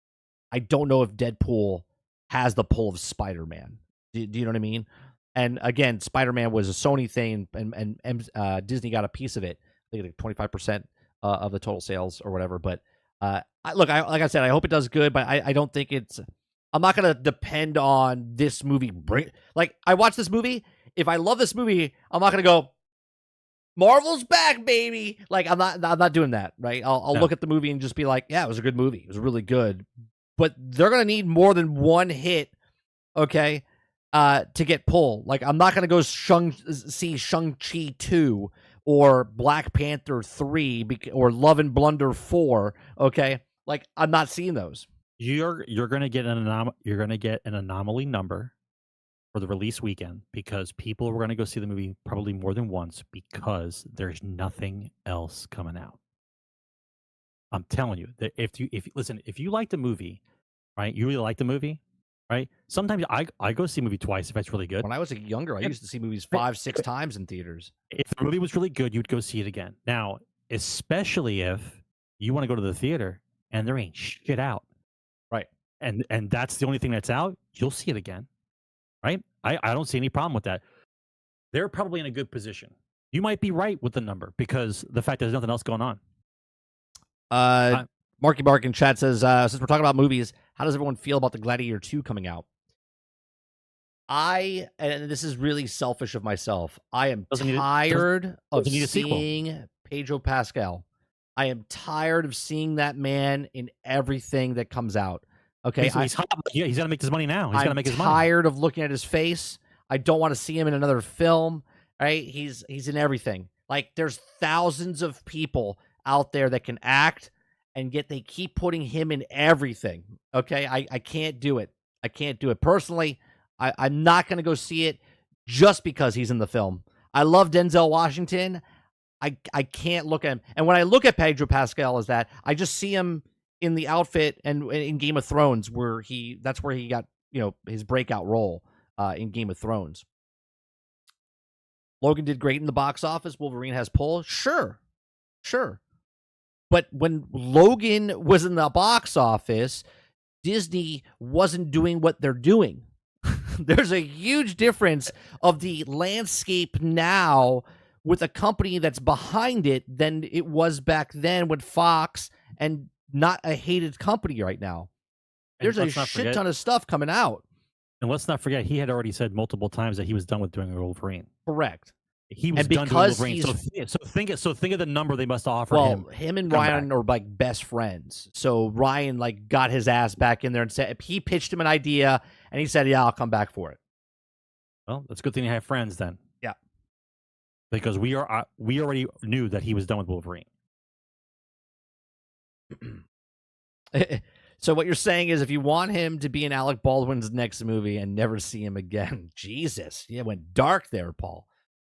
I don't know if Deadpool has the pull of Spider-Man. Do you know what I mean? And again, Spider-Man was a Sony thing, and Disney got a piece of it. I think like 25% of the total sales or whatever. But like I said, I hope it does good. But I don't think it's. I'm not gonna depend on this movie. Like I watch this movie. If I love this movie, I'm not gonna go, Marvel's back, baby. Like I'm not doing that, right? I'll look at the movie and just be like, yeah, it was a good movie. It was really good. But they're gonna need more than one hit, okay, to get pulled. Like I'm not gonna go see Shang-Chi 2 or Black Panther 3 or Love and Blunder 4, okay? Like I'm not seeing those. You're gonna get an anomaly number for the release weekend because people are gonna go see the movie probably more than once because there's nothing else coming out. I'm telling you that if you like the movie, right? You really like the movie, right? Sometimes I go see a movie twice if it's really good. When I was younger, I used to see movies 5-6 times in theaters. If the movie was really good, you'd go see it again. Now, especially if you want to go to the theater and there ain't shit out. Right. And that's the only thing that's out, you'll see it again. Right? I don't see any problem with that. They're probably in a good position. You might be right with the number because the fact that there's nothing else going on. Marky Mark in chat says, since we're talking about movies, how does everyone feel about the Gladiator 2 coming out? And this is really selfish of myself, I am tired of seeing Pedro Pascal. I am tired of seeing that man in everything that comes out. Okay, he's got to make his money now. He's got to make his money. I'm tired of looking at his face. I don't want to see him in another film. Right? He's in everything. Like there's thousands of people out there that can act, and yet they keep putting him in everything. Okay, I can't do it. I can't do it personally. I'm not going to go see it just because he's in the film. I love Denzel Washington. I can't look at him. And when I look at Pedro Pascal as that, I just see him in the outfit and in Game of Thrones that's where he got, his breakout role in Game of Thrones. Logan did great in the box office. Wolverine has pull. Sure. But when Logan was in the box office, Disney wasn't doing what they're doing. There's a huge difference of the landscape now with a company that's behind it than it was back then with Fox, and not a hated company right now. There's a shit ton of stuff coming out. And let's not forget, he had already said multiple times that he was done with doing Wolverine. Correct. He was done doing Wolverine. So think of the number they must offer him. Well, him and Ryan are like best friends. So Ryan got his ass back in there and said he pitched him an idea, and he said, "Yeah, I'll come back for it." Well, that's a good thing to have friends then. Yeah, because we already knew that he was done with Wolverine. So what you're saying is, if you want him to be in Alec Baldwin's next movie and never see him again, Jesus, yeah, went dark there, Paul.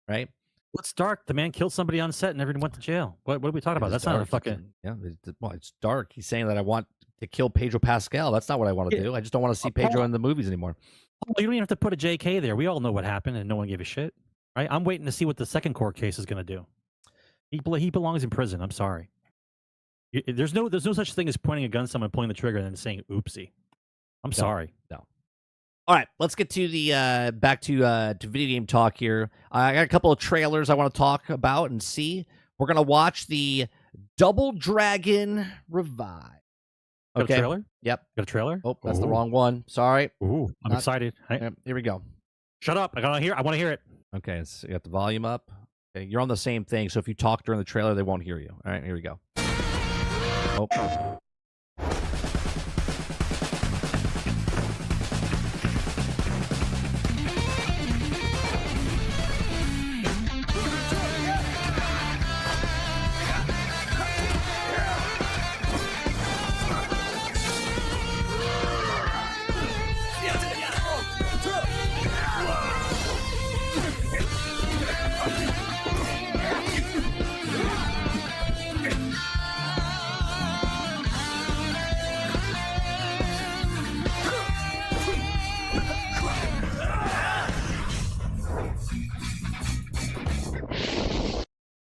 Right? What's dark? The man killed somebody on set and everyone went to jail. What are we talking about? That's dark. Not a fucking... Yeah, it's dark. He's saying that I want to kill Pedro Pascal. That's not what I want to do. I just don't want to see Pedro in the movies anymore. You don't even have to put a JK there. We all know what happened and no one gave a shit. Right? I'm waiting to see what the second court case is going to do. He belongs in prison. I'm sorry. There's no such thing as pointing a gun at someone, pulling the trigger, and then saying "oopsie." I'm sorry. No. All right, let's get to the back to video game talk here. I got a couple of trailers I want to talk about and see. We're gonna watch the Double Dragon Revive. Okay. Got a trailer? Yep. Got a trailer? Oh, that's the wrong one. Sorry. Ooh, I'm excited. Here we go. Shut up! I want to hear it. Okay, so you got the volume up. Okay, you're on the same thing, so if you talk during the trailer, they won't hear you. All right, here we go. Oh.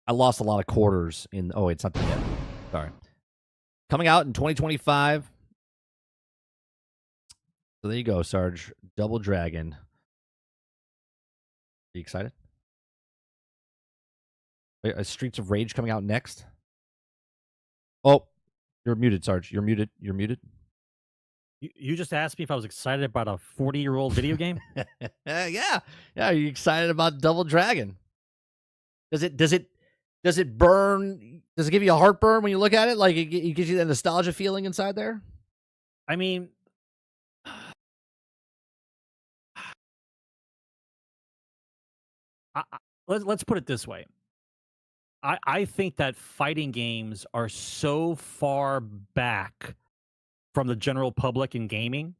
I lost a lot of quarters in. Oh, it's not done yet. Sorry. Coming out in 2025. So there you go, Sarge. Double Dragon. Are you excited? Streets of Rage coming out next. Oh, you're muted, Sarge. You're muted. You're muted. You just asked me if I was excited about a 40-year-old video game. Yeah. Are you excited about Double Dragon? Does it burn? Does it give you a heartburn when you look at it? Like it gives you that nostalgia feeling inside there? I mean, let's put it this way. I think that fighting games are so far back from the general public in gaming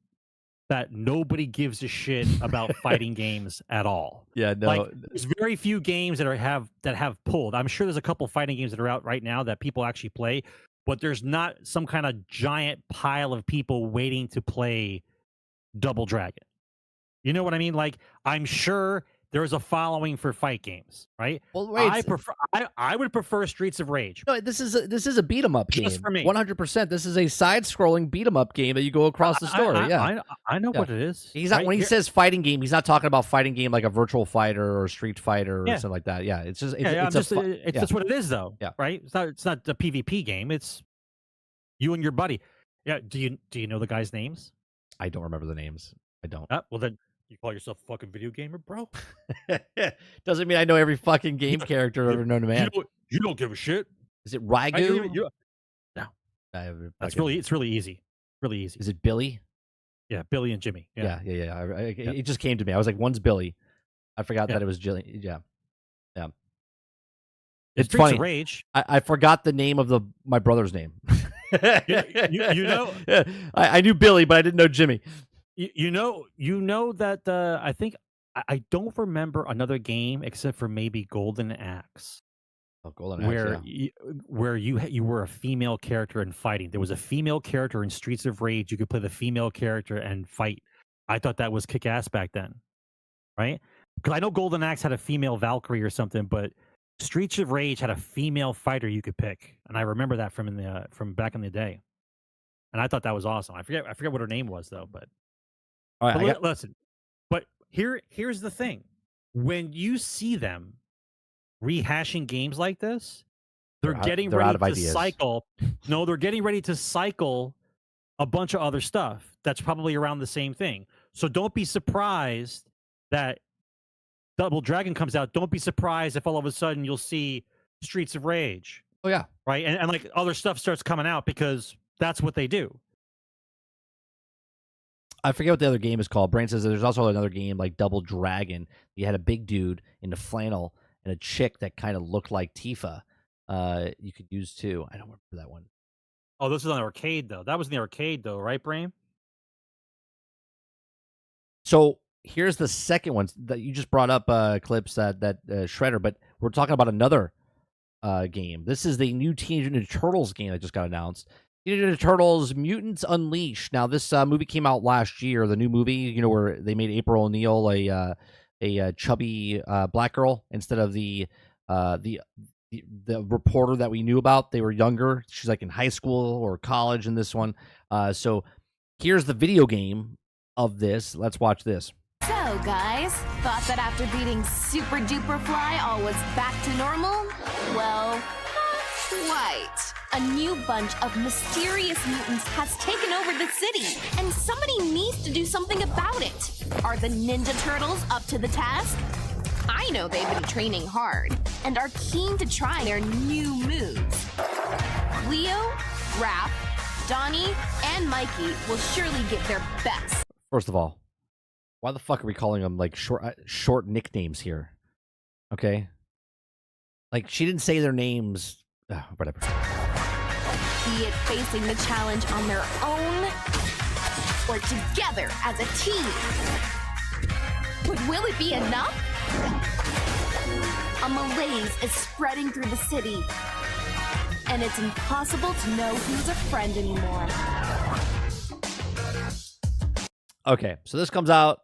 that nobody gives a shit about fighting games at all. Yeah, no. Like, there's very few games that have pulled. I'm sure there's a couple fighting games that are out right now that people actually play, but there's not some kind of giant pile of people waiting to play Double Dragon. You know what I mean? Like, I'm sure there's a following for fight games, right? Well, wait. I would prefer Streets of Rage. No, this is a beat 'em up game. Just for me. 100%. This is a side-scrolling beat 'em up game that you go across the story. I know what it is. He's not, right? when he says fighting game, he's not talking about fighting game like a Virtual Fighter or Street Fighter or something like that. Yeah, it's just that's what it is, though. Yeah. Right. It's not the PvP game. It's you and your buddy. Yeah. Do you know the guys' names? I don't remember the names. I don't. Well, then you call yourself a fucking video gamer, bro? Doesn't mean I know every fucking game character ever known to man. You don't give a shit. Is it Raigu? No. It's really easy. Really easy. Is it Billy? Yeah, Billy and Jimmy. Yeah. It just came to me. I was like, one's Billy. I forgot that it was Jilly. Yeah. It's Streets funny. of Rage. I forgot the name of my brother's name. you know, I knew Billy, but I didn't know Jimmy. You know that I think I don't remember another game except for maybe Golden Axe. Oh, Golden Axe, where you were a female character in fighting. There was a female character in Streets of Rage. You could play the female character and fight. I thought that was kick-ass back then, right? Because I know Golden Axe had a female Valkyrie or something, but Streets of Rage had a female fighter you could pick, and I remember that from back in the day. And I thought that was awesome. I forget what her name was though, but. All right, listen, but here's the thing. When you see them rehashing games like this, they're getting ready to cycle. No, they're getting ready to cycle a bunch of other stuff that's probably around the same thing. So don't be surprised that Double Dragon comes out. Don't be surprised if all of a sudden you'll see Streets of Rage. Oh, yeah. Right? And like other stuff starts coming out because that's what they do. I forget what the other game is called. Brain says there's also another game like Double Dragon. You had a big dude in the flannel and a chick that kind of looked like Tifa. You could use too. I don't remember that one. Oh, this is on the arcade though. That was in the arcade though, right, Brain? So here's the second one that you just brought up, Clips, that Shredder, but we're talking about another game. This is the new Teenage Mutant Ninja Turtles game that just got announced. Teenage Mutant Ninja Turtles Mutants Unleashed. Now, this movie came out last year, the new movie, where they made April O'Neil a chubby black girl instead of the reporter that we knew about. They were younger. She's like in high school or college in this one. So here's the video game of this. Let's watch this. So, guys, thought that after beating Super Duper Fly, all was back to normal? Well, not quite. A new bunch of mysterious mutants has taken over the city, and somebody needs to do something about it. Are the Ninja Turtles up to the task? I know they've been training hard, and are keen to try their new moves. Leo, Raph, Donnie, and Mikey will surely give their best. First of all, why the fuck are we calling them like short nicknames here? Okay, like she didn't say their names. Whatever. Be it facing the challenge on their own or together as a team. But will it be enough? A malaise is spreading through the city, and it's impossible to know who's a friend anymore. Okay, so this comes out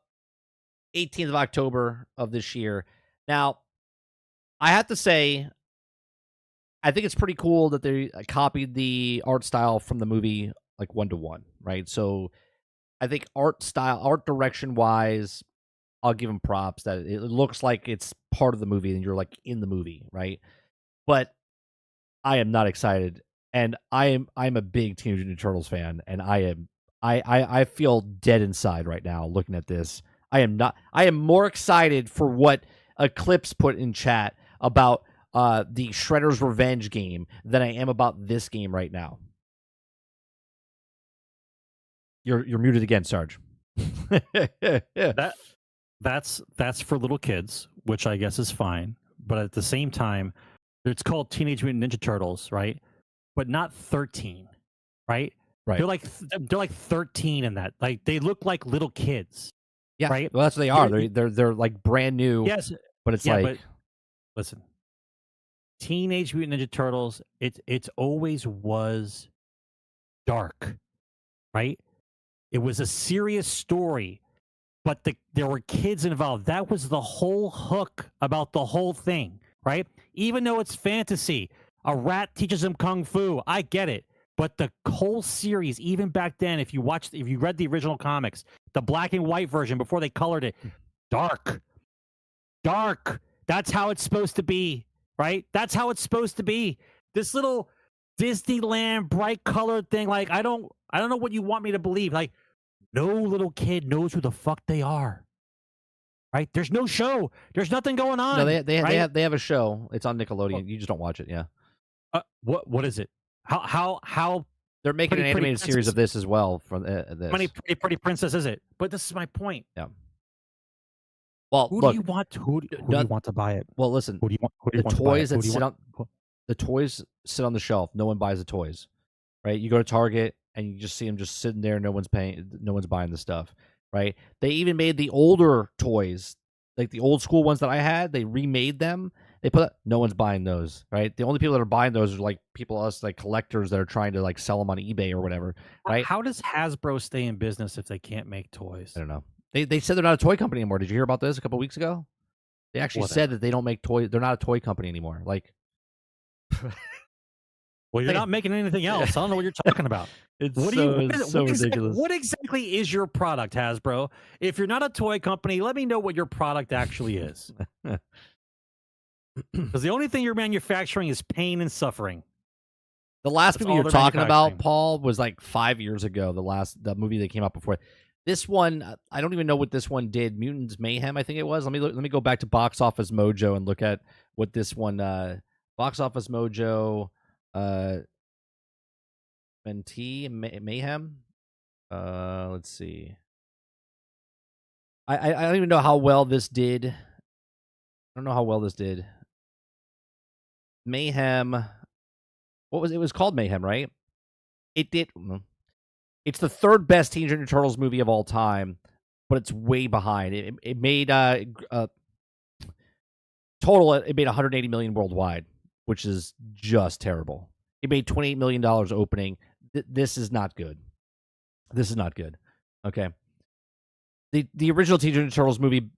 18th of October of this year. Now, I have to say, I think it's pretty cool that they copied the art style from the movie like 1-to-1, right? So I think art direction wise, I'll give them props that it looks like it's part of the movie and you're like in the movie, right? But I am not excited, and I'm a big Teenage Mutant Ninja Turtles fan, and I feel dead inside right now looking at this. I am more excited for what Eclipse put in chat about the Shredder's Revenge game than I am about this game right now. You're muted again, Sarge. That's for little kids, which I guess is fine. But at the same time, it's called Teenage Mutant Ninja Turtles, right? But not 13, right? Right. They're like 13 in that. Like they look like little kids. Yeah. Right. Well, that's what they are. They're like brand new. Yes. But it's But listen, Teenage Mutant Ninja Turtles. It's always was dark, right? It was a serious story, but there were kids involved. That was the whole hook about the whole thing, right? Even though it's fantasy, a rat teaches him kung fu. I get it. But the whole series, even back then, if you read the original comics, the black and white version before they colored it, dark. That's how it's supposed to be, right? That's how it's supposed to be. This little Disneyland bright colored thing, like I don't know what you want me to believe. Like no little kid knows who the fuck they are, right? There's no show. There's nothing going on. No, right? they have a show. It's on Nickelodeon. You just don't watch it. Yeah. What is it? How they're making an animated series of this as well. From this. How many Pretty Princess is it? But this is my point. Yeah. Well, who look, do you want? Who do you want to buy it? Well, listen. Who do you want? The toys sit on the shelf. No one buys the toys, right? You go to Target and you just see them just sitting there. No one's buying the stuff, right? They even made the older toys, like the old school ones that I had. They remade them. No one's buying those, right? The only people that are buying those are like us, like collectors that are trying to like sell them on eBay or whatever, right? How does Hasbro stay in business if they can't make toys? I don't know. They said they're not a toy company anymore. Did you hear about this a couple weeks ago? They actually said that they don't make toys. They're not a toy company anymore. Like, well, you're not making anything else. I don't know what you're talking about. It's so ridiculous. What exactly is your product, Hasbro? If you're not a toy company, let me know what your product actually is. Because the only thing you're manufacturing is pain and suffering. The last movie you're talking about, Paul, was like 5 years ago. The movie that came out before. This one, I don't even know what this one did. Mutants Mayhem, I think it was. Let me go back to Box Office Mojo and look at what this one. Box Office Mojo, TMNT Mayhem. Let's see. I don't even know how well this did. I don't know how well this did. Mayhem. It was called Mayhem, right? It did. It's the third best Teenage Mutant Ninja Turtles movie of all time, but it's way behind. It made total. It made 180 million worldwide, which is just terrible. It made $28 million opening. This is not good. This is not good. Okay. The original Teenage Mutant Ninja Turtles movie.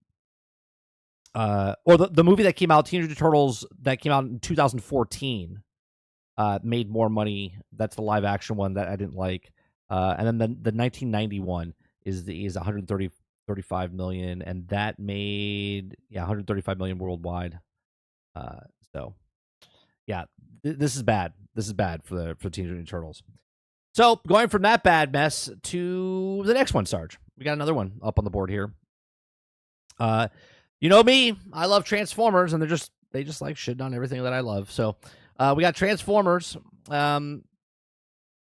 Or the movie that came out, Teenage Mutant Ninja Turtles, that came out in 2014, made more money. That's the live action one that I didn't like. And then the 1991 is 135 million, and that made 135 million worldwide. So yeah, this is bad. This is bad for Teenage Mutant Ninja Turtles. So going from that bad mess to the next one, Sarge. We got another one up on the board here. You know me, I love Transformers, and they just like shitting on everything that I love. So we got Transformers.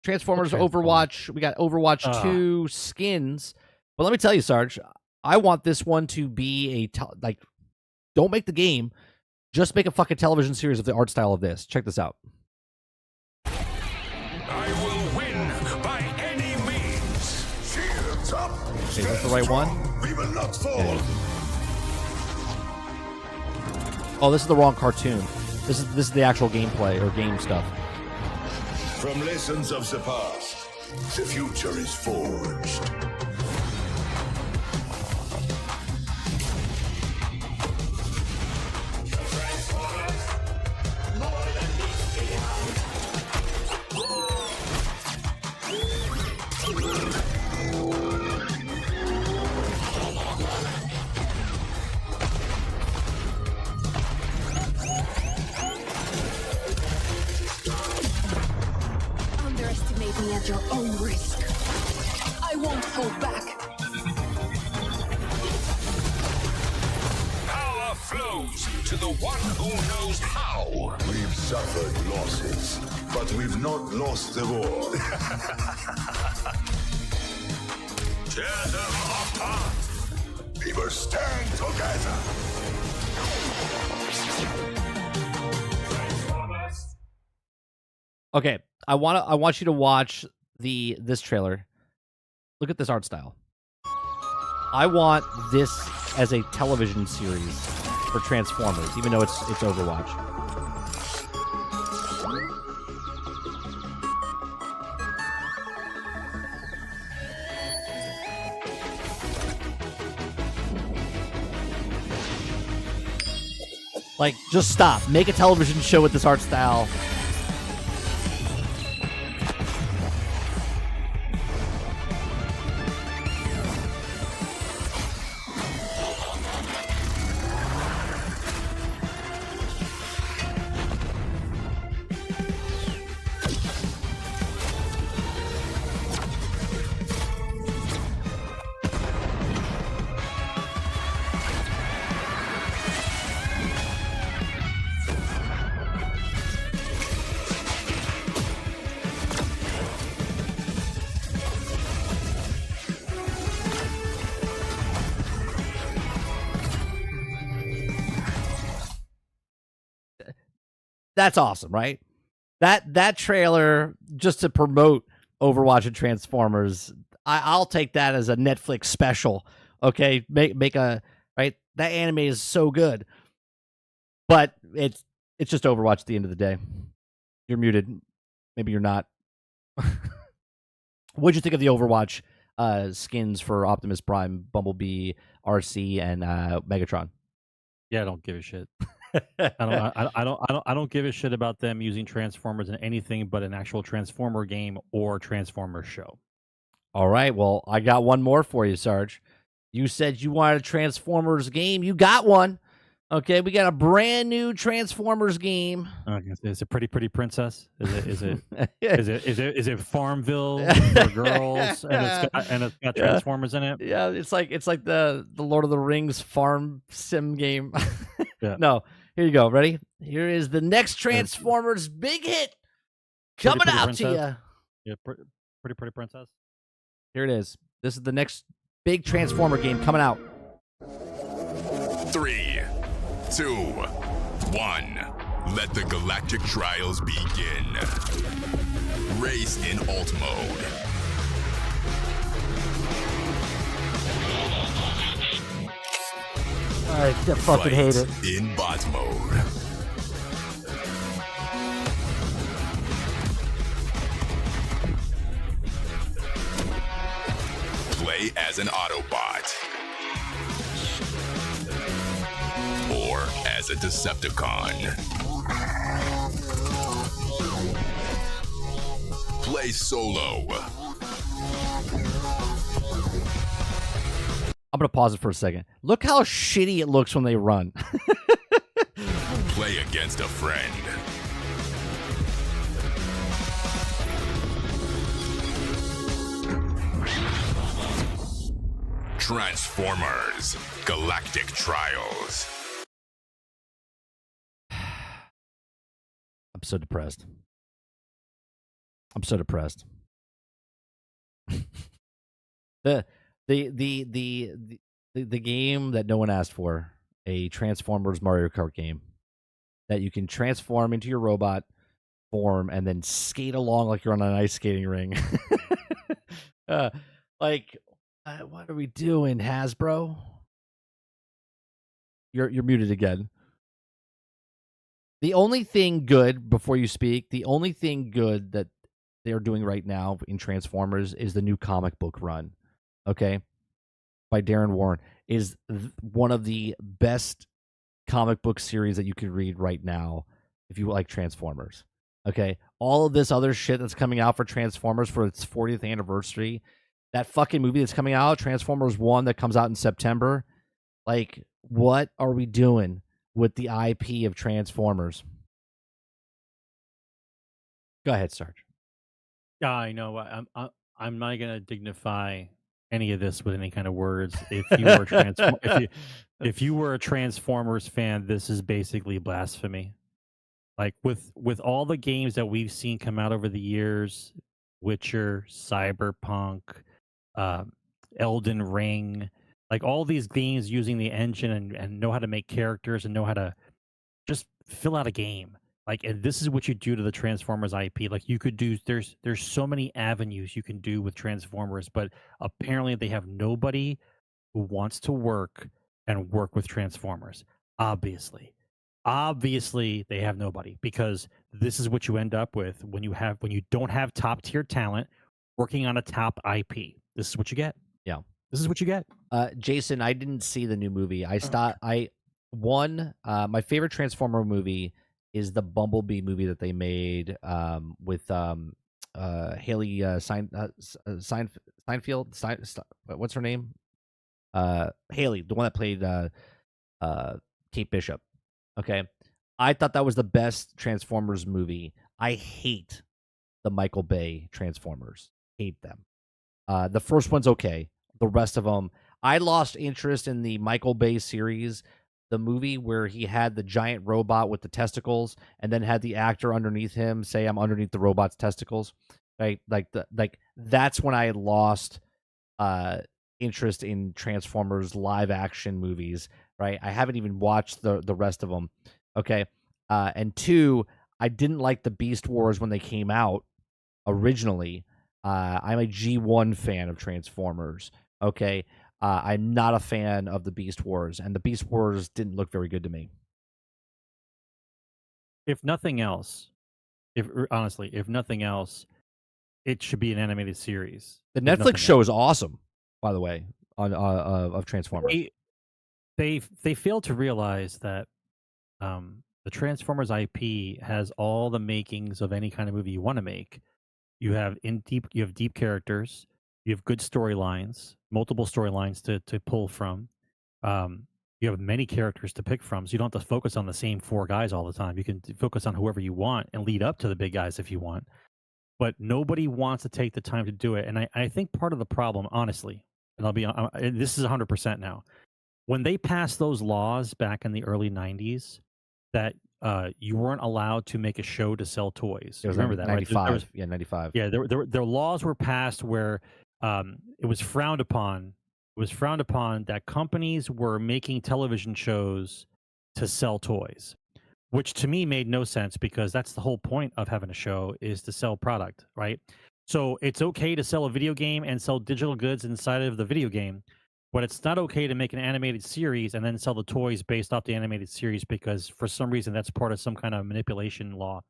Transformers Overwatch. We got Overwatch 2 skins. But let me tell you, Sarge, I want this one to be don't make the game, just make a fucking television series of the art style of this. Check this out. I will win by any means. Shields up. Okay, that's the right one. We will not fall. Okay. Oh, this is the wrong cartoon. This is the actual gameplay or game stuff. From lessons of the past, the future is forged. the one who knows how. We've suffered losses, but we've not lost the war. Tear them apart. We will stand together. Okay, I want you to watch this trailer. Look at this art style. I want this as a television series for Transformers, even though it's Overwatch. Like, just stop. Make a television show with this art style. That's awesome, right? That trailer just to promote Overwatch and Transformers, I'll take that as a Netflix special. Okay, make a right. That anime is so good, but it's just Overwatch at the end of the day. You're muted. Maybe you're not. What'd you think of the Overwatch skins for Optimus Prime, Bumblebee, RC, and Megatron? Yeah, I don't give a shit. I don't give a shit about them using Transformers in anything but an actual Transformer game or Transformers show. All right, well, I got one more for you, Sarge. You said you wanted a Transformers game. You got one. Okay, we got a brand new Transformers game. Is it Pretty Princess? Is it Farmville for girls and it's got Transformers in it? Yeah, it's like the Lord of the Rings farm sim game. Yeah. No, here you go. Ready? Here is the next Transformers big hit coming Pretty out Princess? to you. Yeah, Pretty Princess. Here it is. This is the next big Transformer game coming out. 3, 2, 1. Let the Galactic trials begin. Race in alt mode. I fucking hate it. In bot mode. Play as an Autobot. Or as a Decepticon. Play solo. I'm going to pause it for a second. Look how shitty it looks when they run. Play against a friend. Transformers Galactic Trials. I'm so depressed. I'm so depressed. The game that no one asked for, a Transformers Mario Kart game that you can transform into your robot form and then skate along like you're on an ice skating ring. What are we doing, Hasbro? You're muted again. The only thing good, before you speak, the only thing good that they're doing right now in Transformers is the new comic book run, okay, by Darren Warren, is one of the best comic book series that you could read right now if you like Transformers, okay? All of this other shit that's coming out for Transformers for its 40th anniversary, that fucking movie that's coming out, Transformers 1, that comes out in September, like, what are we doing with the IP of Transformers? Go ahead, Sarge. Yeah, I know. I'm not gonna dignify any of this with any kind of words. If you were if you were a Transformers fan, this is basically blasphemy. Like with all the games that we've seen come out over the years, Witcher, Cyberpunk, uh, Elden Ring, like all these games using the engine and know how to make characters and know how to just fill out a game. Like, and this is what you do to the Transformers IP. Like, you could do there's so many avenues you can do with Transformers, but apparently they have nobody who wants to work with Transformers. Obviously they have nobody, because this is what you end up with when you don't have top tier talent working on a top IP. This is what you get. Yeah. This is what you get. Jason, I didn't see the new movie. My favorite Transformer movie is the Bumblebee movie that they made with Haley Steinfeld. What's her name? Haley, the one that played Kate Bishop. Okay, I thought that was the best Transformers movie. I hate the Michael Bay Transformers. Hate them. The first one's okay. The rest of them, I lost interest in the Michael Bay series, the movie where he had the giant robot with the testicles, and then had the actor underneath him say, "I'm underneath the robot's testicles." Right, like that's when I lost interest in Transformers live action movies. Right, I haven't even watched the rest of them. Okay, and two, I didn't like the Beast Wars when they came out originally. I'm a G1 fan of Transformers. Okay, I'm not a fan of the Beast Wars, and the Beast Wars didn't look very good to me. If nothing else, if nothing else, it should be an animated series. The Netflix show is awesome, by the way, on of Transformers. They failed to realize that the Transformers IP has all the makings of any kind of movie you want to make. You have deep characters, you have good storylines, multiple storylines to pull from. You have many characters to pick from, so you don't have to focus on the same 4 guys all the time. You can focus on whoever you want and lead up to the big guys if you want. But nobody wants to take the time to do it, and I think part of the problem, honestly, and this is 100% now. When they passed those laws back in the early 90s that you weren't allowed to make a show to sell toys. Remember that, 95. Right? 95. Yeah, there laws were passed where it was frowned upon. It was frowned upon that companies were making television shows to sell toys, which to me made no sense, because that's the whole point of having a show, is to sell product, right? So it's okay to sell a video game and sell digital goods inside of the video game, but it's not okay to make an animated series and then sell the toys based off the animated series, because for some reason that's part of some kind of manipulation law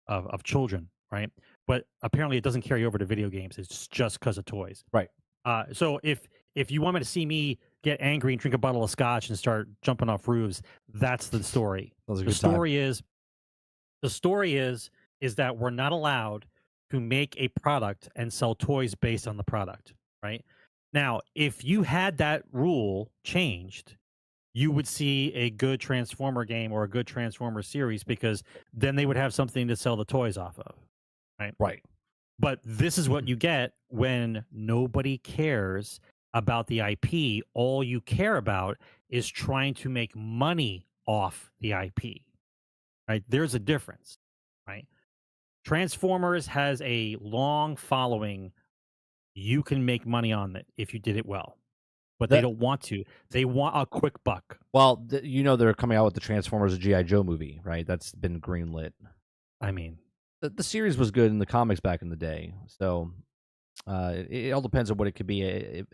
of children, right? But apparently it doesn't carry over to video games. It's just because of toys. Right. So if you want me to see me get angry and drink a bottle of scotch and start jumping off roofs, that's the story. The story is that we're not allowed to make a product and sell toys based on the product, right? Now, if you had that rule changed, you would see a good Transformer game or a good Transformer series, because then they would have something to sell the toys off of, right? Right. But this is what you get when nobody cares about the IP. All you care about is trying to make money off the IP, right? There's a difference, right? Transformers has a long following. You can make money on it if you did it well, but they don't want to. They want a quick buck. Well, they're coming out with the Transformers G.I. Joe movie, right? That's been greenlit. I mean, the series was good in the comics back in the day, so it all depends on what it could be.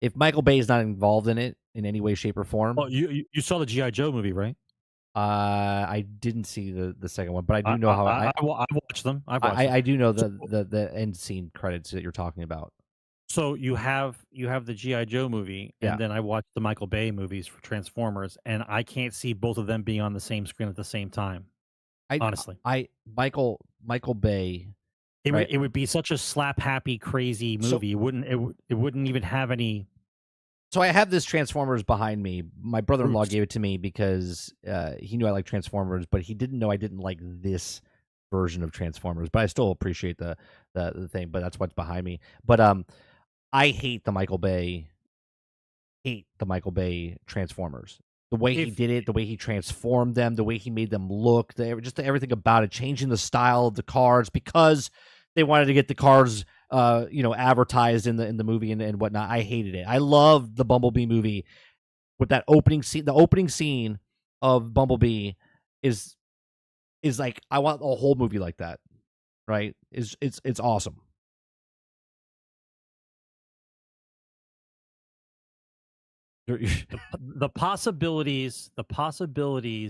If Michael Bay is not involved in it in any way, shape, or form. Oh, you saw the G.I. Joe movie, right? I didn't see the second one, but I do know how I watched them. I do know the end scene credits that you're talking about. So you have the G.I. Joe movie, and then I watched the Michael Bay movies for Transformers, and I can't see both of them being on the same screen at the same time. Honestly, Michael Bay. It would be such a slap happy crazy movie. It wouldn't even have any. So I have this Transformers behind me. My brother-in-law gave it to me because he knew I like Transformers, but he didn't know I didn't like this version of Transformers. But I still appreciate the thing. But that's what's behind me. But I hate the Michael Bay Transformers. The way he did it, the way he transformed them, the way he made them look, just everything about it, changing the style of the cars because they wanted to get the cars, advertised in the movie and whatnot. I hated it. I loved the Bumblebee movie with that opening scene. The opening scene of Bumblebee is like, I want a whole movie like that. Right? It's awesome. The possibilities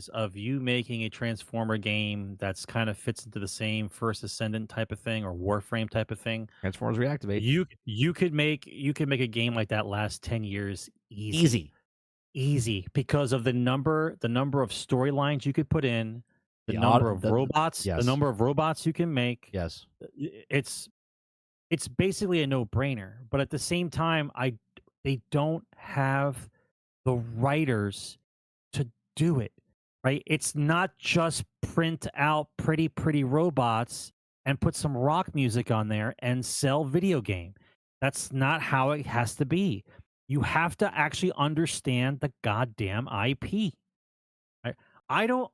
of you making a Transformer game that's kind of fits into the same First Ascendant type of thing or Warframe type of thing. Transformers Reactivate. You could make a game like that last 10 years easy because of the number of storylines you could put in, the number of robots you can make. Yes. It's basically a no-brainer, but at the same time they don't have the writers to do it, right? It's not just print out pretty robots and put some rock music on there and sell video game. That's not how it has to be. You have to actually understand the goddamn IP. Right? I don't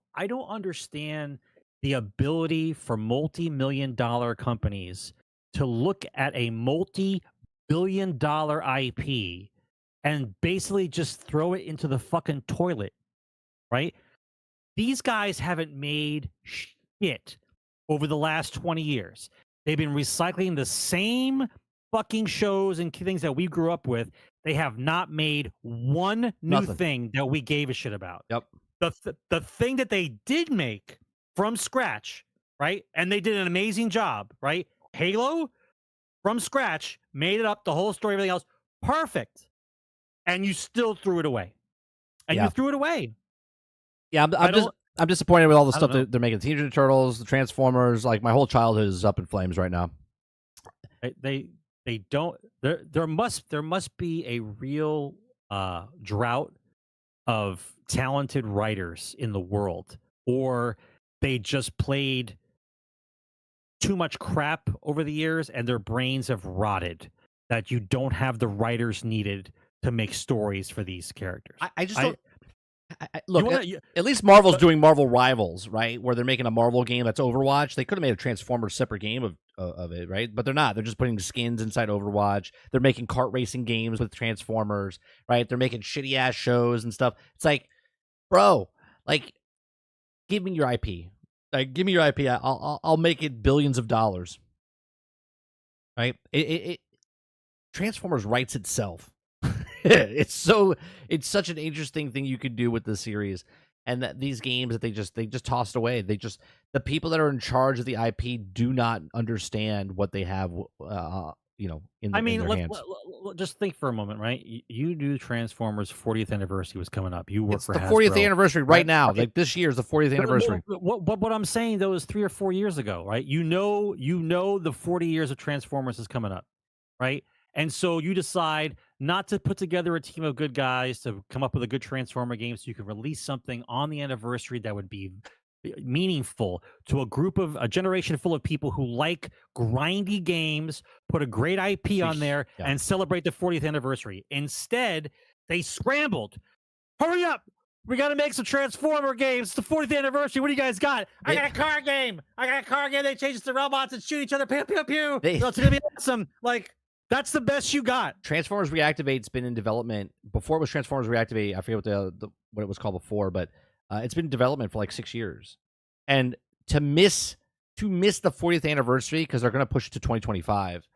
understand the ability for multi-million-dollar companies to look at a multi-billion-dollar IP and basically just throw it into the fucking toilet, right? These guys haven't made shit over the last 20 years. They've been recycling the same fucking shows and things that we grew up with. They have not made one new thing that we gave a shit about. Yep. The thing that they did make from scratch, right? And they did an amazing job, right? Halo, from scratch, made it up, the whole story, everything else, perfect. And you still threw it away. And you threw it away. Yeah, I'm disappointed with all the stuff they're making. Teenage Mutant Turtles, the Transformers, like my whole childhood is up in flames right now. They don't. There must be a real drought of talented writers in the world, or they just played too much crap over the years and their brains have rotted, that you don't have the writers needed to make stories for these characters. I just don't. Look, at least Marvel's doing Marvel Rivals, right? Where they're making a Marvel game that's Overwatch. They could have made a Transformers separate game of it, right? But they're not. They're just putting skins inside Overwatch. They're making kart racing games with Transformers, right? They're making shitty ass shows and stuff. It's like, bro, like, give me your IP. Like, give me your IP. I'll make it billions of dollars, right? It Transformers writes itself. It's such an interesting thing you could do with this series, and that these games that they just tossed away. The people that are in charge of the IP do not understand what they have, in their hands. Just think for a moment, right? You knew Transformers 40th anniversary was coming up. You work for the Hasbro, 40th anniversary right now. Right? Like this year is the 40th anniversary. What I'm saying though is 3 or 4 years ago, right? You know the 40 years of Transformers is coming up, right? And so you decide not to put together a team of good guys to come up with a good Transformer game so you can release something on the anniversary that would be meaningful to a generation full of people who like grindy games, put a great IP on there, and celebrate the 40th anniversary. Instead, they scrambled. Hurry up! We got to make some Transformer games. It's the 40th anniversary. What do you guys got? I got a car game. They change it to robots and shoot each other. Pew, pew, pew. It's going to be awesome. Like, that's the best you got. Transformers Reactivate's been in development before it was Transformers Reactivate. I forget what it was called before, but it's been in development for like 6 years. And to miss the 40th anniversary because they're going to push it to 2025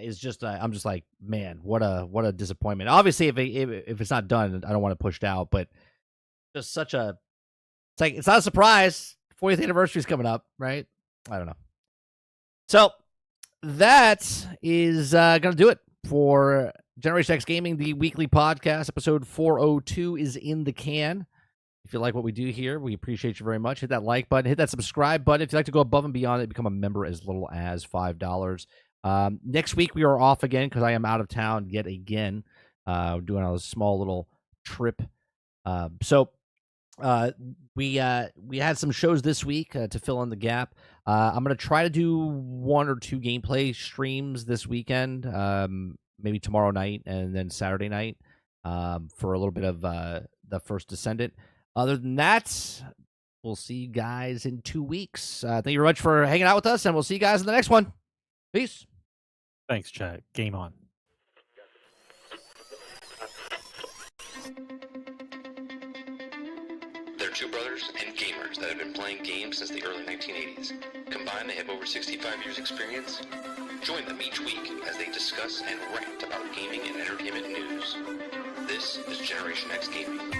is just I'm just like, man, what a disappointment. Obviously, if it's not done, I don't want it pushed out, but just it's not a surprise. 40th anniversary is coming up, right? I don't know. So that is going to do it for Generation X Gaming, the weekly podcast. Episode 402 is in the can. If you like what we do here, we appreciate you very much. Hit that like button, hit that subscribe button. If you'd like to go above and beyond it, become a member as little as $5. Next week, we are off again because I am out of town yet again, doing a small little trip. We had some shows this week to fill in the gap. I'm going to try to do 1 or 2 gameplay streams this weekend. maybe tomorrow night and then Saturday night for a little bit of the first Descendant. Other than that, we'll see you guys in 2 weeks. Thank you very much for hanging out with us, and we'll see you guys in the next one. Peace. Thanks, chat. Game on. They're two brothers and gamers that have been playing games since the early 1980s. Combined, they have over 65 years experience. Join them each week as they discuss and rant about gaming and entertainment news. This is Generation X Gaming.